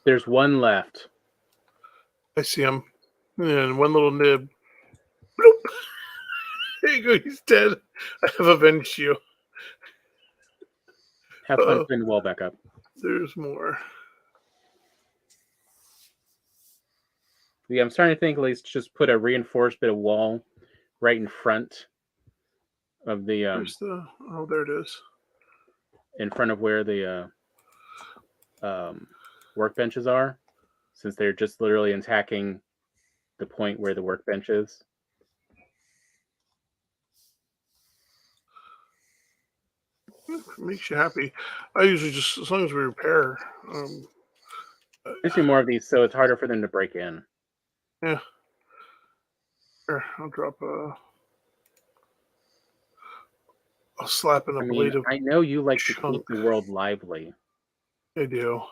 There's one left. I see him. And one little nib. Bloop. There you go, he's dead. I have avenged you. Have fun putting the wall back up. There's more. Yeah, I'm starting to think at least just put a reinforced bit of wall right in front of the oh, there it is. In front of where the workbenches are, since they're just literally attacking the point where the workbench is. Makes you happy. I usually just, as long as we repair. Just do more of these so it's harder for them to break in. Yeah. Here, I'll drop I'll slap in a blade of. I know you like chunk. to keep the world lively. I do.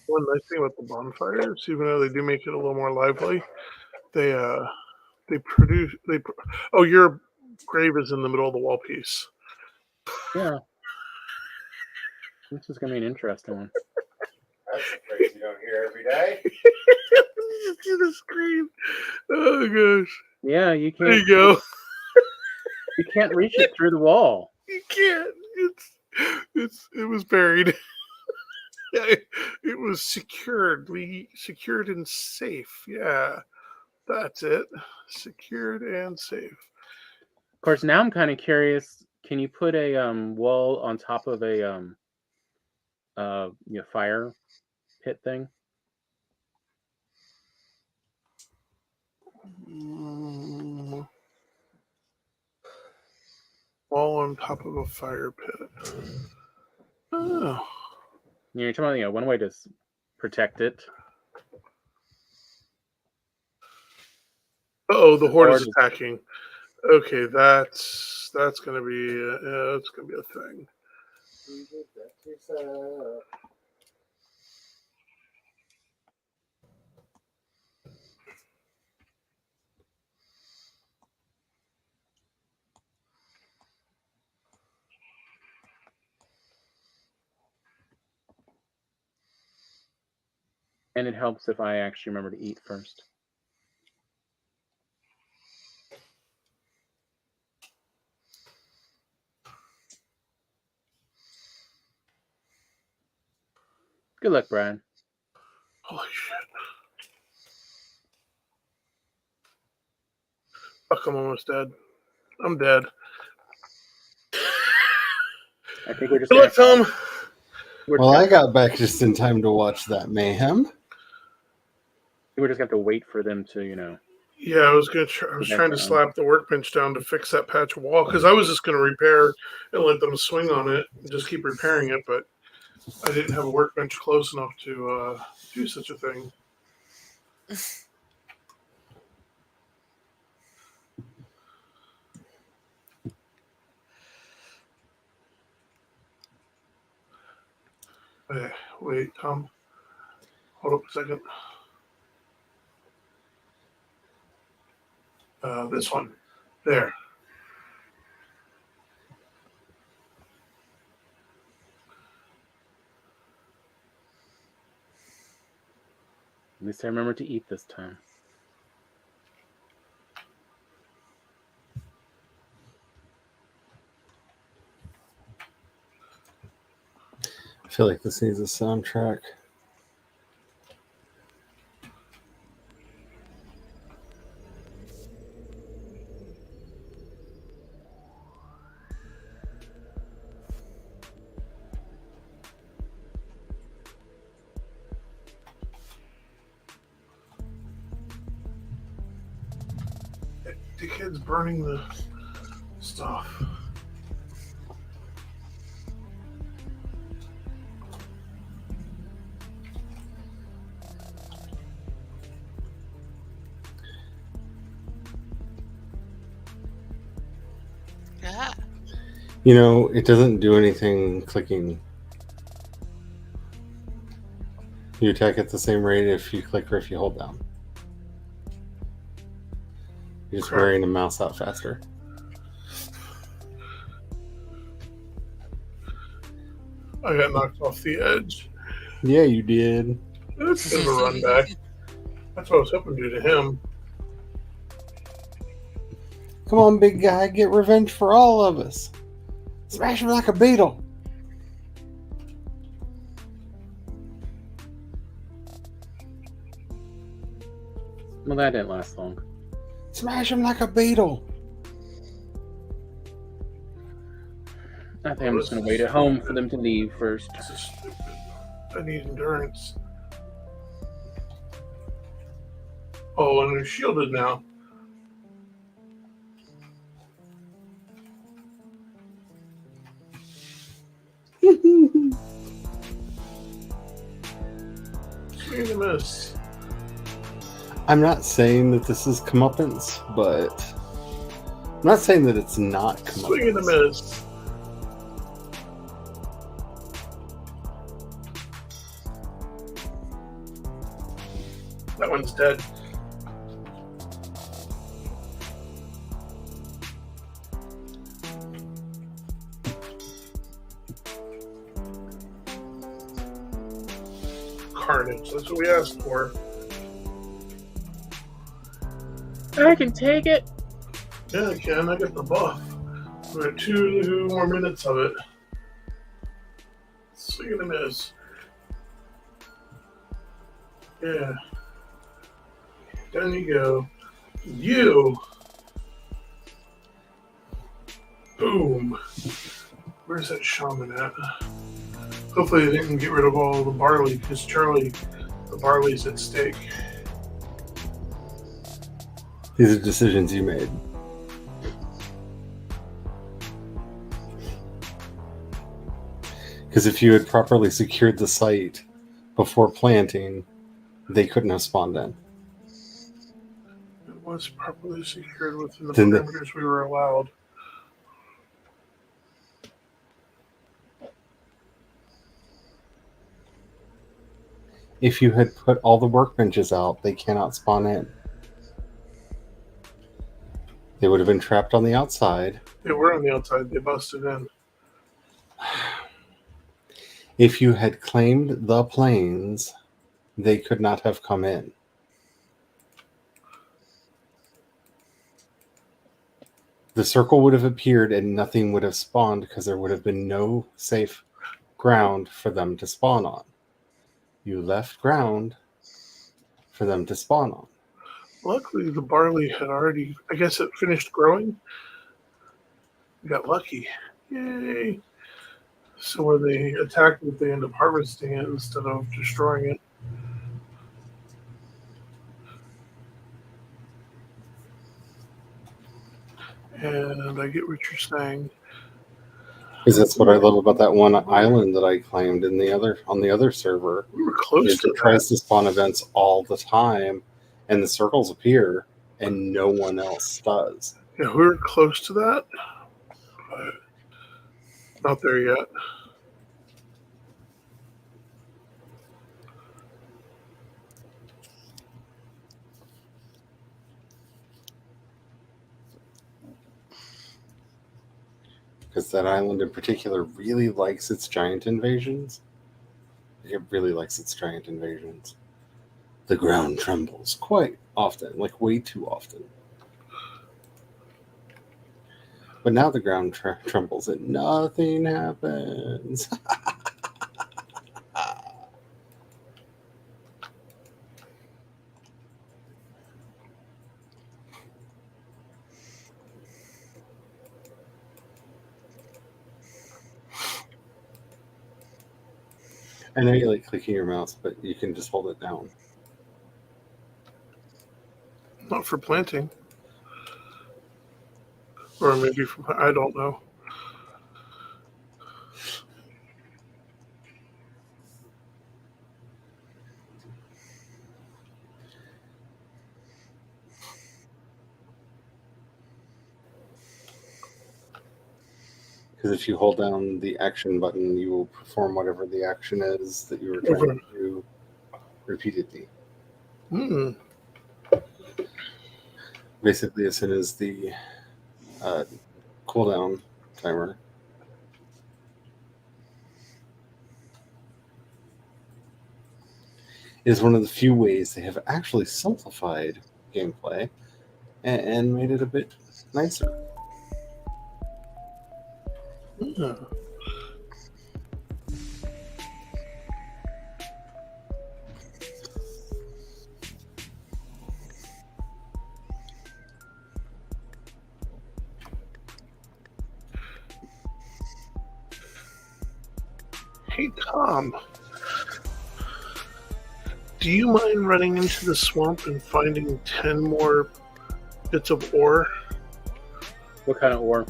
One nice thing about the bonfires, even though they do make it a little more lively, they produce oh, your grave is in the middle of the wall piece. Yeah. This is gonna be an interesting one. That's a phrase you don't hear every day. You see the screen. Oh gosh. Yeah, you can't. There you go. You can't reach it through the wall. You can't. It was buried. It was secured and safe. Yeah, that's it. Secured and safe. Of course, now I'm kind of curious. Can you put a wall on top of a fire pit thing? Wall on top of a fire pit. Oh. You're talking about one way to protect it. Oh, the horde is attacking. Okay, that's gonna be that's gonna be a thing. And it helps if I actually remember to eat first. Good luck, Brian. Holy shit. Fuck, I'm almost dead. I'm dead. I think we're just Good luck, Tom. Well, I got back just in time to watch that mayhem. We're just going to have to wait for them to, Yeah, I was trying to slap the workbench down to fix that patch of wall because I was just going to repair and let them swing on it and just keep repairing it, but I didn't have a workbench close enough to do such a thing. Okay, wait, Tom. Hold up a second. This one. There. At least I remember to eat this time. I feel like this needs a soundtrack. The kid's burning the stuff. Yeah. You know, it doesn't do anything clicking. You attack at the same rate if you click or if you hold down. You're just wearing the mouse out faster. I got knocked off the edge. Yeah, you did. That's a bit of a run back. That's what I was hoping to do to him. Come on, big guy, get revenge for all of us. Smash him like a beetle. Well, that didn't last long. Smash him like a beetle. I think I'm just going to wait at home for them to leave first. This is stupid. I need endurance. Oh, and they're shielded now. Swing and a miss. I'm not saying that this is comeuppance, but I'm not saying that it's not comeuppance. Swing and a miss. That one's dead. Carnage. That's what we asked for. I can take it. Yeah, I can. I got the buff. We got 2 more minutes of it. Swing and a miss. Yeah. Down you go. You. Boom. Where's that shaman at? Hopefully they didn't get rid of all the barley, because Charlie, the barley's at stake. These are decisions you made. Because if you had properly secured the site before planting, they couldn't have spawned in. It was properly secured within the Didn't they- parameters we were allowed. If you had put all the workbenches out, they cannot spawn in. They would have been trapped on the outside. They were on the outside. They busted in. If you had claimed the plains, they could not have come in. The circle would have appeared and nothing would have spawned because there would have been no safe ground for them to spawn on. You left ground for them to spawn on. Luckily, the barley had already, I guess it finished growing. We got lucky. Yay. So when they attack it, they end up harvesting it instead of destroying it. And I get what you're saying. Because that's what I love about that one island that I claimed on the other server. We were close to It tries to spawn events all the time, and the circles appear, and no one else does. Yeah, we were close to that, but not there yet. Because that island in particular really likes its giant invasions. It really likes its giant invasions. The ground trembles quite often, like way too often. But now the ground trembles and nothing happens. I know you like clicking your mouse, but you can just hold it down. Not for planting. or maybe from I don't know. Because if you hold down the action button, you will perform whatever the action is that you were trying to do repeatedly. Basically, as soon as the cooldown timer is one of the few ways they have actually simplified gameplay and made it a bit nicer. Hey, Tom. Do you mind running into the swamp and finding 10 more bits of ore? What kind of ore?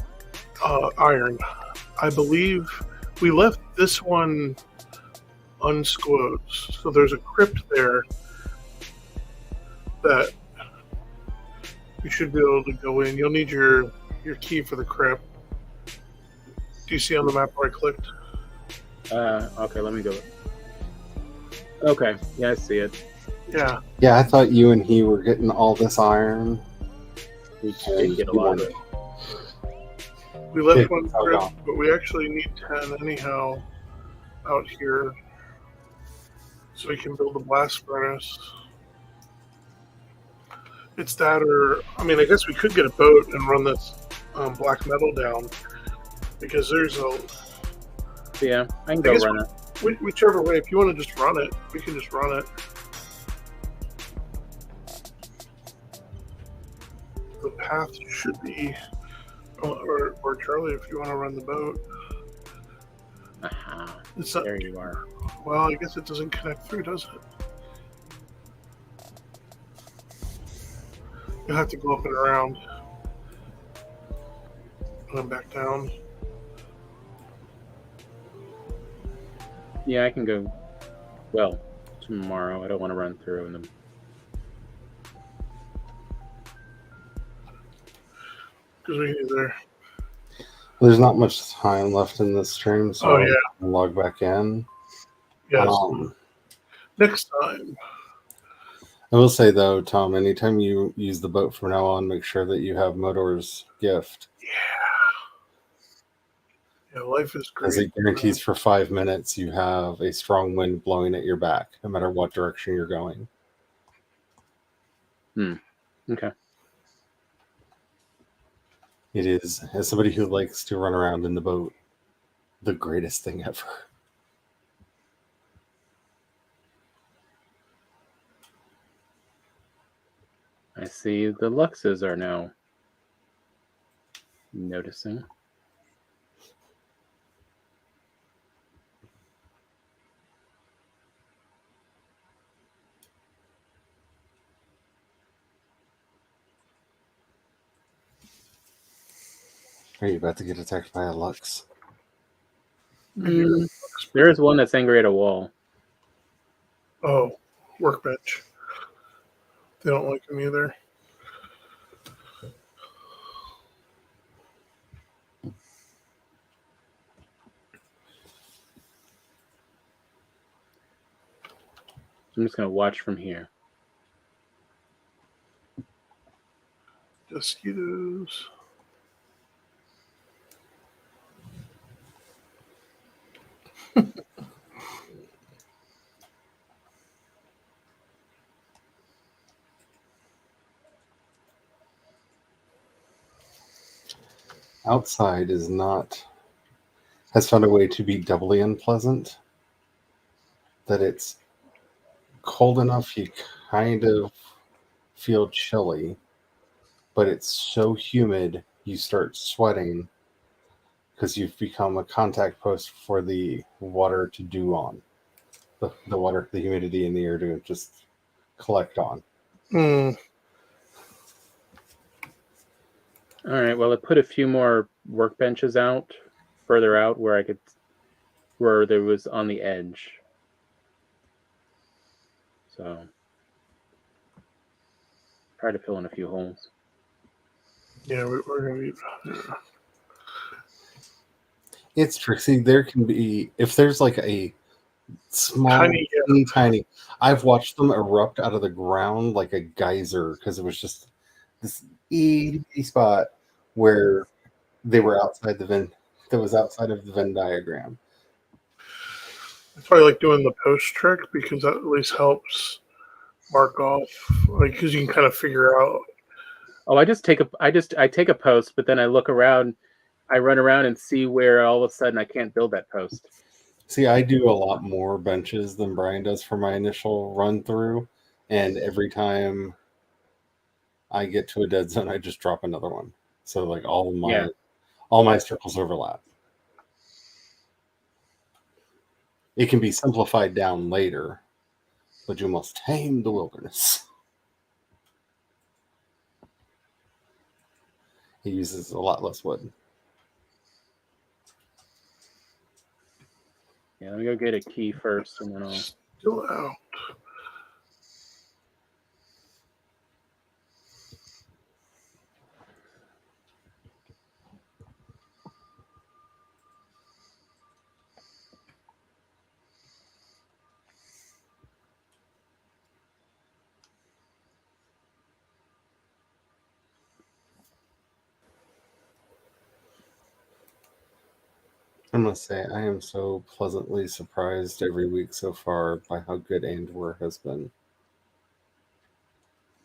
Iron. I believe we left this one unsclosed. So there's a crypt there that you should be able to go in. You'll need your key for the crypt. Do you see on the map where I clicked? Okay, let me go. Okay, yeah, I see it. Yeah. Yeah, I thought you and he were getting all this iron. We did get a lot of it. We left one crypt, but we actually need 10 anyhow out here. So we can build a blast furnace. It's that, or I mean, I guess we could get a boat and run this black metal down, because there's a. Yeah, I can go run it. Whichever way, if you want to just run it, we can just run it. The path should be, or Charlie, if you want to run the boat. Aha, it's not, there you are. Well, I guess it doesn't connect through, does it? You'll have to go up and around. And then back down. Yeah, I can go. Well, tomorrow. I don't want to run through them. Because we either. There's not much time left in this stream, so I'll log back in. Yes. Next time. I will say though, Tom, anytime you use the boat from now on, make sure that you have Modor's gift. Yeah, life is great. As it guarantees for 5 minutes, you have a strong wind blowing at your back, no matter what direction you're going. Okay. It is, as somebody who likes to run around in the boat, the greatest thing ever. I see the Luxes are now noticing. Are you about to get attacked by a Lux? There is one that's angry at a wall. Oh, workbench. They don't like him either. I'm just going to watch from here. Mosquitoes. Outside has found a way to be doubly unpleasant. That it's cold enough you kind of feel chilly, but it's so humid you start sweating because you've become a contact post for the water to dew on. The water, the humidity in the air to just collect on. All right. Well, I put a few more workbenches out further out where there was on the edge. So try to fill in a few holes. Yeah, we're gonna be. It's tricky. There can be, if there's like a small, tiny. I've watched them erupt out of the ground like a geyser because it was just this itty spot where they were outside the Venn. That was outside of the Venn diagram. It's probably like doing the post trick because that at least helps mark off, like because you can kind of figure out. Oh, I take a post, but then I look around, I run around and see where all of a sudden I can't build that post. See, I do a lot more benches than Brian does for my initial run through, and every time I get to a dead zone, I just drop another one. So like all my circles overlap. It can be simplified down later, but you must tame the wilderness. He uses a lot less wood. Yeah, let me go get a key first, and then I'll. Still out. I must say, I am so pleasantly surprised every week so far by how good Andor has been.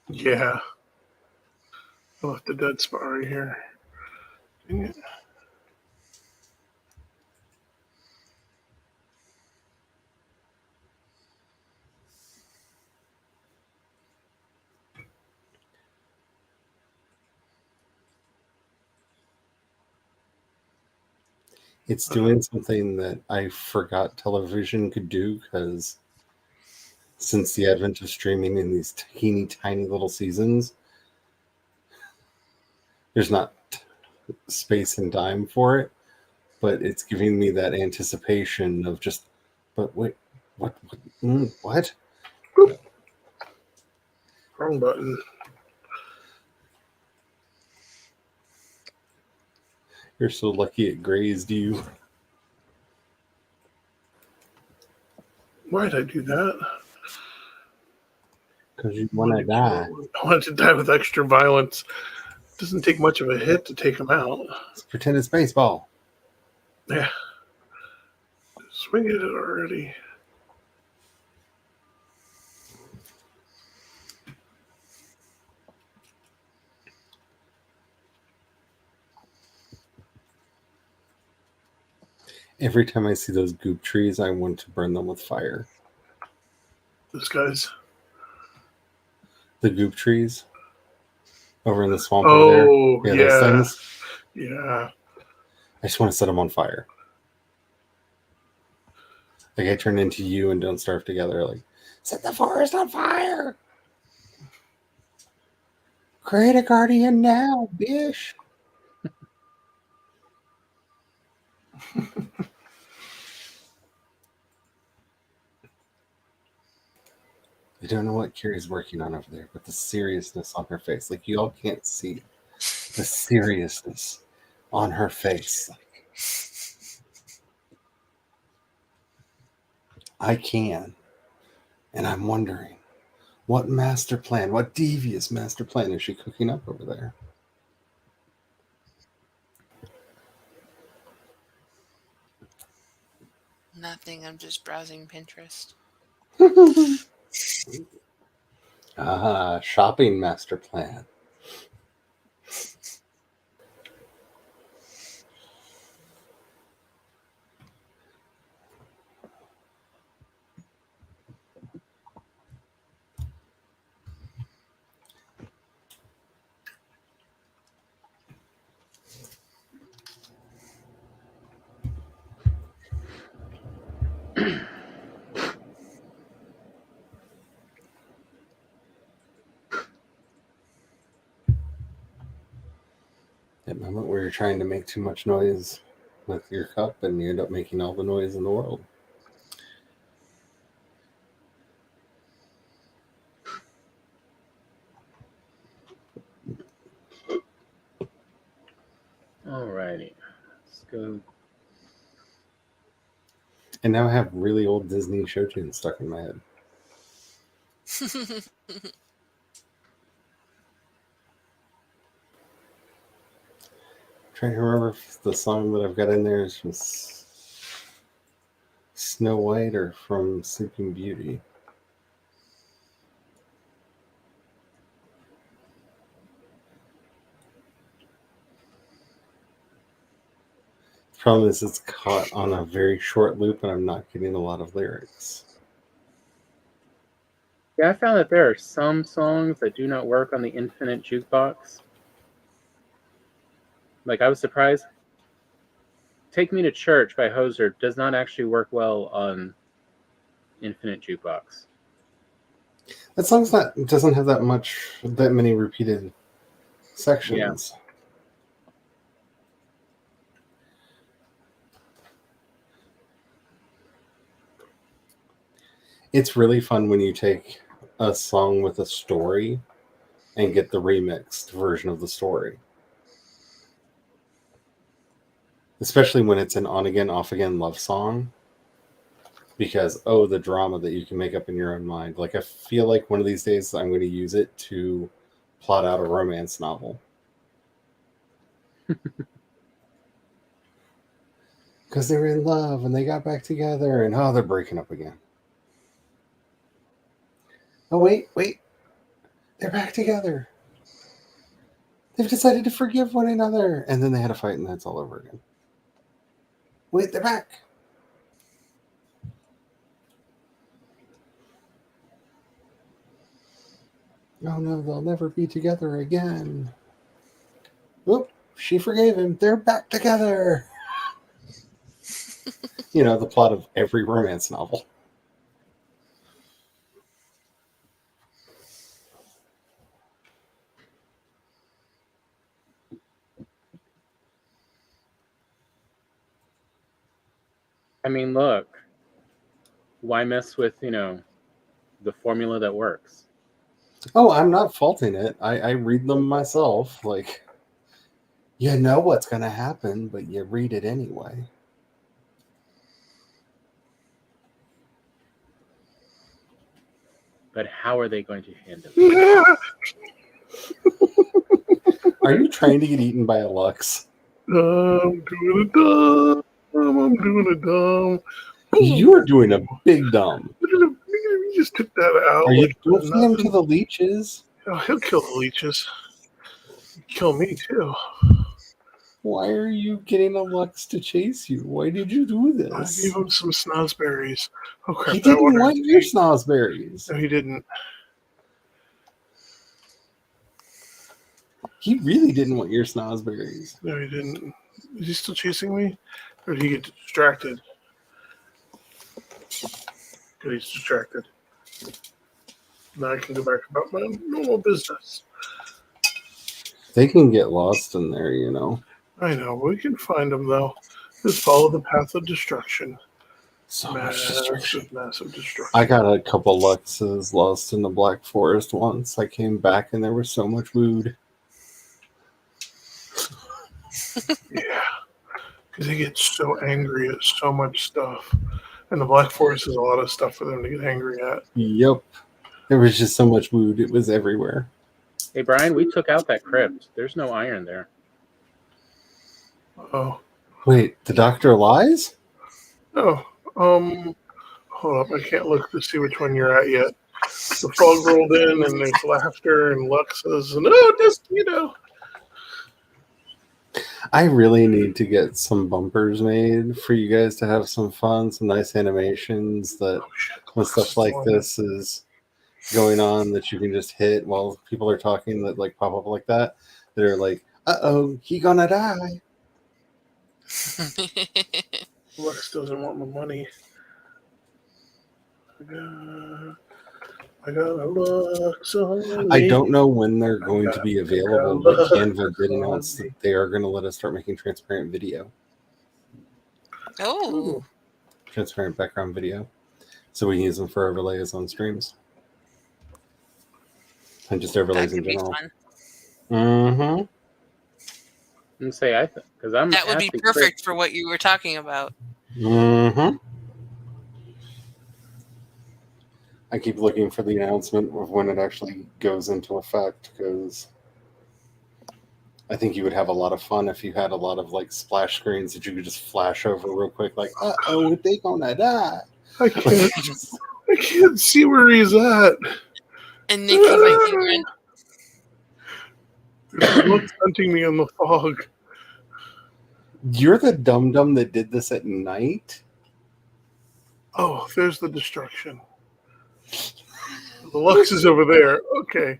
Yeah. I left the dead spot right here. Dang it. It's doing something that I forgot television could do because since the advent of streaming in these teeny tiny little seasons, there's not space and time for it, but it's giving me that anticipation of just, but wait, what? What? Boop. Wrong button. You're so lucky it grazed you. Why did I do that? Because you want to die. I wanted to die with extra violence. It doesn't take much of a hit to take him out. Let's pretend it's baseball. Yeah. Swing at it already. Every time I see those goop trees, I want to burn them with fire. Those guys. The goop trees over in the swamp over there. Yeah, those things. Yeah. I just want to set them on fire. Like I turn into you and Don't Starve Together. Like, set the forest on fire. Create a guardian now, bish. I don't know what Kiri's working on over there, but the seriousness on her face. Like, you all can't see the seriousness on her face. Like, I can. And I'm wondering, what master plan, what devious master plan is she cooking up over there? Nothing. I'm just browsing Pinterest. Shopping master plan. That moment where you're trying to make too much noise with your cup and you end up making all the noise in the world. Alrighty. Let's go. And now I have really old Disney show tunes stuck in my head. Trying to remember if the song that I've got in there is from Snow White or from Sleeping Beauty. The problem is it's caught on a very short loop and I'm not getting a lot of lyrics. Yeah, I found that there are some songs that do not work on the infinite jukebox. Like, I was surprised. Take Me to Church by Hoser does not actually work well on infinite jukebox. That song's doesn't have that many repeated sections. Yeah. It's really fun when you take a song with a story and get the remixed version of the story. Especially when it's an on-again, off-again love song. Because, the drama that you can make up in your own mind. Like, I feel like one of these days I'm going to use it to plot out a romance novel. Because they were in love and they got back together and, they're breaking up again. Oh, wait. They're back together. They've decided to forgive one another. And then they had a fight and that's all over again. Wait, they're back. Oh no, they'll never be together again. Oop, she forgave him. They're back together. The plot of every romance novel. I mean, look, why mess with, the formula that works? Oh, I'm not faulting it. I read them myself. Like, you know what's going to happen, but you read it anyway. But how are they going to handle it? Are you trying to get eaten by a Lux? I'm doing a dumb. I'm doing a dumb. You are doing a big dumb. You just took that out. Are you doing him to the leeches? Oh, he'll kill the leeches. Kill me too. Why are you getting a Lux to chase you? Why did you do this? I gave him some snozberries. Oh crap! He didn't want your snozberries. No, he didn't. He really didn't want your snozberries. No, he didn't. Is he still chasing me? Or did he get distracted? Good, he's distracted. Now I can go back about my normal business. They can get lost in there, I know. We can find them, though. Just follow the path of destruction. So much destruction. Massive destruction. I got a couple Luxes lost in the Black Forest once. I came back and there was so much food. Yeah. Because they get so angry at so much stuff. And the Black Forest is a lot of stuff for them to get angry at. Yep. There was just so much food. It was everywhere. Hey, Brian, we took out that crypt. There's no iron there. Oh. Wait, the doctor lies? Oh. Hold up. I can't look to see which one you're at yet. The frog rolled in and there's laughter and Luxes and just, I really need to get some bumpers made for you guys to have some fun, some nice animations that when stuff like this is going on that you can just hit while people are talking that like pop up like that. They're like, he gonna die. Lux doesn't want my money. I got a Lux on I me. don't know when they're going to be available, but Canva did on announce me. that they are going to let us start making transparent video, Oh, transparent background video, so we can use them for overlays on streams and just that overlays in could be general. fun. Mm-hmm. And say because I'm That would be asking perfect Chris, for what you were talking about. Mm-hmm. I keep looking for the announcement of when it actually goes into effect, because I think you would have a lot of fun if you had a lot of like splash screens that you could just flash over real quick, like, uh-oh, they gonna die. I can't see where he's at. And Nikki might be run. There's Lux hunting me in the fog. You're the dum-dum that did this at night? Oh, there's the destruction. The Lux is over there. Okay.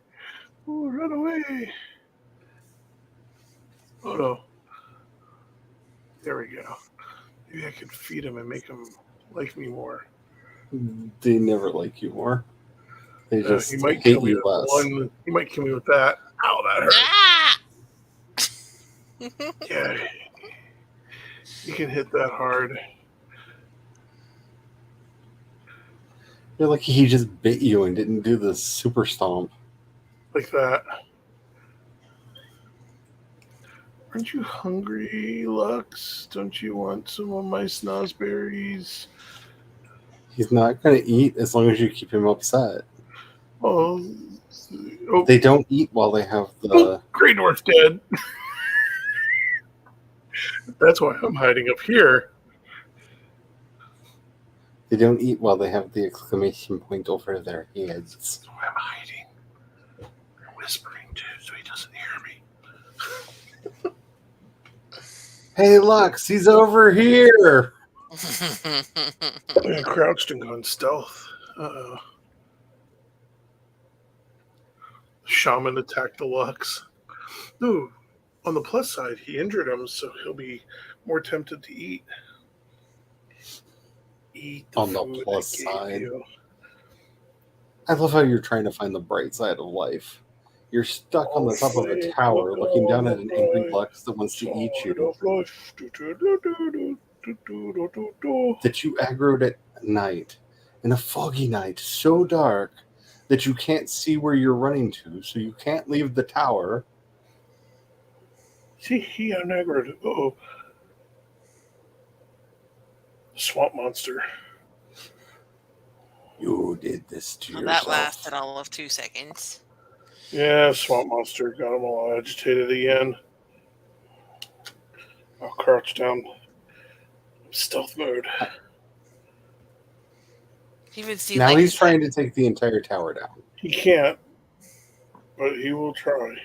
Oh, run away. Oh, no. There we go. Maybe I could feed him and make him like me more. They never like you more. They just He might hate kill me you with less. one. He might kill me with that. Ow, that hurt. Ah! Yeah. You can hit that hard. You're lucky he just bit you and didn't do the super stomp. Like that. Aren't you hungry, Lux? Don't you want some of my snozberries? He's not going to eat as long as you keep him upset. Oh, They don't eat while they have the... Oh, Grey Dwarf dead. That's why I'm hiding up here. They don't eat while they have the exclamation point over their heads. That's why I'm hiding. I'm whispering too, so he doesn't hear me. Hey, Lux, he's over here. I crouched and gone stealth. Uh-oh. The shaman attacked the Lux. Ooh, on the plus side, he injured him, so he'll be more tempted to eat. Eat the On the food plus I gave side. you. I love how you're trying to find the bright side of life. You're stuck on the top of a tower looking down at an angry Lux that wants to eat you. That you aggroed at night, in a foggy night, so dark that you can't see where you're running to, so you can't leave the tower. See, he unaggroed. Uh-oh. Swamp monster. You did this to Well, yourself. that lasted all of 2 seconds. Yeah, swamp monster got him all agitated again. I'll crouch down. Stealth mode. Even see, Now like, he's trying to take the entire tower down. He can't, but he will try. You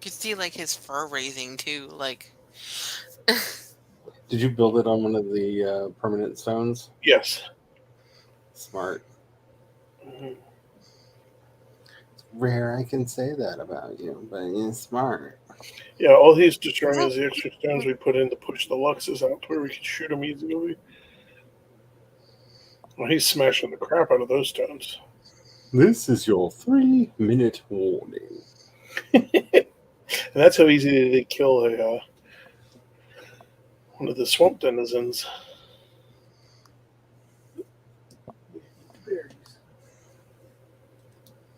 could see like his fur raising too. Like, Did you build it on one of the permanent stones? Yes. Smart. Mm-hmm. It's rare I can say that about you, but you're smart. Yeah, all he's destroying is the extra stones we put in to push the Luxes out to where we can shoot them easily. Well, he's smashing the crap out of those stones. This is your 3-minute warning. And that's how easy they kill a one of the swamp denizens.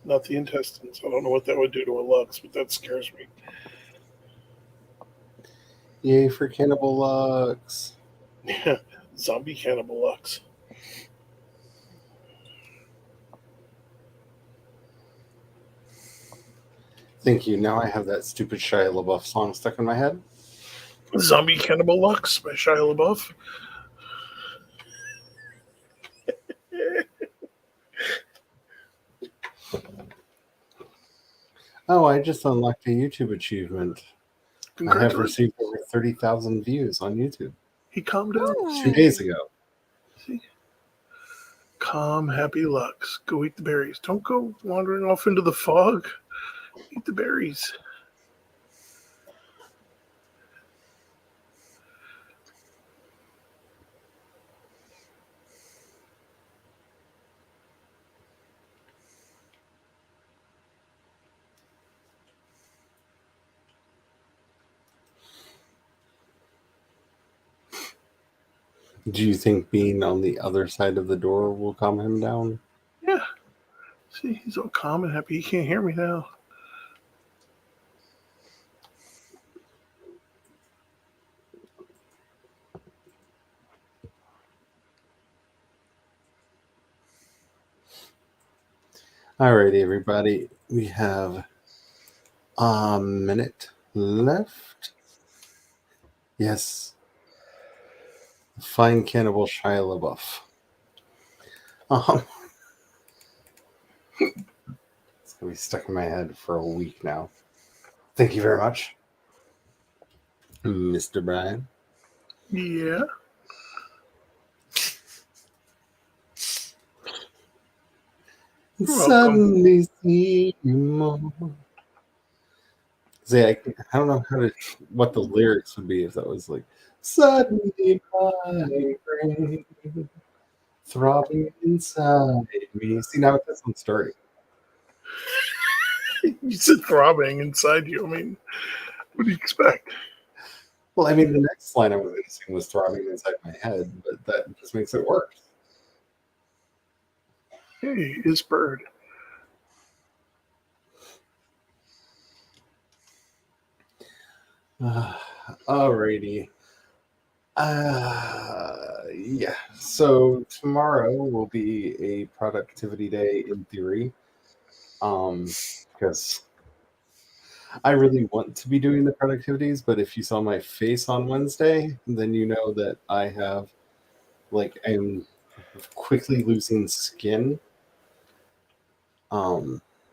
Not the intestines. I don't know what that would do to a Lux, but that scares me. Yay for Cannibal Lux. Yeah, zombie cannibal Lux. Thank you. Now I have that stupid Shia LaBeouf song stuck in my head. Zombie Cannibal Lux by Shia LaBeouf. Oh, I just unlocked a YouTube achievement. I have received over 30,000 views on YouTube. He calmed down. 2 days ago. See? Calm, happy Lux. Go eat the berries. Don't go wandering off into the fog. Eat the berries. Do you think being on the other side of the door will calm him down? Yeah. See, he's all calm and happy. He can't hear me now. Alrighty, everybody. We have a minute left. Yes. Fine cannibal Shia LaBeouf. It's going to be stuck in my head for a week now. Thank you very much, Mr. Brian. Yeah. Suddenly see you more. See, I don't know what the lyrics would be if that was like, suddenly my brain throbbing inside me. See, now that's on story. You said throbbing inside you. I mean, what do you expect? Well, I mean, the next line I was going to sing was throbbing inside my head, but that just makes it worse. Hey, his bird. Alrighty. Yeah. So tomorrow will be a productivity day in theory. Because I really want to be doing the productivities, but if you saw my face on Wednesday, then you know that I'm quickly losing skin.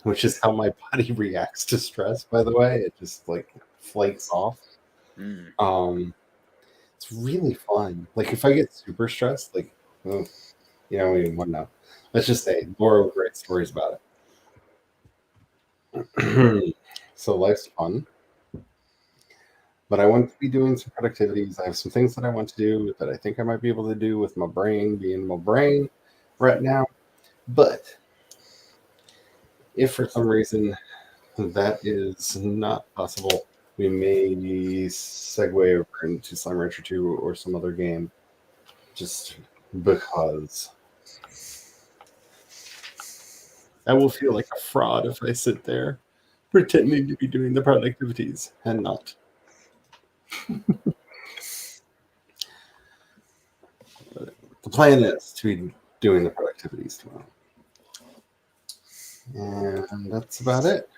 Which is how my body reacts to stress, by the way. It just like flakes off. It's really fun. Like if I get super stressed, like we wouldn't know. Let's just say Laura will write stories about it. So life's fun. But I want to be doing some productivities. I have some things that I want to do that I think I might be able to do with my brain being my brain right now. But if for some reason that is not possible, we may segue over into Slime Rancher 2 or some other game just because I will feel like a fraud if I sit there pretending to be doing the productivities and not. The plan is to be doing the productivities tomorrow. And that's about it.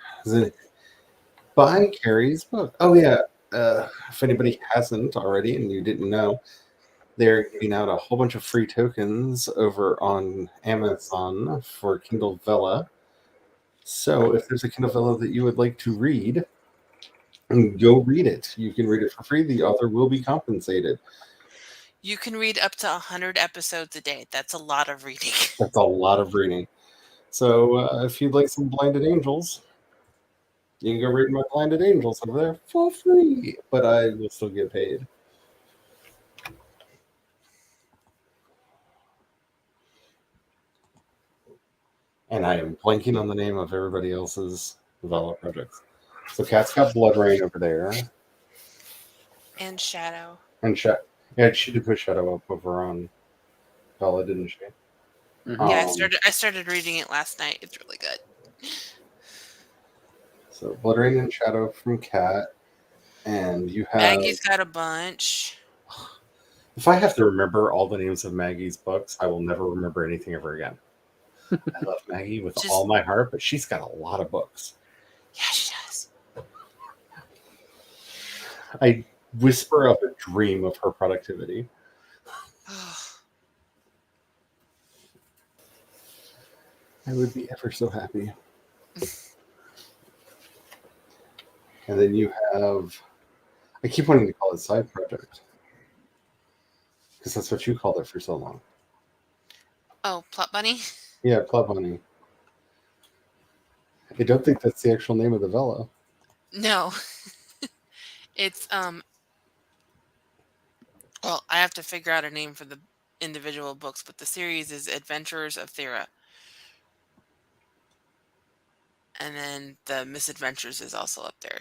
Buy Carrie's book. Oh, yeah. If anybody hasn't already and you didn't know, they're giving out a whole bunch of free tokens over on Amazon for Kindle Vella. So if there's a Kindle Vella that you would like to read, go read it. You can read it for free. The author will be compensated. You can read up to 100 episodes a day. That's a lot of reading. That's a lot of reading. So if you'd like some Blinded Angels, you can go read my Blinded Angels over there for free, but I will still get paid. And I am blanking on the name of everybody else's Vela projects. So Cat's got Blood Rain over there. And Shadow. And yeah, she did put Shadow up over on Vela, didn't she? Mm-hmm. Yeah, I started reading it last night. It's really good. So Blood Rain and Shadow from Cat. And you have Maggie's got a bunch. If I have to remember all the names of Maggie's books, I will never remember anything ever again. I love Maggie with all my heart, but she's got a lot of books. Yeah, she does. I whisper of a dream of her productivity. I would be ever so happy. And then you have, I keep wanting to call it Side Project, because that's what you called it for so long. Oh, Plot Bunny? Yeah, Plot Bunny. I don't think that's the actual name of the Vela. No. It's, well, I have to figure out a name for the individual books, but the series is Adventures of Thera. And then the Misadventures is also up there.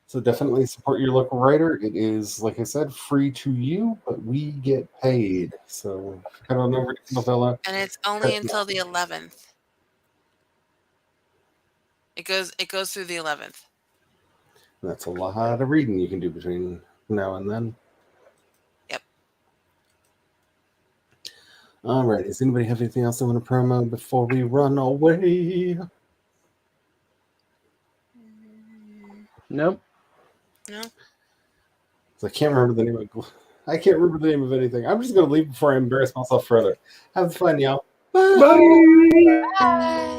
So definitely support your local writer. It is, like I said, free to you, but we get paid. So head on over to Novella. And it's only until the 11th. It goes through the 11th. That's a lot of reading you can do between now and then. Yep. All right. Does anybody have anything else they want to promo before we run away? Nope. No. So I can't remember the name of. I can't remember the name of anything. I'm just going to leave before I embarrass myself further. Have fun, y'all. Bye. Bye. Bye.